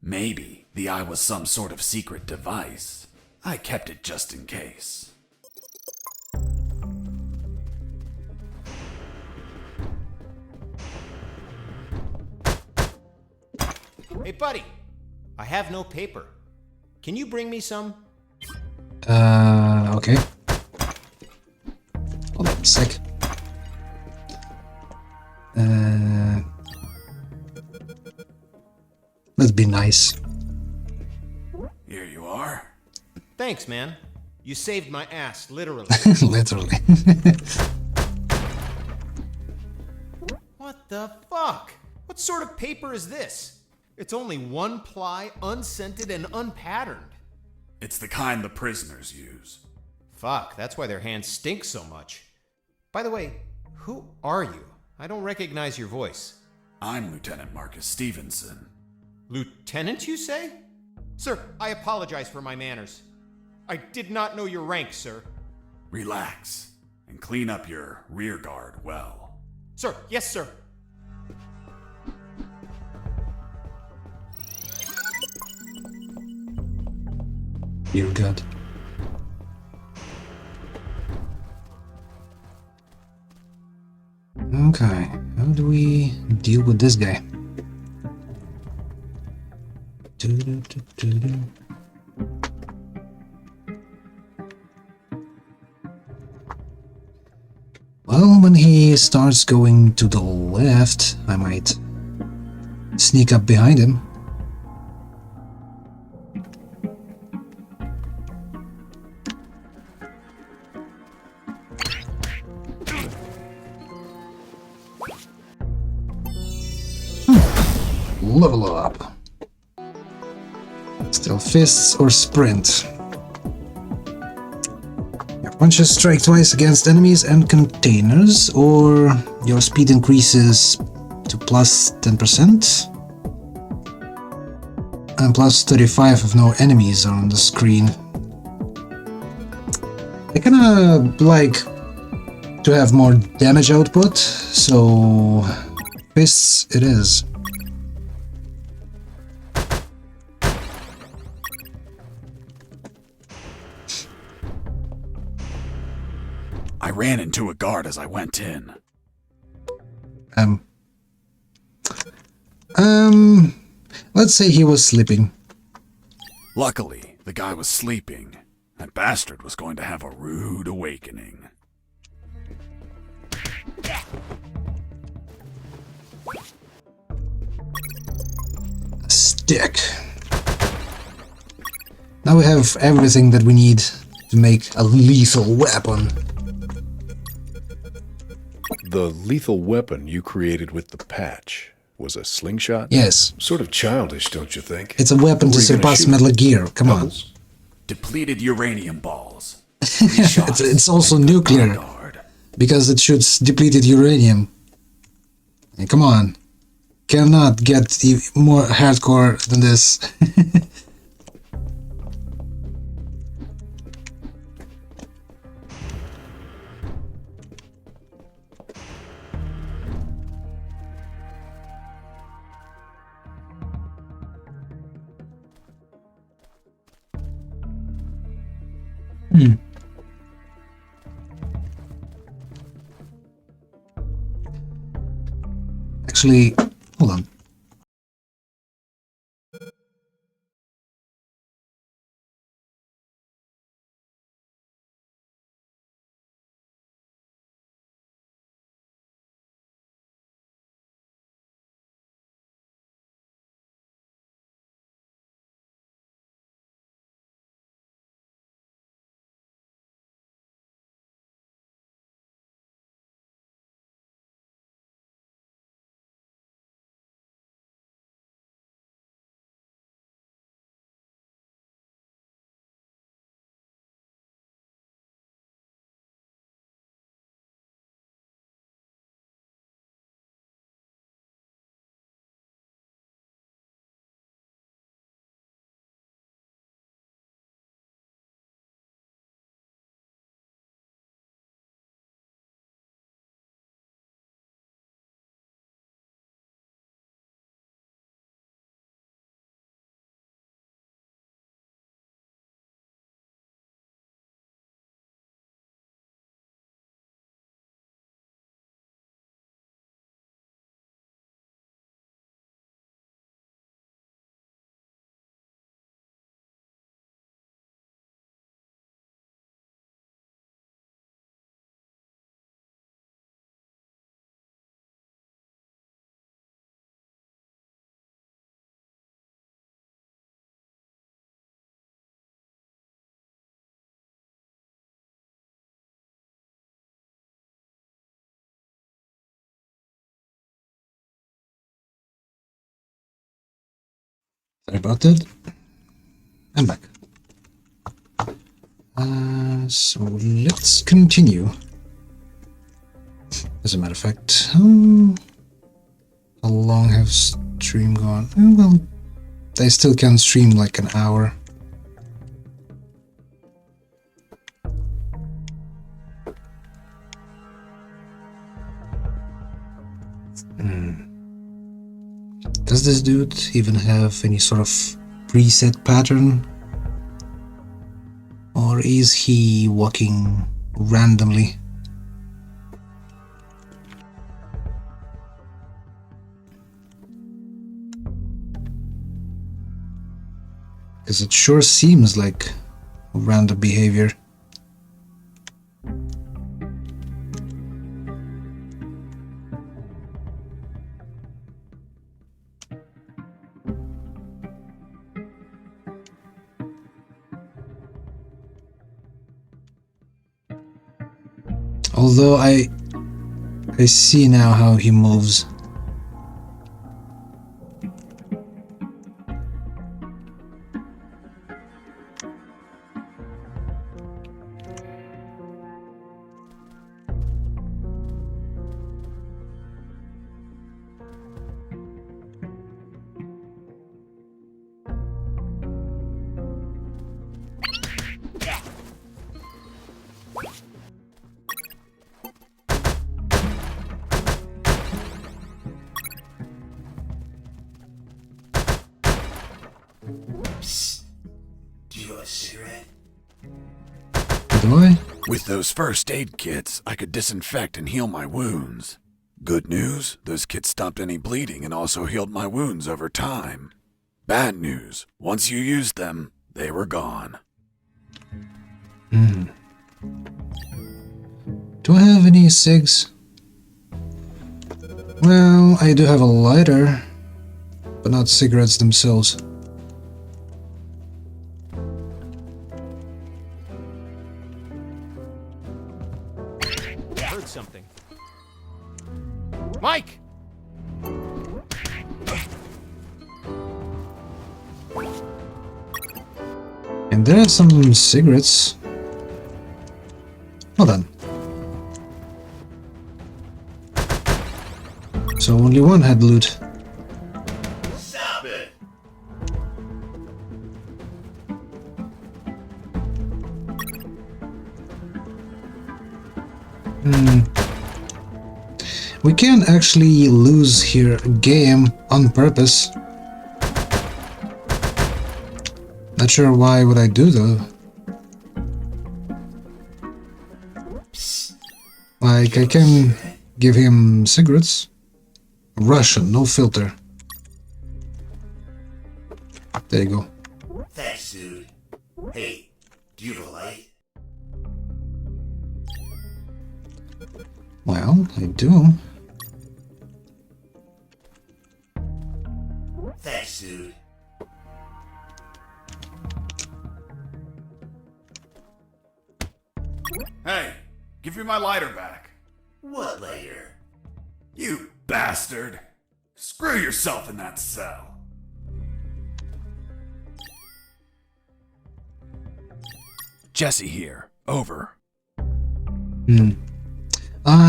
Maybe the eye was some sort of secret device. I kept it just in case. Hey, buddy. I have no paper. Can you bring me some? Okay. Hold on a sec. Let's be nice. Here you are. Thanks, man. You saved my ass, literally. Literally. What the fuck? What sort of paper is this? It's only one ply, unscented, and unpatterned. It's the kind the prisoners use. Fuck, that's why their hands stink so much. By the way, who are you? I don't recognize your voice. I'm Lieutenant Marcus Stevenson. Lieutenant, you say? Sir, I apologize for my manners. I did not know your rank, sir. Relax and clean up your rear guard well. Sir, yes, sir. Dear God. Okay, how do we deal with this guy? Well, when he starts going to the left, I might sneak up behind him. Level up. Still fists or sprint. Your punches strike twice against enemies and containers, or your speed increases to plus 10%. And plus 35 if no enemies are on the screen. I kinda like to have more damage output, so fists it is. I ran into a guard as I went in. Let's say he was sleeping. Luckily, the guy was sleeping. That bastard was going to have a rude awakening. A stick. Now we have everything that we need to make a lethal weapon. The lethal weapon you created with the patch was a slingshot? Yes. Sort of childish, don't you think? It's a weapon Who to were you gonna surpass shoot? Metal Gear. Come on. Pebbles? depleted uranium balls. It's also nuclear, because it shoots depleted uranium. Hey, come on. Cannot get more hardcore than this. Actually, hold on. Sorry about that. I'm back. So let's continue. As a matter of fact, how long have stream gone? Well, I still can stream like an hour. Does this dude even have any sort of preset pattern? Or is he walking randomly? Because it sure seems like random behavior. Although I see now how he moves. Do I? With those first aid kits, I could disinfect and heal my wounds. Good news, those kits stopped any bleeding and also healed my wounds over time. Bad news, once you used them, they were gone. Do I have any cigs? Well, I do have a lighter, but not cigarettes themselves. I heard something. Mike! And there are some cigarettes. Well done. So only one had loot. Stop it! We can actually lose here a game on purpose. Not sure why would I do though. Like I can give him cigarettes. Russian, no filter. There you go. Thanks, dude. Hey, do you have a light? Well, I do. Thanks, dude. Hey, give me my lighter back. What later? You bastard. Screw yourself in that cell. Jesse here. Over.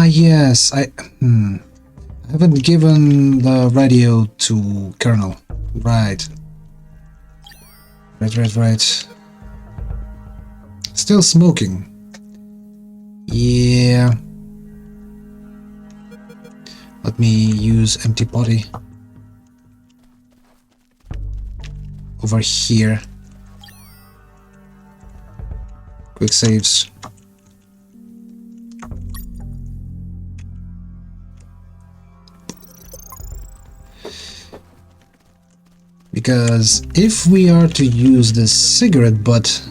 Yes, I haven't given the radio to Colonel. Right. Right. Still smoking. Yeah. Let me use empty body. Over here. Quick saves. Because if we are to use this cigarette butt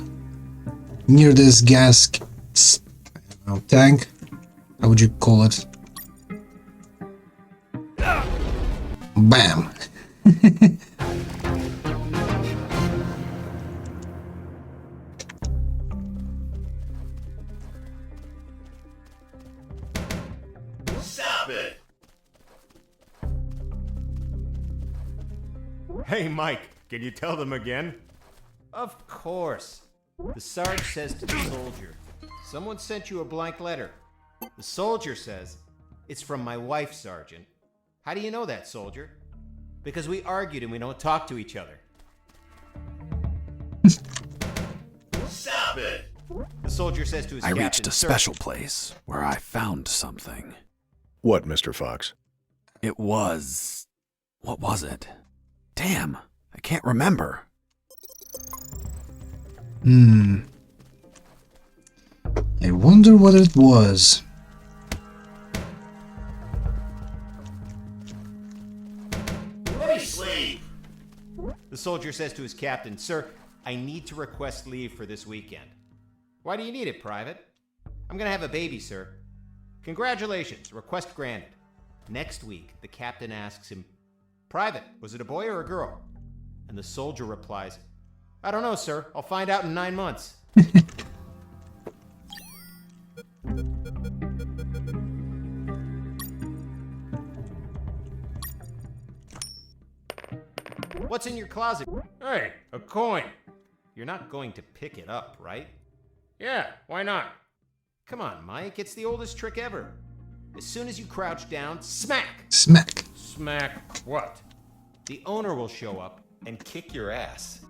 near this gas tank, how would you call it? Bam! Stop it! Hey, Mike, can you tell them again? Of course. The Sarge says to the soldier, someone sent you a blank letter. The soldier says, it's from my wife, Sergeant. How do you know that, soldier? Because we argued and we don't talk to each other. Stop it! The soldier says to his I captain, reached a "Sir, special place where I found something. What, Mr. Fox? It was... what was it? Damn, I can't remember. I wonder what it was. Let me sleep! The soldier says to his captain, Sir, I need to request leave for this weekend. Why do you need it, Private? I'm gonna have a baby, sir. Congratulations, request granted. Next week, the captain asks him, Private, was it a boy or a girl? And the soldier replies, I don't know, sir. I'll find out in 9 months. What's in your closet? Hey, a coin. You're not going to pick it up, right? Yeah, why not? Come on, Mike. It's the oldest trick ever. As soon as you crouch down, smack! Smack. Smack what? The owner will show up and kick your ass.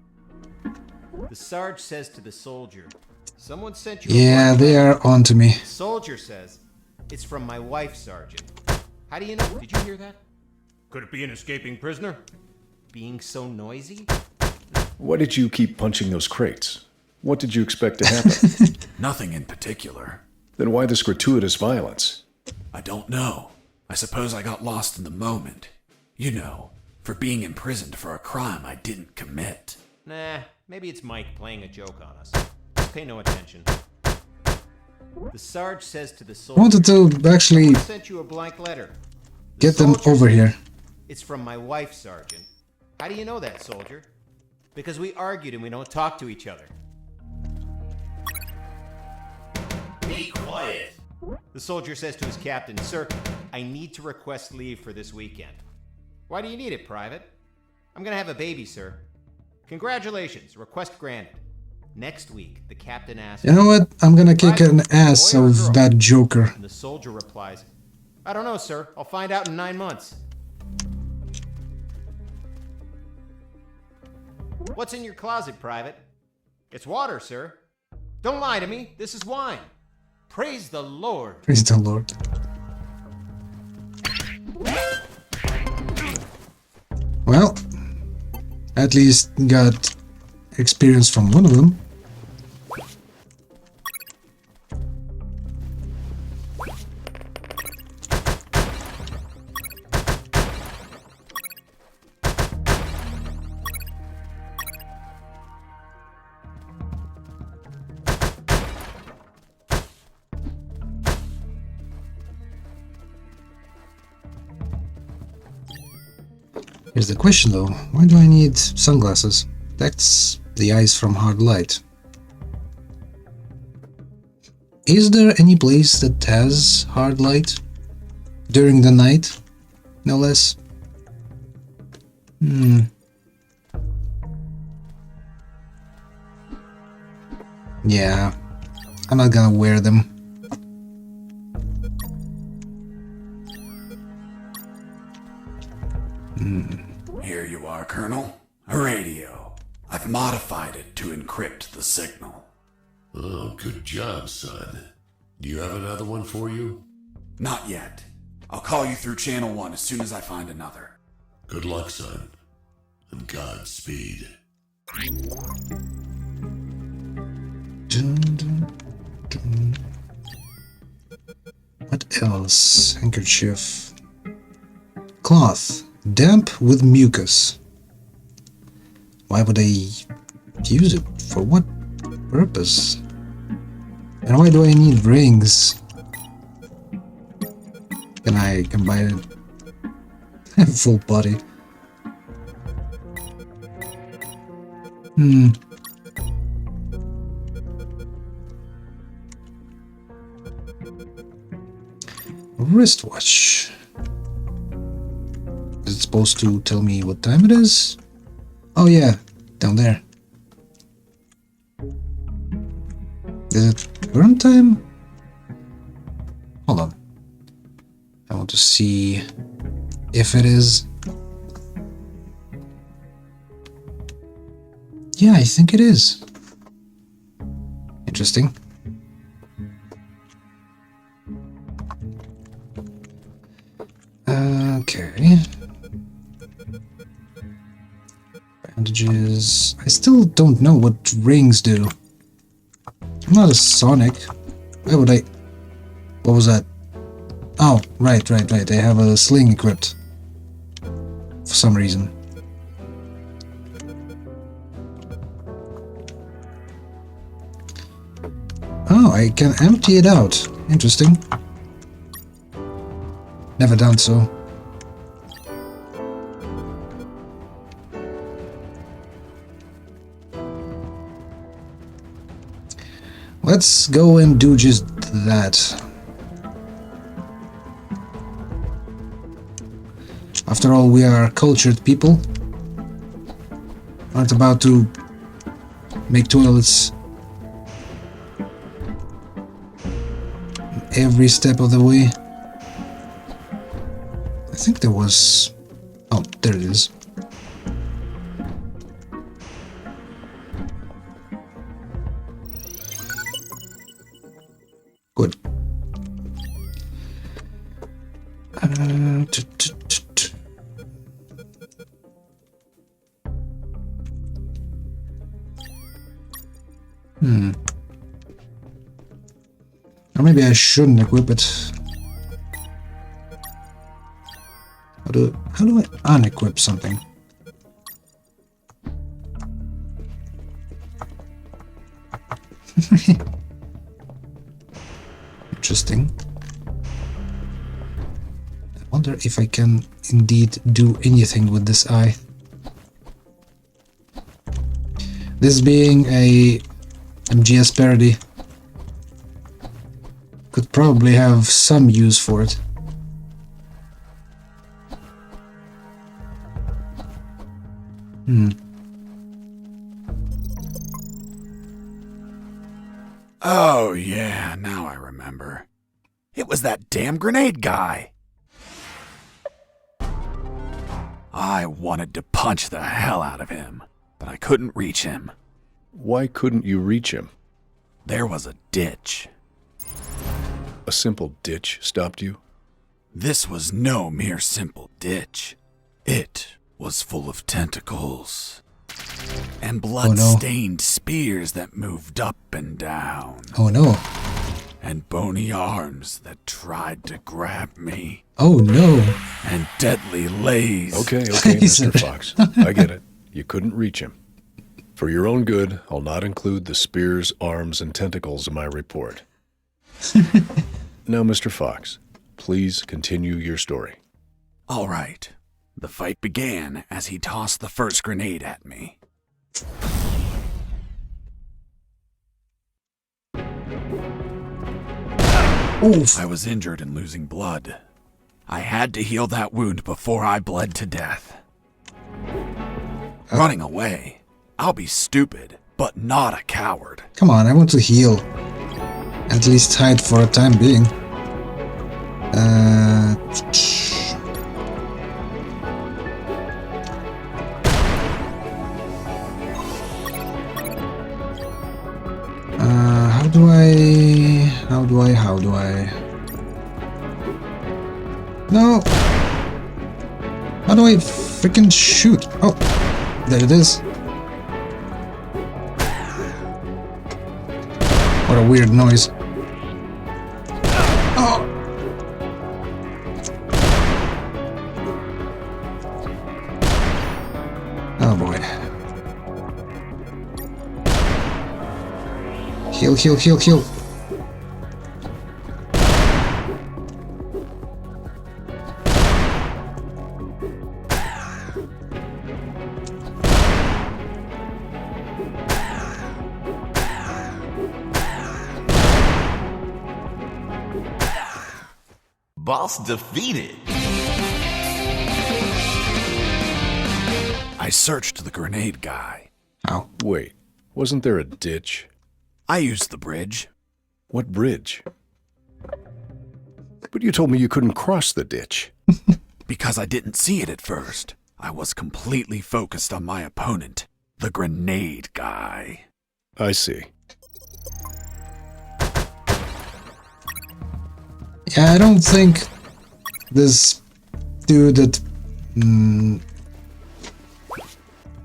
The Sarge says to the soldier, someone sent you a Yeah, blank they letter." are on to me. The soldier says, it's from my wife, Sergeant. How do you know? Did you hear that? Could it be an escaping prisoner? Being so noisy? Why did you keep punching those crates? What did you expect to happen? Nothing in particular. Then why this gratuitous violence? I don't know. I suppose I got lost in the moment. You know, for being imprisoned for a crime I didn't commit. Nah, maybe it's Mike playing a joke on us. Pay no attention. The Sarge says to the I soldier, wanted to actually "Someone sent you a blank letter. The get them soldier over says, here. It's from my wife, Sergeant. How do you know that, soldier? Because we argued and we don't talk to each other. Be quiet! The soldier says to his captain, Sir, I need to request leave for this weekend. Why do you need it, Private? I'm gonna have a baby, sir. Congratulations, request granted. Next week, the captain asks, You know what? I'm gonna kick "Private, an ass boy or of girl?" that Joker. And the soldier replies, "I don't know, sir. I'll find out in 9 months." "What's in your closet, Private?" "It's water, sir." "Don't lie to me. This is wine." "Praise the Lord." Praise the Lord. Well, at least got experience from one of them. Here's the question though, why do I need sunglasses? Protects the eyes from hard light. Is there any place that has hard light? During the night? No less? Yeah, I'm not gonna wear them. Here you are, Colonel. A radio. I've modified it to encrypt the signal. Oh, good job, son. Do you have another one for you? Not yet. I'll call you through Channel 1 as soon as I find another. Good luck, son. And Godspeed. Dun, dun, dun. What else? Handkerchief. Cloth. Damp with mucus. Why would I use it? For what purpose? And why do I need rings? Can I combine it? Full body. Wristwatch. Is it supposed to tell me what time it is? Oh yeah, down there. Is it current time? Hold on. I want to see if it is. Yeah, I think it is. Interesting. Okay. Bandages. I still don't know what rings do. I'm not a Sonic. Why would I? What was that? Oh, right. They have a sling equipped. For some reason. Oh, I can empty it out. Interesting. Never done so. Let's go and do just that. After all, we are cultured people. Aren't about to make toilets every step of the way. I think there was... Oh, there it is. Good. Or maybe I shouldn't equip it. How do I unequip something? Interesting. I wonder if I can indeed do anything with this eye. This being a MGS parody, could probably have some use for it. Oh, yeah, now I remember. It was that damn grenade guy. I wanted to punch the hell out of him, but I couldn't reach him. Why couldn't you reach him? There was a ditch. A simple ditch stopped you? This was no mere simple ditch. It was full of tentacles and blood-stained spears that moved up and down. Oh no. And bony arms that tried to grab me. Oh no. And deadly lays. Okay, Mr. Fox. I get it. You couldn't reach him. For your own good, I'll not include the spears, arms, and tentacles in my report. Now, Mr. Fox, please continue your story. All right. The fight began as he tossed the first grenade at me. Oof. I was injured and losing blood. I had to heal that wound before I bled to death. Running away. I'll be stupid, but not a coward. Come on, I want to heal. At least hide for a time being. How do I... No! How do I freaking shoot? Oh, there it is. What a weird noise. Oh! Oh boy. Heal, heal, heal, heal. Boss defeated. I searched the grenade guy. Ow. Wait, wasn't there a ditch? I used the bridge. What bridge? But you told me you couldn't cross the ditch. Because I didn't see it at first. I was completely focused on my opponent, the grenade guy. I see. Yeah, I don't think this dude that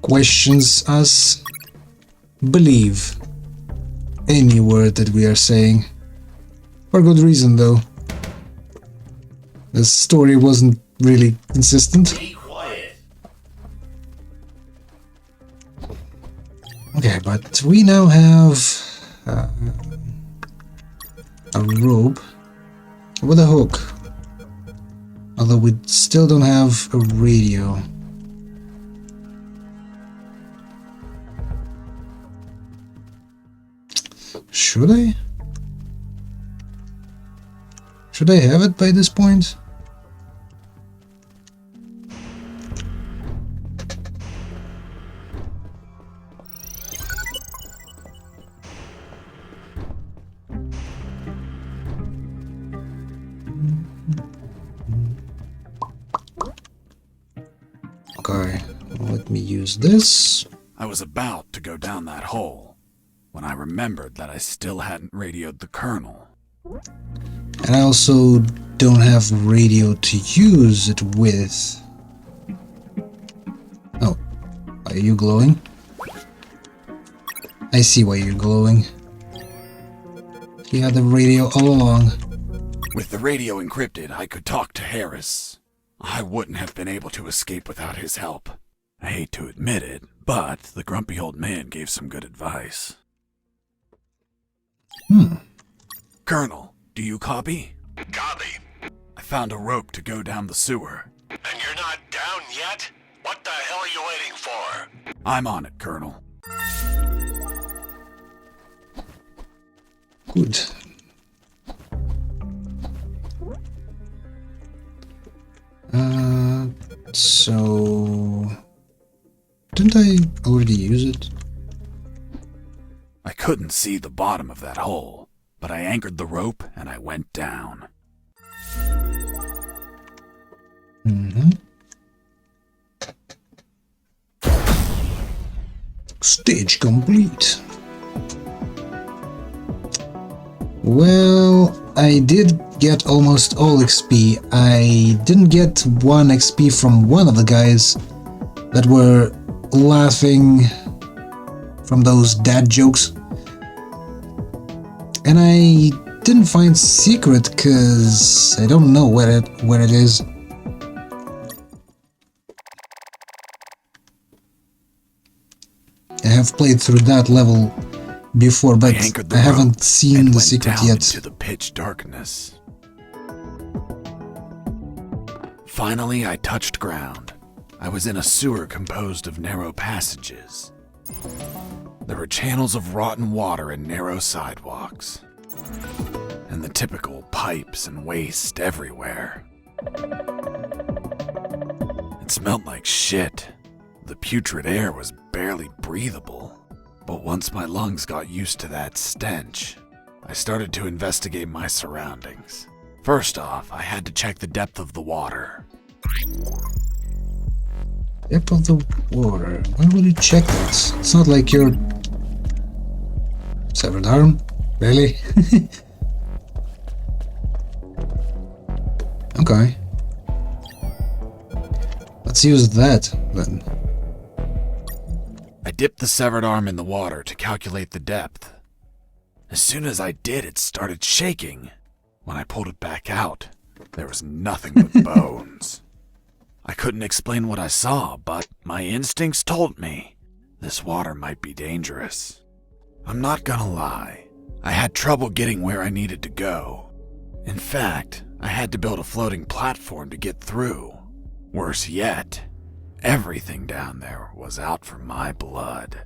questions us believe any word that we are saying. For good reason, though. The story wasn't really consistent. Be quiet. Okay, but we now have a rope with a hook. Although we still don't have a radio. Should I? Should I have it by this point? Okay, let me use this. I was about to go down that hole when I remembered that I still hadn't radioed the colonel. And I also don't have radio to use it with. Oh, are you glowing? I see why you're glowing. He had the radio all along. With the radio encrypted, I could talk to Harris. I wouldn't have been able to escape without his help. I hate to admit it, but the grumpy old man gave some good advice. Colonel, do you copy? Copy. I found a rope to go down the sewer. And you're not down yet? What the hell are you waiting for? I'm on it, Colonel. Good. So... Didn't I already use it? I couldn't see the bottom of that hole, but I anchored the rope and I went down. Stage complete. Well, I did get almost all XP. I didn't get 1 XP from one of the guys that were laughing from those dad jokes. And I didn't find secret because I don't know where it is. I have played through that level before, but I haven't seen the secret yet. Into the pitch darkness. Finally, I touched ground. I was in a sewer composed of narrow passages. There were channels of rotten water and narrow sidewalks, and the typical pipes and waste everywhere. It smelled like shit. The putrid air was barely breathable. But once my lungs got used to that stench, I started to investigate my surroundings. First off, I had to check the depth of the water. Depth of the water. Why would you check that? It's not like your severed arm, really? Okay. Let's use that then. I dipped the severed arm in the water to calculate the depth. As soon as I did, it started shaking. When I pulled it back out, there was nothing but bones. I couldn't explain what I saw, but my instincts told me this water might be dangerous. I'm not gonna lie, I had trouble getting where I needed to go. In fact, I had to build a floating platform to get through. Worse yet, everything down there was out for my blood.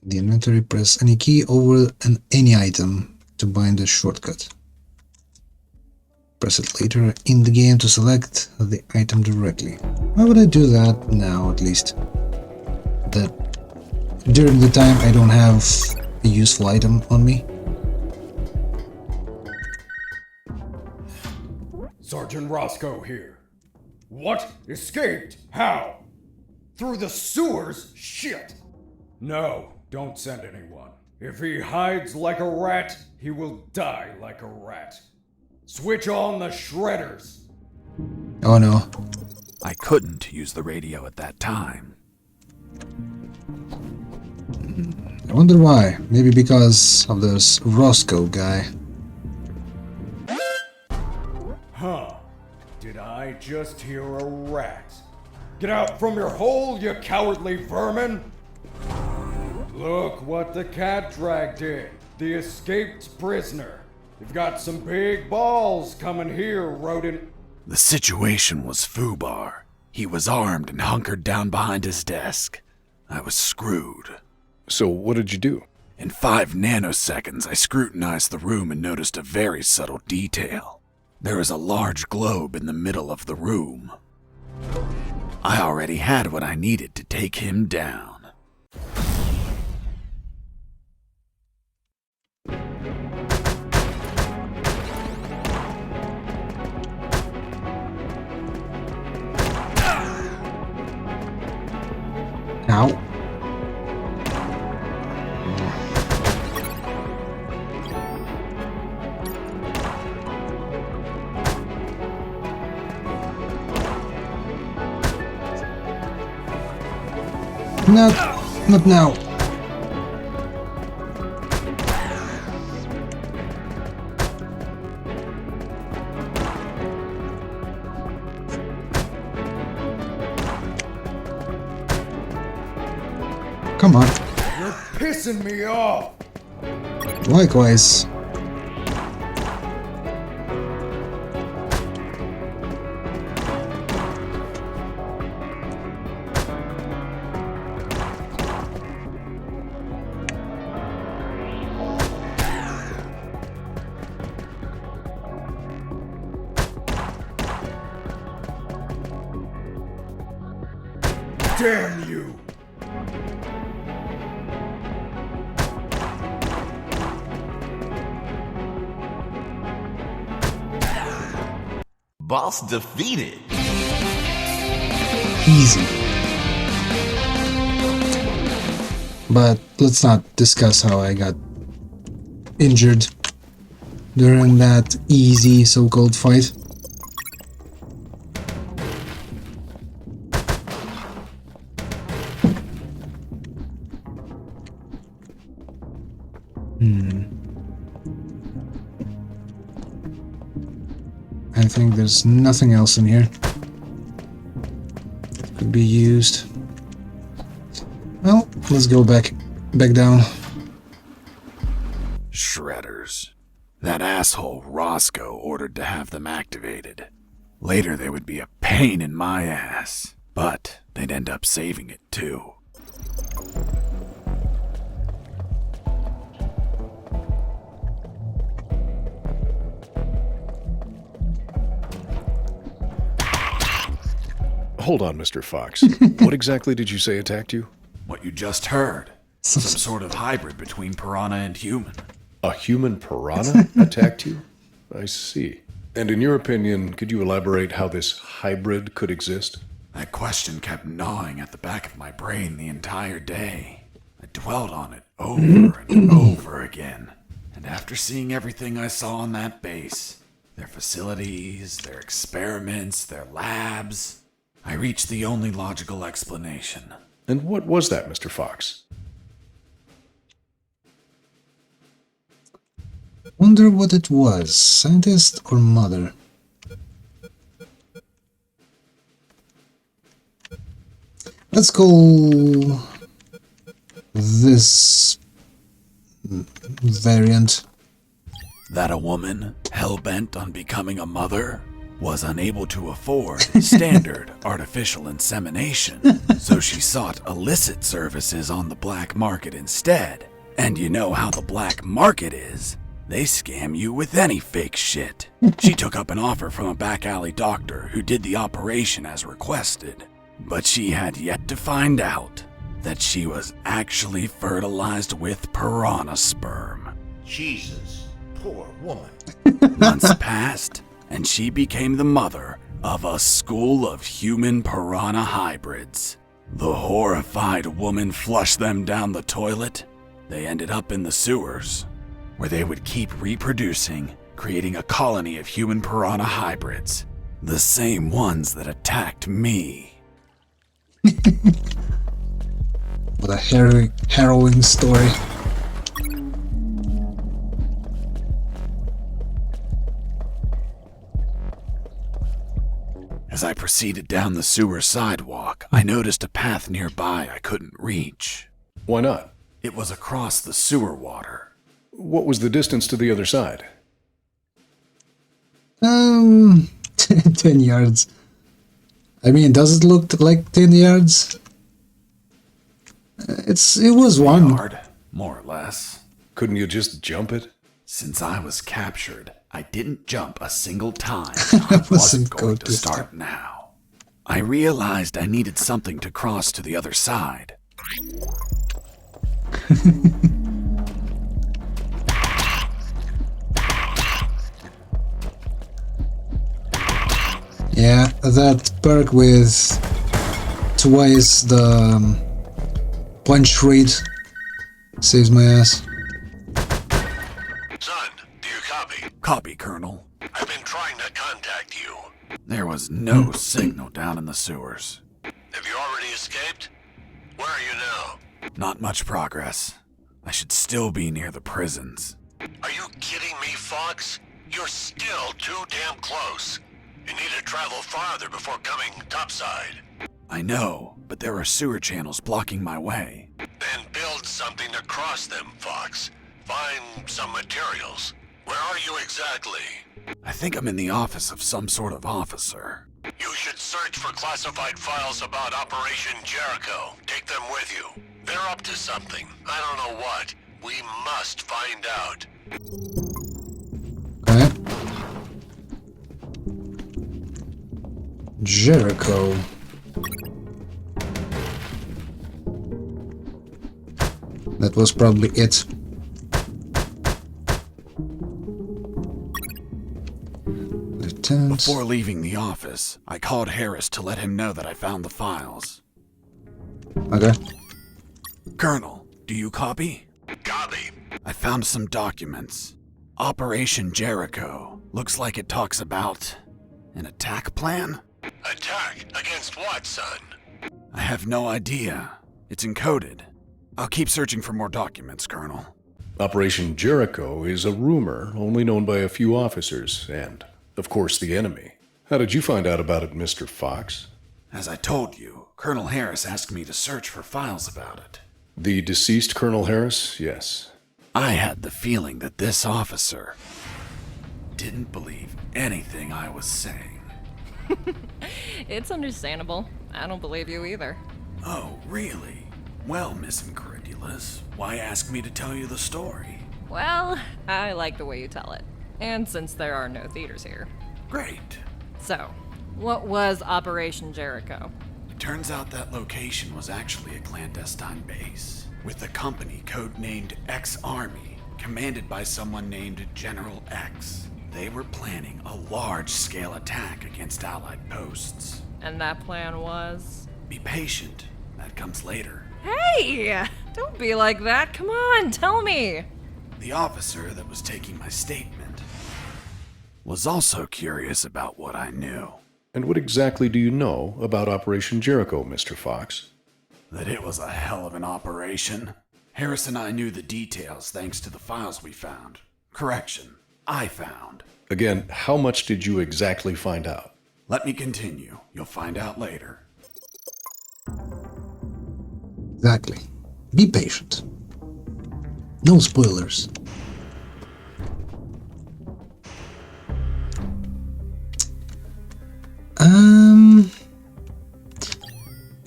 The inventory, press any key over any item to bind a shortcut. Press it later in the game to select the item directly. Why would I do that now, at least? That during the time I don't have a useful item on me. Sergeant Roscoe here. What? Escaped? How? Through the sewers? Shit! No, don't send anyone. If he hides like a rat, he will die like a rat. Switch on the shredders. Oh no. I couldn't use the radio at that time. I wonder why. Maybe because of this Roscoe guy. Huh. Did I just hear a rat? Get out from your hole, you cowardly vermin! Look what the cat dragged in. The escaped prisoner. You've got some big balls coming here, rodent. The situation was foobar. He was armed and hunkered down behind his desk. I was screwed. So what did you do? In 5 nanoseconds, I scrutinized the room and noticed a very subtle detail. There was a large globe in the middle of the room. I already had what I needed to take him down. Ow. Not now. Come on. You're pissing me off. Likewise. Damn you! Boss defeated. Easy. But let's not discuss how I got injured during that easy so-called fight. I think there's nothing else in here that could be used. Well, let's go back down. Shredders. That asshole Roscoe ordered to have them activated. Later they would be a pain in my ass, but they'd end up saving it too. Hold on, Mr. Fox. What exactly did you say attacked you? What you just heard. Some sort of hybrid between piranha and human. A human piranha attacked you? I see. And in your opinion, could you elaborate how this hybrid could exist? That question kept gnawing at the back of my brain the entire day. I dwelled on it over and over again. And after seeing everything I saw on that base, their facilities, their experiments, their labs, I reached the only logical explanation. And what was that, Mr. Fox? Wonder what it was, scientist or mother? Let's call this variant. That a woman, hell-bent on becoming a mother, was unable to afford standard artificial insemination, so she sought illicit services on the black market instead. And you know how the black market is. They scam you with any fake shit. She took up an offer from a back alley doctor who did the operation as requested, but she had yet to find out that she was actually fertilized with piranha sperm. Jesus, poor woman. Months passed, and she became the mother of a school of human piranha hybrids. The horrified woman flushed them down the toilet. They ended up in the sewers, where they would keep reproducing, creating a colony of human piranha hybrids. The same ones that attacked me. What a harrowing story. As I proceeded down the sewer sidewalk, I noticed a path nearby I couldn't reach. Why not? It was across the sewer water. What was the distance to the other side? 10 yards. I mean, does it look like 10 yards? It was one. Yard, more or less. Couldn't you just jump it? Since I was captured, I didn't jump a single time. I wasn't going to start now. I realized I needed something to cross to the other side. Yeah, that perk with twice the punch rate saves my ass. Son, do you copy? Copy, Colonel. I've been trying to contact you. There was no signal down in the sewers. Have you already escaped? Where are you now? Not much progress. I should still be near the prisons. Are you kidding me, Fox? You're still too damn close. You need to travel farther before coming topside. I know, but there are sewer channels blocking my way. Then build something to cross them, Fox. Find some materials. Where are you exactly? I think I'm in the office of some sort of officer. You should search for classified files about Operation Jericho. Take them with you. They're up to something. I don't know what. We must find out. Okay. Jericho. That was probably it. Lieutenant. Before leaving the office, I called Harris to let him know that I found the files. Okay. Colonel, do you copy? Copy. I found some documents. Operation Jericho. Looks like it talks about an attack plan? Attack? Against what, son? I have no idea. It's encoded. I'll keep searching for more documents, Colonel. Operation Jericho is a rumor only known by a few officers and, of course, the enemy. How did you find out about it, Mr. Fox? As I told you, Colonel Harris asked me to search for files about it. The deceased Colonel Harris? Yes. I had the feeling that this officer didn't believe anything I was saying. It's understandable. I don't believe you either. Oh, really? Well, Miss Incredulous, why ask me to tell you the story? Well, I like the way you tell it. And since there are no theaters here. Great. So, what was Operation Jericho? It turns out that location was actually a clandestine base, with a company codenamed X-Army, commanded by someone named General X. They were planning a large-scale attack against Allied posts. And that plan was? Be patient. That comes later. Hey! Don't be like that. Come on, tell me. The officer that was taking my statement was also curious about what I knew. And what exactly do you know about Operation Jericho, Mr. Fox? That it was a hell of an operation. Harris and I knew the details thanks to the files we found. Correction, I found. Again, how much did you exactly find out? Let me continue. You'll find out later. Exactly. Be patient. No spoilers.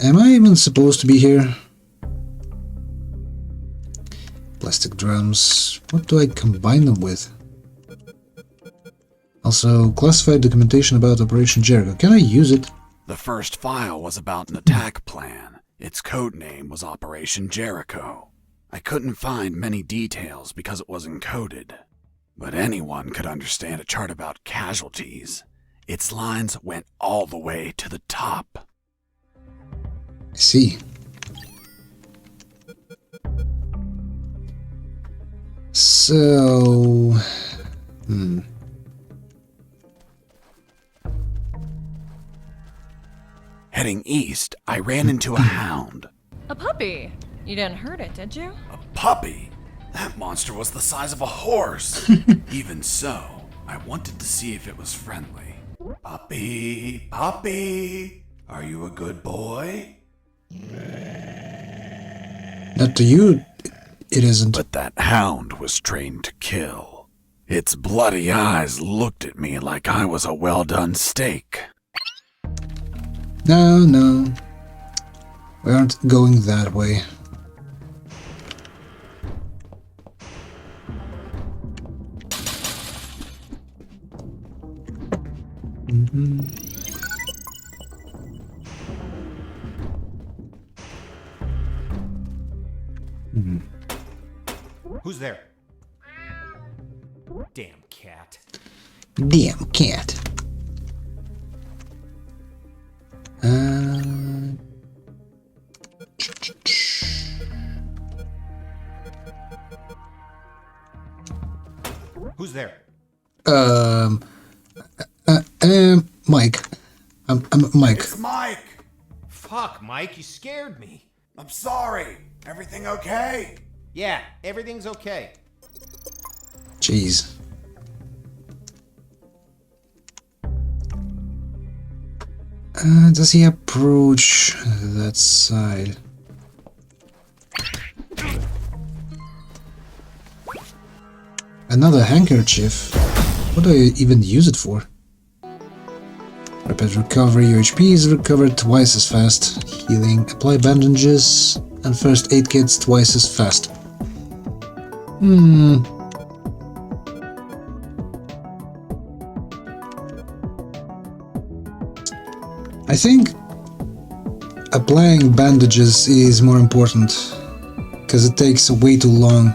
Am I even supposed to be here? Plastic drums. What do I combine them with? Also, classified documentation about Operation Jericho. Can I use it? The first file was about an attack plan. Its code name was Operation Jericho. I couldn't find many details because it was encoded. But anyone could understand a chart about casualties. Its lines went all the way to the top. I see. So... Heading east, I ran into a hound. A puppy. You didn't hurt it, did you? A puppy? That monster was the size of a horse. Even so, I wanted to see if it was friendly. Puppy, puppy, are you a good boy? Not to you, it isn't. But that hound was trained to kill. Its bloody eyes looked at me like I was a well-done steak. No, no. We aren't going that way. Who's there? Damn cat. Damn cat. Who's there? Mike. I'm Mike. It's Mike! Fuck, Mike, you scared me. I'm sorry. Everything okay? Yeah, everything's okay. Jeez. Does he approach that side? Another handkerchief? What do I even use it for? Rapid recovery. Your HP is recovered twice as fast. Healing. Apply bandages and first aid kits twice as fast. I think applying bandages is more important because it takes way too long.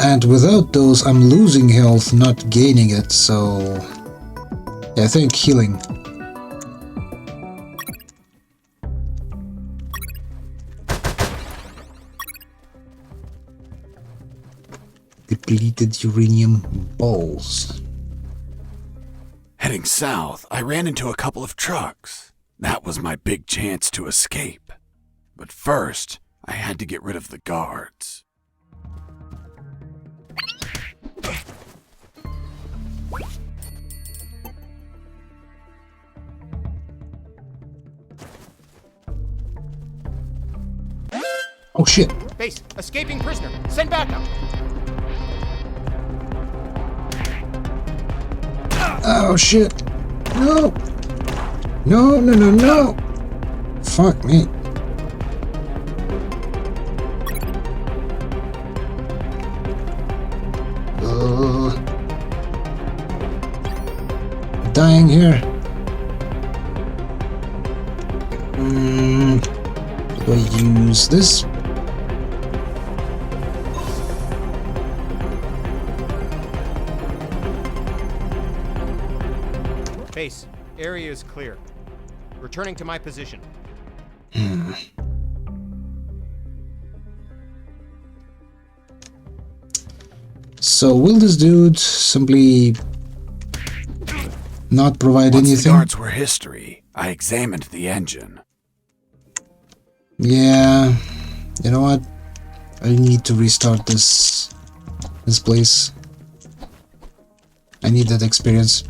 And without those, I'm losing health, not gaining it, so... yeah, I think healing. Depleted uranium balls. Heading south, I ran into a couple of trucks. That was my big chance to escape. But first, I had to get rid of the guards. Oh shit! Base, escaping prisoner. Send backup. Oh shit! No! No, no, no, no! Fuck me. Dying here. Do I use this? Base, area is clear. Returning to my position. So will this dude simply not provide Once anything? the guards were history, I examined the engine. Yeah, you know what? I need to restart this place. I need that experience.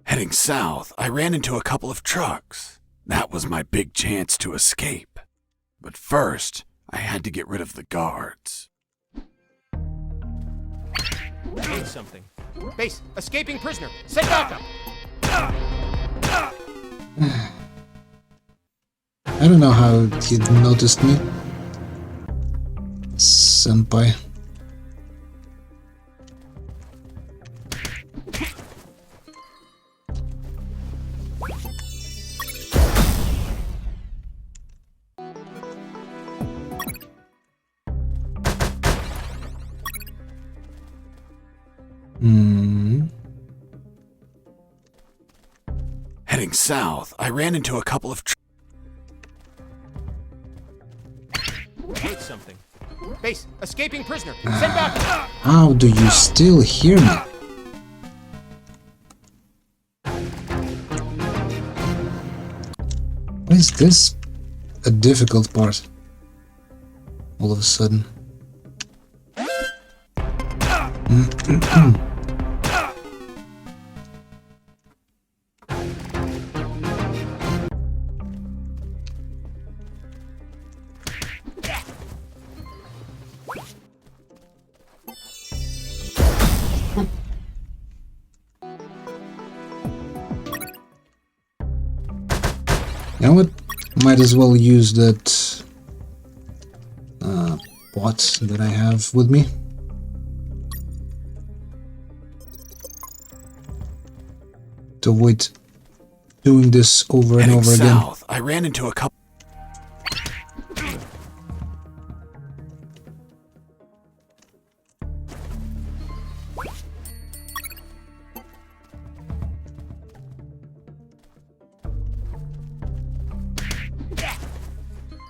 Heading south, I ran into a couple of trucks. That was my big chance to escape. But first, I had to get rid of the guards. Need something. Base, escaping prisoner. Send backup. I don't know how he noticed me. Senpai. Heading south, I ran into a couple of Need something. Base, escaping prisoner. Send backup. How do you still hear me? Why is this a difficult part? All of a sudden. You know what? Might as well use that bot that I have with me. To avoid doing this over and over again. south, I ran into a couple.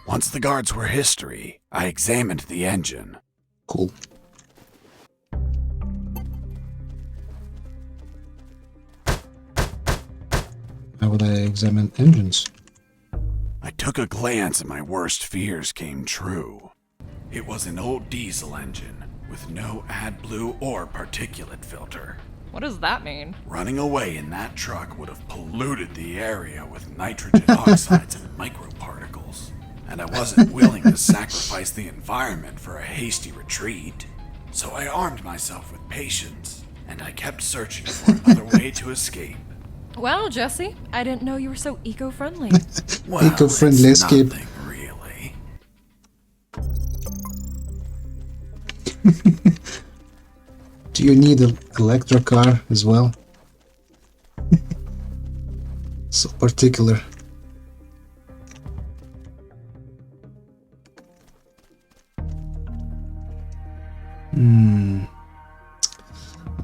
Once the guards were history, I examined the engine. Cool. How would I examine engines? I took a glance and my worst fears came true. It was an old diesel engine with no AdBlue or particulate filter. What does that mean? Running away in that truck would have polluted the area with nitrogen oxides and microparticles. And I wasn't willing to sacrifice the environment for a hasty retreat. So I armed myself with patience, and I kept searching for another way to escape. Well, Jesse, I didn't know you were so eco-friendly. Well, Eco-friendly it's escape. nothing, really. Do you need an electric car as well? So particular.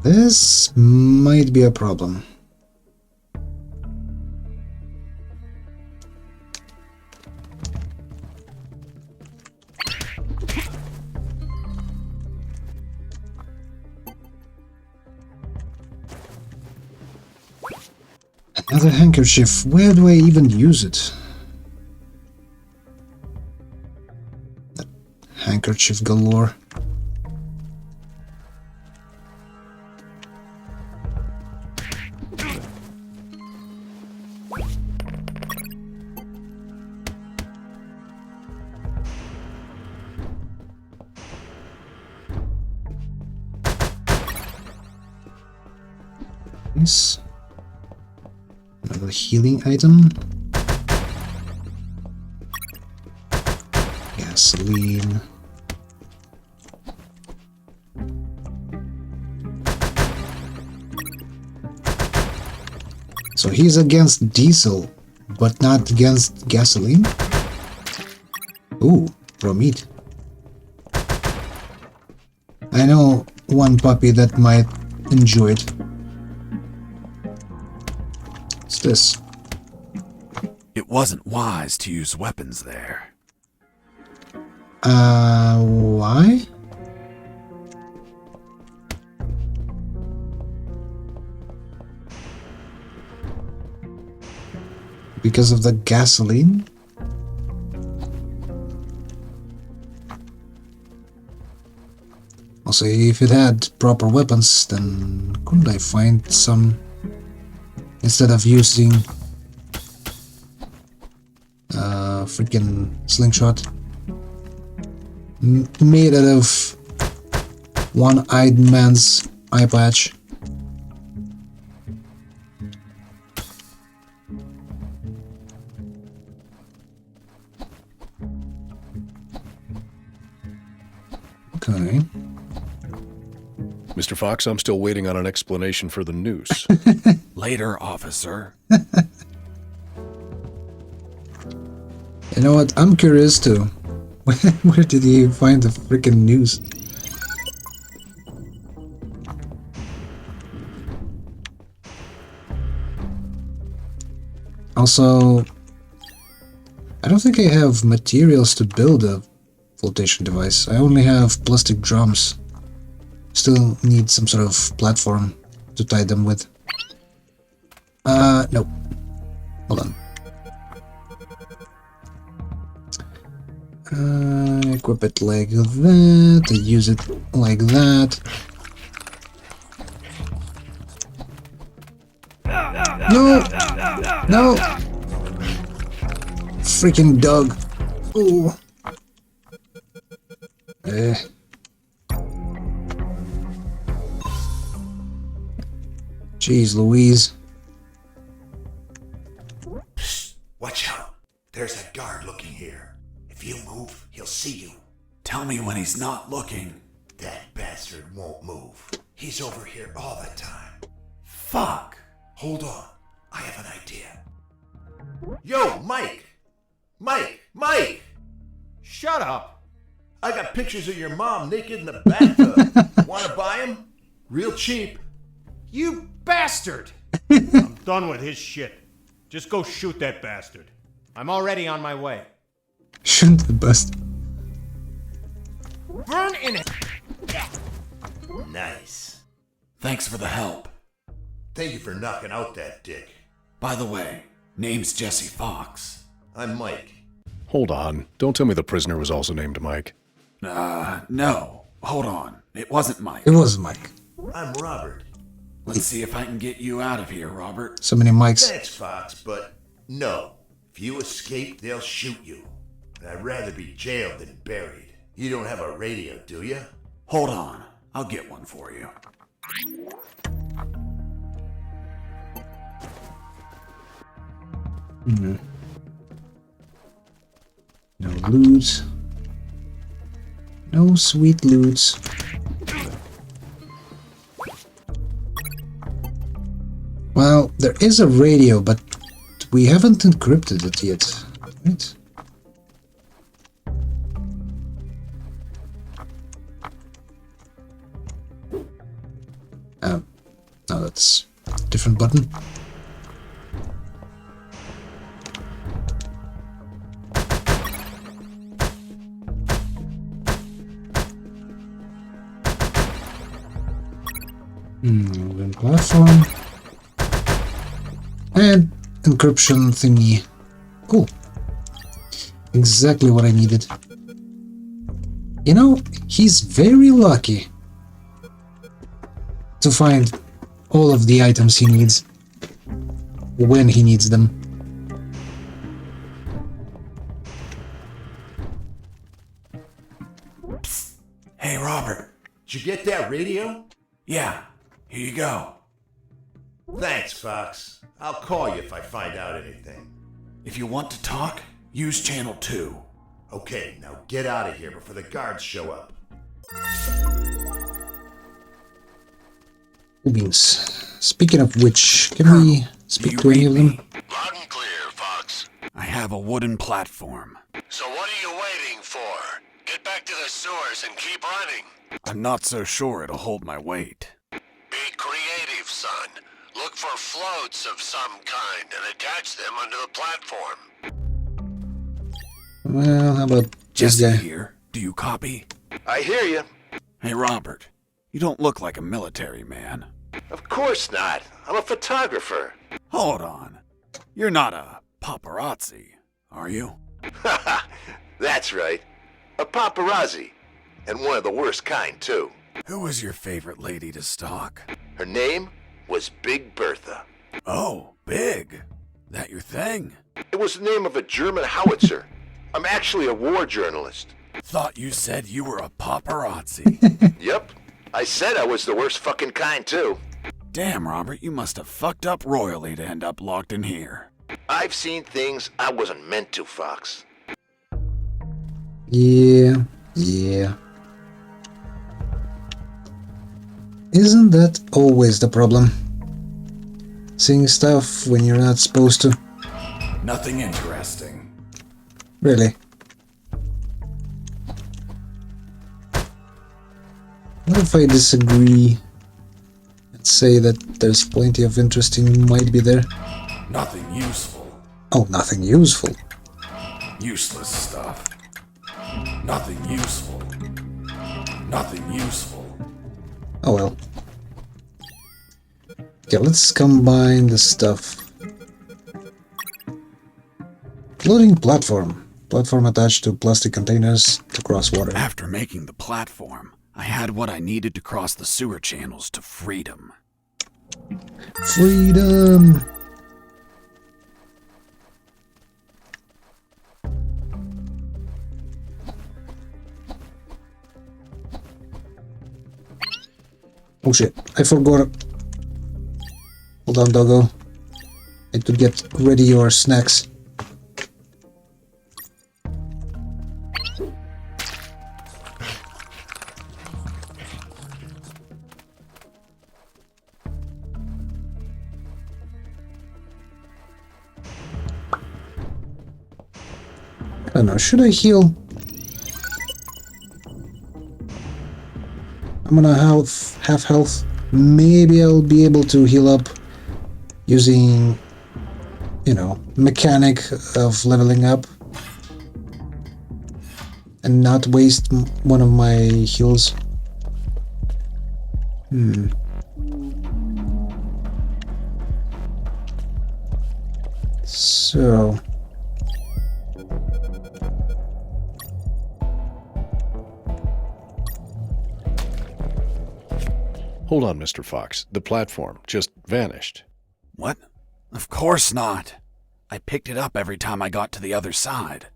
This might be a problem. Another handkerchief. Where do I even use it? Handkerchief galore. Nice. Another healing item. Gasoline. So he's against diesel, but not against gasoline? Ooh, raw meat. I know one puppy that might enjoy it. What's this? It wasn't wise to use weapons there. Why? Because of the gasoline? Also, if it had proper weapons, then couldn't I find some instead of using freaking slingshot made out of one-eyed man's eye patch? Okay. Mr. Fox, I'm still waiting on an explanation for the noose. Later, officer. You know what? I'm curious too. Where did he find the freaking news? Also, I don't think I have materials to build a flotation device. I only have plastic drums. Still need some sort of platform to tie them with. No. Hold on. Equip it like that. I use it like that. No! No! Freaking dog. Ooh. Jeez Louise. Watch out. There's a guard looking here. If you move, he'll see you. Tell me when he's not looking. That bastard won't move. He's over here all the time. Fuck. Hold on. I have an idea. Yo, Mike! Mike! Shut up! I got pictures of your mom naked in the bathtub. Wanna buy them? Real cheap. You bastard! I'm done with his shit. Just go shoot that bastard. I'm already on my way. Shoot the best. Burn in it! Nice. Thanks for the help. Thank you for knocking out that dick. By the way, name's Jesse Fox. I'm Mike. Hold on. Don't tell me the prisoner was also named Mike. No. Hold on. It wasn't Mike. It was Mike. I'm Robert. Let's see if I can get you out of here, Robert. So many mics. Thanks, Fox, but no. If you escape, they'll shoot you. And I'd rather be jailed than buried. You don't have a radio, do you? Hold on. I'll get one for you. No loot. No sweet loot. Well, there is a radio, but we haven't encrypted it yet, right? No, that's a different button. Moving platform. And encryption thingy. Cool. Exactly what I needed. You know, he's very lucky to find all of the items he needs when he needs them. Psst. Hey, Robert. Did you get that radio? Yeah, here you go. Thanks, Fox. I'll call you if I find out anything. If you want to talk, use channel 2. Okay, now get out of here before the guards show up. Beans. Speaking of which, can we speak to any of them? Loud and clear, Fox. I have a wooden platform. So what are you waiting for? Get back to the sewers and keep running. I'm not so sure it'll hold my weight. Be creative, son. Look for floats of some kind and attach them onto the platform. Well, how about this Jesse guy? here. Do you copy? I hear you. Hey, Robert. You don't look like a military man. Of course not. I'm a photographer. Hold on. You're not a paparazzi, are you? Haha, that's right. A paparazzi. And one of the worst kind, too. Who was your favorite lady to stalk? Her name was Big Bertha. Oh, Big. That your thing? It was the name of a German howitzer. I'm actually a war journalist. Thought you said you were a paparazzi. Yep. I said I was the worst fucking kind, too. Damn, Robert, you must have fucked up royally to end up locked in here. I've seen things I wasn't meant to, Fox. Yeah. Isn't that always the problem? Seeing stuff when you're not supposed to? Nothing interesting. Really? What if I disagree and say that there's plenty of interesting might be there? Nothing useful. Oh, nothing useful. Useless stuff. Nothing useful. Nothing useful. Oh well. Okay, let's combine the stuff. Floating platform. Platform attached to plastic containers to cross water. After making the platform, I had what I needed to cross the sewer channels to freedom. Freedom! Oh shit, I forgot. Hold on, doggo. I need to get ready your snacks. I don't know, should I heal? I'm gonna have half health. Maybe I'll be able to heal up using, you know, mechanic of leveling up and not waste one of my heals. So Hold on, Mr. Fox. The platform just vanished. What? Of course not. I picked it up every time I got to the other side.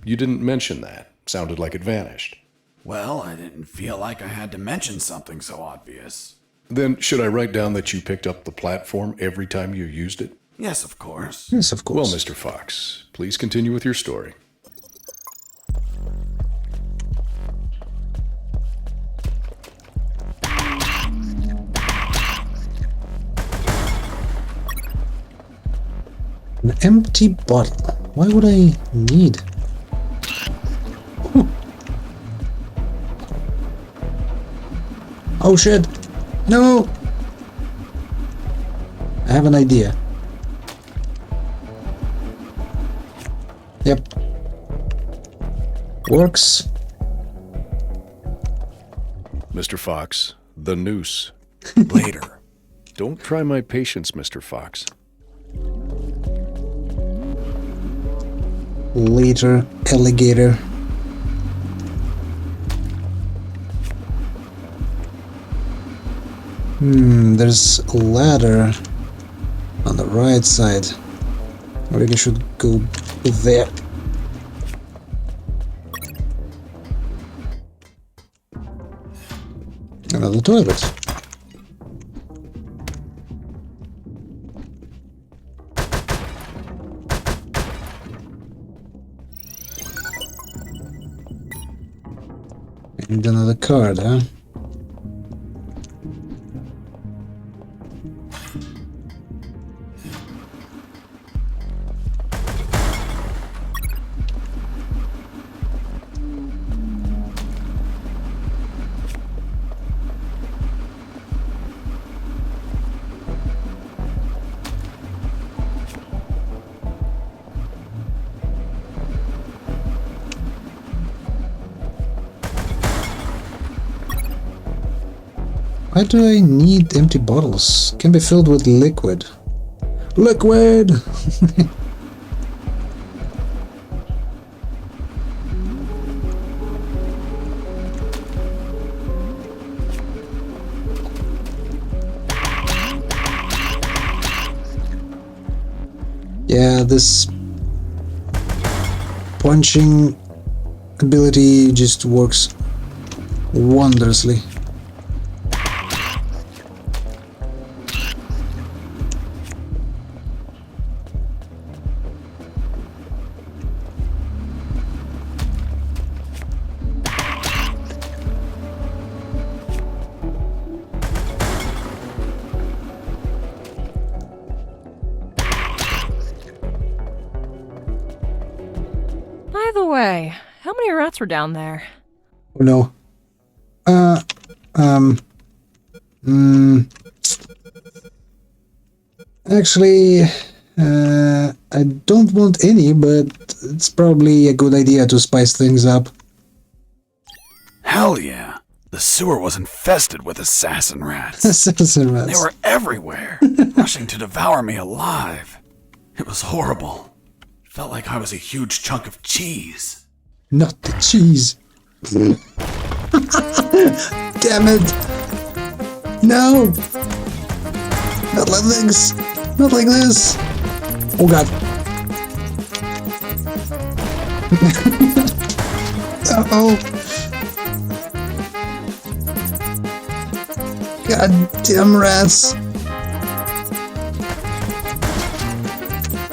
You didn't mention that. Sounded like it vanished. Well, I didn't feel like I had to mention something so obvious. Then should I write down that you picked up the platform every time you used it? Yes, of course. Yes, of course. Well, Mr. Fox, please continue with your story. An empty bottle. Why would I need? Oh shit! No! I have an idea. Yep. Works. Mr. Fox, the noose. Later. Don't try my patience, Mr. Fox. Later, alligator. There's a ladder on the right side. I really should go there. Another toilet. And another card, huh? Why do I need empty bottles? Can be filled with liquid. Liquid! Yeah, this punching ability just works wondrously. By the way, how many rats were down there? Oh no. Actually, I don't want any, but it's probably a good idea to spice things up. Hell yeah. The sewer was infested with assassin rats. Assassin rats. They were everywhere, rushing to devour me alive. It was horrible. Felt like I was a huge chunk of cheese. Not the cheese. Damn it. No. Not like this. Not like this. Oh god. Uh-oh. God damn rats.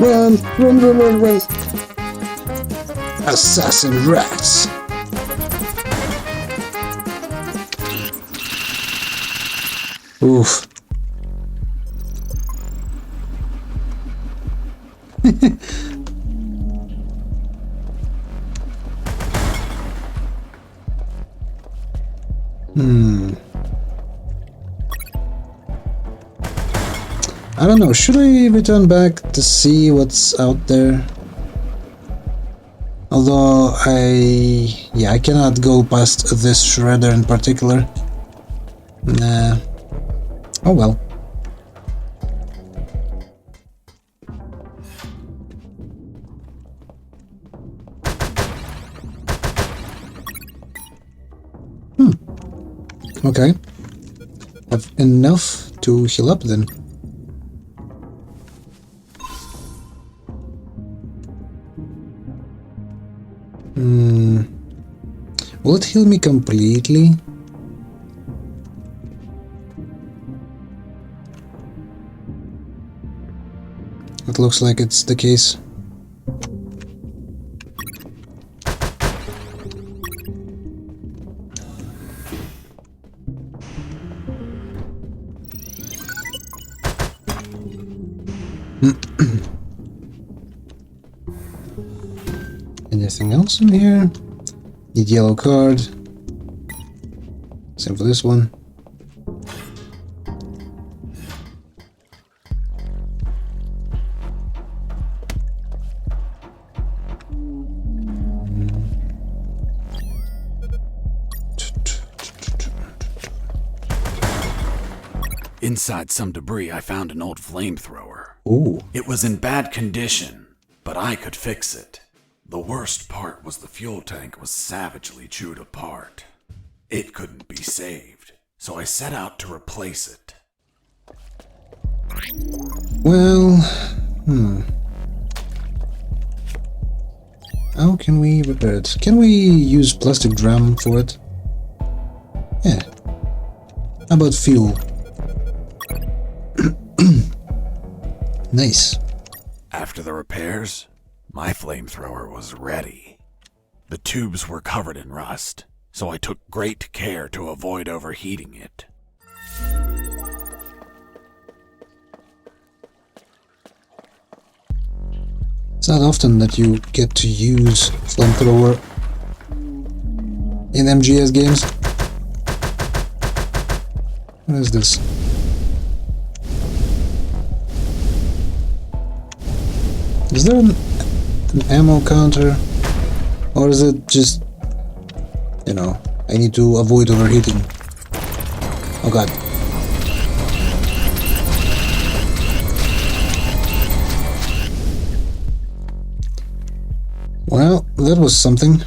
Run, run, run, run, run. Assassin rats. Oof. I don't know, should I return back to see what's out there? Although I cannot go past this shredder in particular. Nah. Oh well. Okay. have enough to heal up then. Will it heal me completely? It looks like it's the case. Anything else in here? Need yellow card. Same for this one. Inside some debris, I found an old flamethrower. Ooh. It was in bad condition, but I could fix it. The worst part was the fuel tank was savagely chewed apart. It couldn't be saved, so I set out to replace it. Well, how can we repair it? Can we use plastic drum for it? Yeah. How about fuel? Nice. After the repairs, my flamethrower was ready. The tubes were covered in rust, so I took great care to avoid overheating it. It's not often that you get to use flamethrower in MGS games. What is this? Is there an ammo counter? Or is it just, you know, I need to avoid overheating? Oh god. Well, that was something.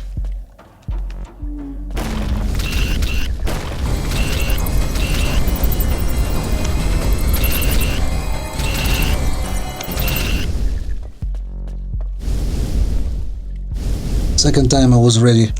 Second time I was ready.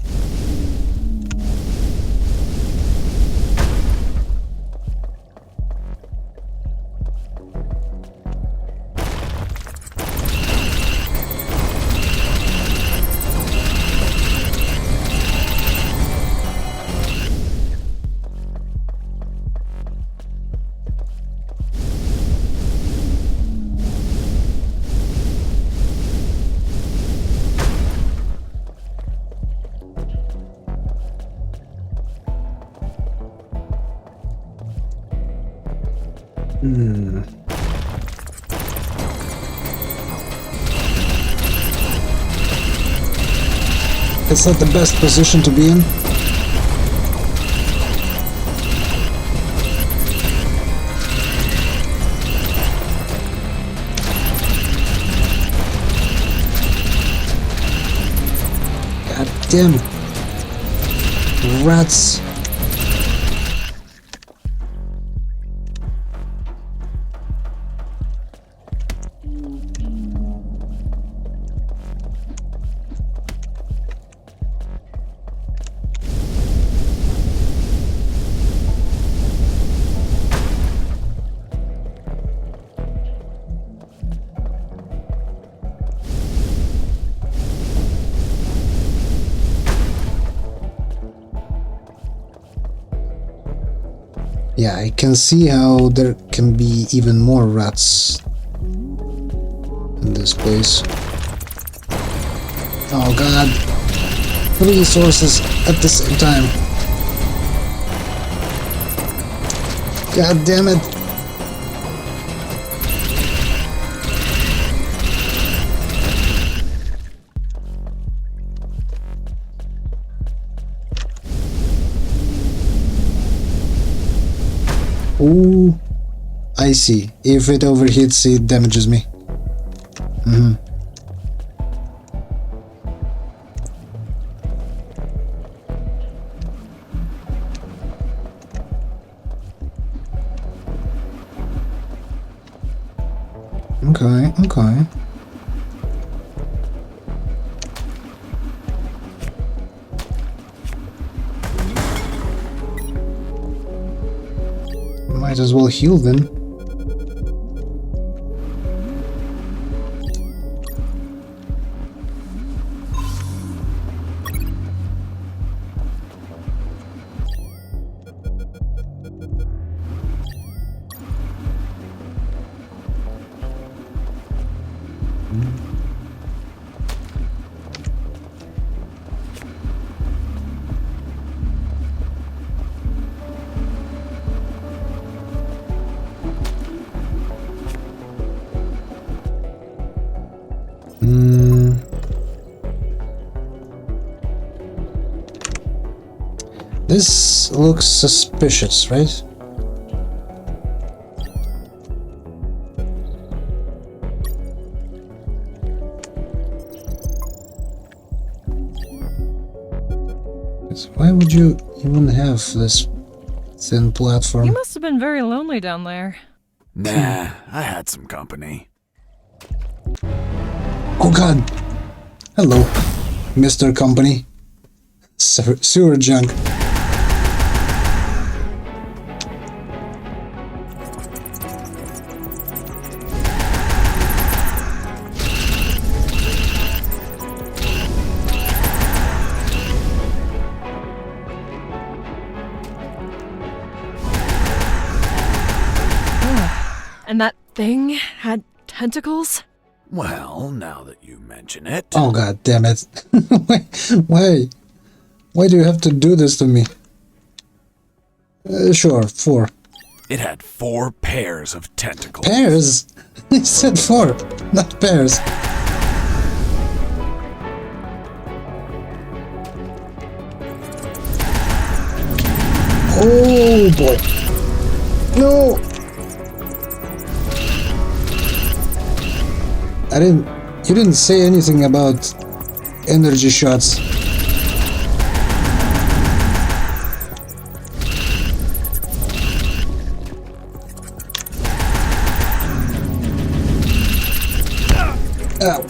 It's not the best position to be in. God damn. Rats. Yeah, I can see how there can be even more rats in this place. Oh god. 3 sources at the same time. God damn it. Ooh, I see. If it overheats, it damages me. Okay, okay. Might as well heal then. This looks suspicious, right? Why would you even have this thin platform? You must have been very lonely down there. Nah, I had some company. Oh god! Hello, Mr. Company. Sewer junk. And that thing had tentacles? Well, now that you mention it. Oh god damn it. Why? Why do you have to do this to me? Sure, 4. It had 4 pairs of tentacles. Pairs? I said 4, not pairs. Oh boy. No! You didn't say anything about energy shots. Ow.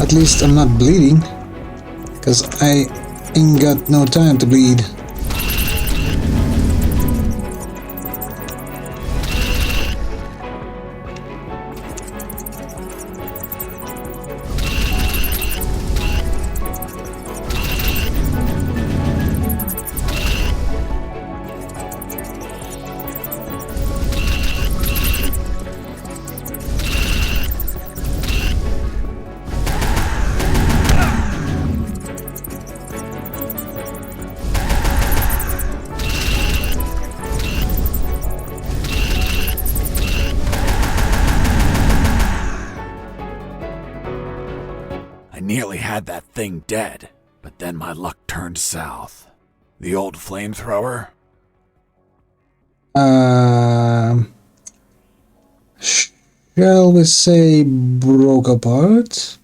At least I'm not bleeding, cause I ain't got no time to bleed. Nearly had that thing dead, but then my luck turned south. The old flamethrower? Shall we say broke apart?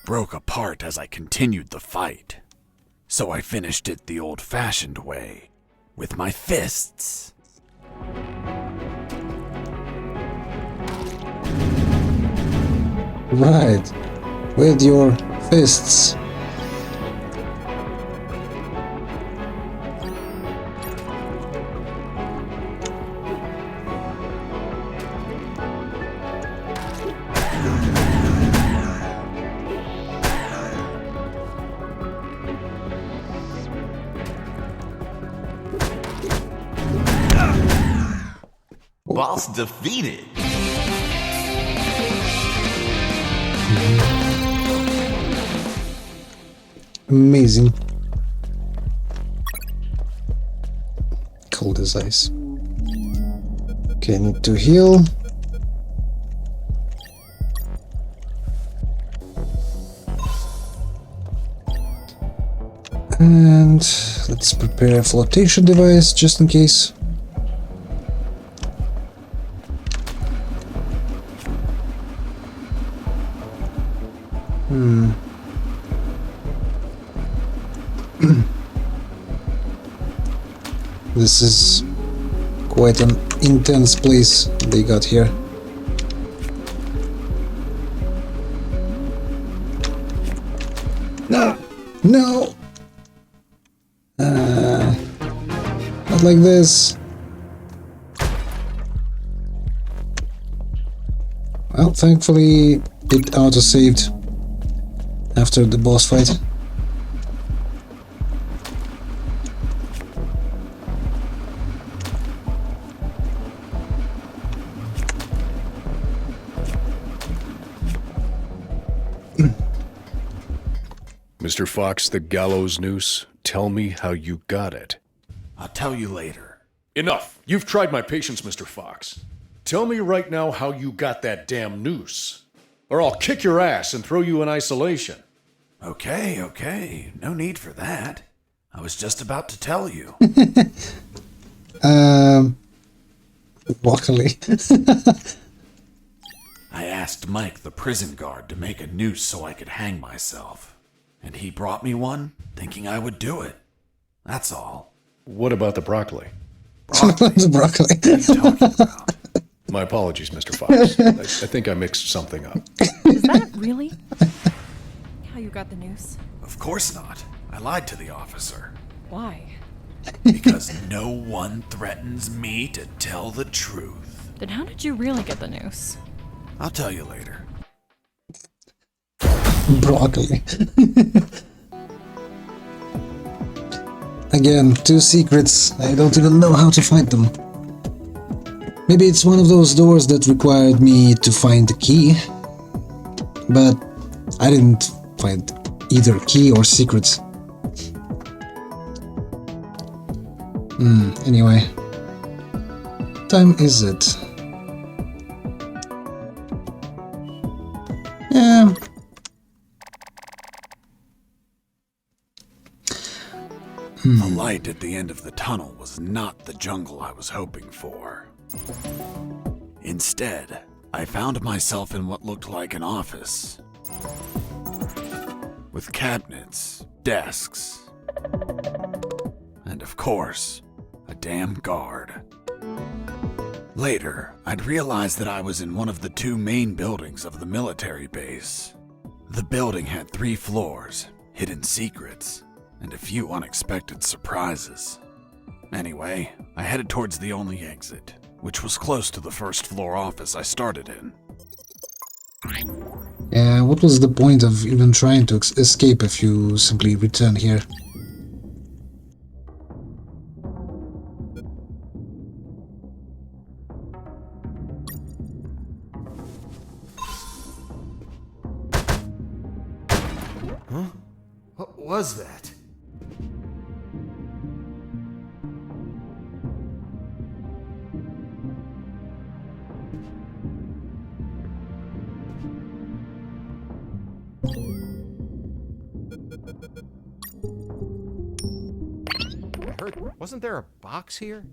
Broke apart as I continued the fight. So I finished it the old-fashioned way, with my fists. Right, with your fists. Boss defeated. Amazing. Cold as ice. Okay, need to heal. And let's prepare a flotation device just in case. This is Quite an intense place they got here. No! No! Not like this. Well, thankfully it auto-saved after the boss fight. Mr. Fox, the gallows noose, tell me how you got it. I'll tell you later. Enough! You've tried my patience, Mr. Fox. Tell me right now how you got that damn noose, or I'll kick your ass and throw you in isolation. Okay. No need for that. I was just about to tell you. Luckily. I asked Mike, the prison guard, to make a noose so I could hang myself. And he brought me one, thinking I would do it. That's all. What about the broccoli? The broccoli. What are you talking about? My apologies, Mr. Fox. I think I mixed something up. Is that really how you got the noose? Of course not. I lied to the officer. Why? Because no one threatens me to tell the truth. Then how did you really get the noose? I'll tell you later. Broccoli. Again, 2 secrets. I don't even know how to find them. Maybe it's one of those doors that required me to find the key. But I didn't find either key or secrets. Anyway. Time is it? Yeah. The light at the end of the tunnel was not the jungle I was hoping for. Instead, I found myself in what looked like an office. With cabinets, desks, and of course, a damn guard. Later, I'd realized that I was in one of the 2 main buildings of the military base. The building had 3 floors, hidden secrets, and a few unexpected surprises. Anyway, I headed towards the only exit, which was close to the first floor office I started in. Yeah, what was the point of even trying to escape if you simply return here? Huh? What was that? Wasn't there a box here?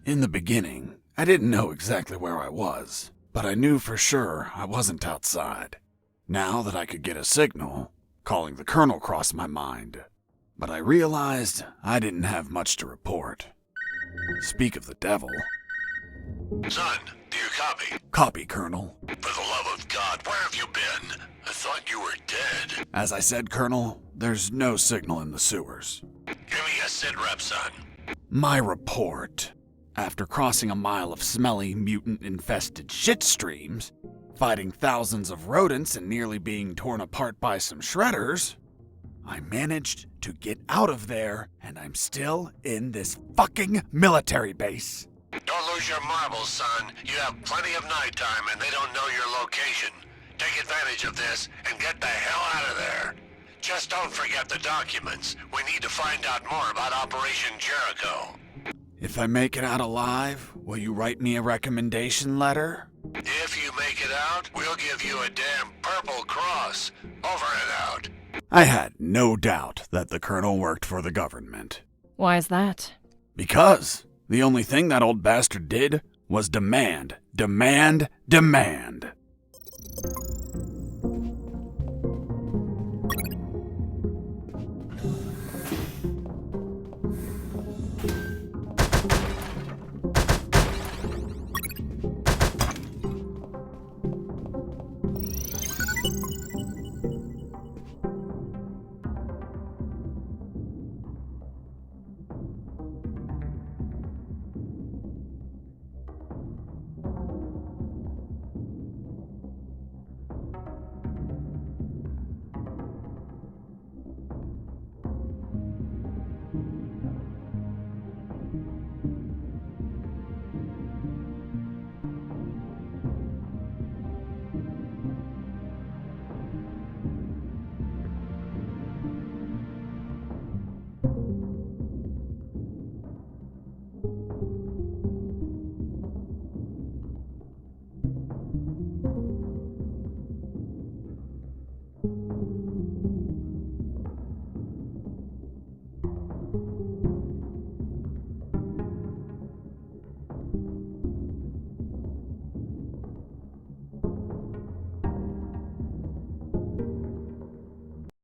In the beginning, I didn't know exactly where I was, but I knew for sure I wasn't outside. Now that I could get a signal, calling the colonel crossed my mind, but I realized I didn't have much to report. Speak of the devil. Son, do you copy? Copy, Colonel. For the love of God, where have you been? I thought you were dead. As I said, Colonel, there's no signal in the sewers. Give me a sit rep, son. My report. After crossing a mile of smelly, mutant-infested shit streams, fighting thousands of rodents and nearly being torn apart by some shredders, I managed to get out of there, and I'm still in this fucking military base. Don't lose your marbles, son. You have plenty of nighttime and they don't know your location. Take advantage of this and get the hell out of there. Just don't forget the documents. We need to find out more about Operation Jericho. If I make it out alive, will you write me a recommendation letter? If you make it out, we'll give you a damn purple cross. Over and out. I had no doubt that the Colonel worked for the government. Why is that? Because the only thing that old bastard did was demand, demand, demand.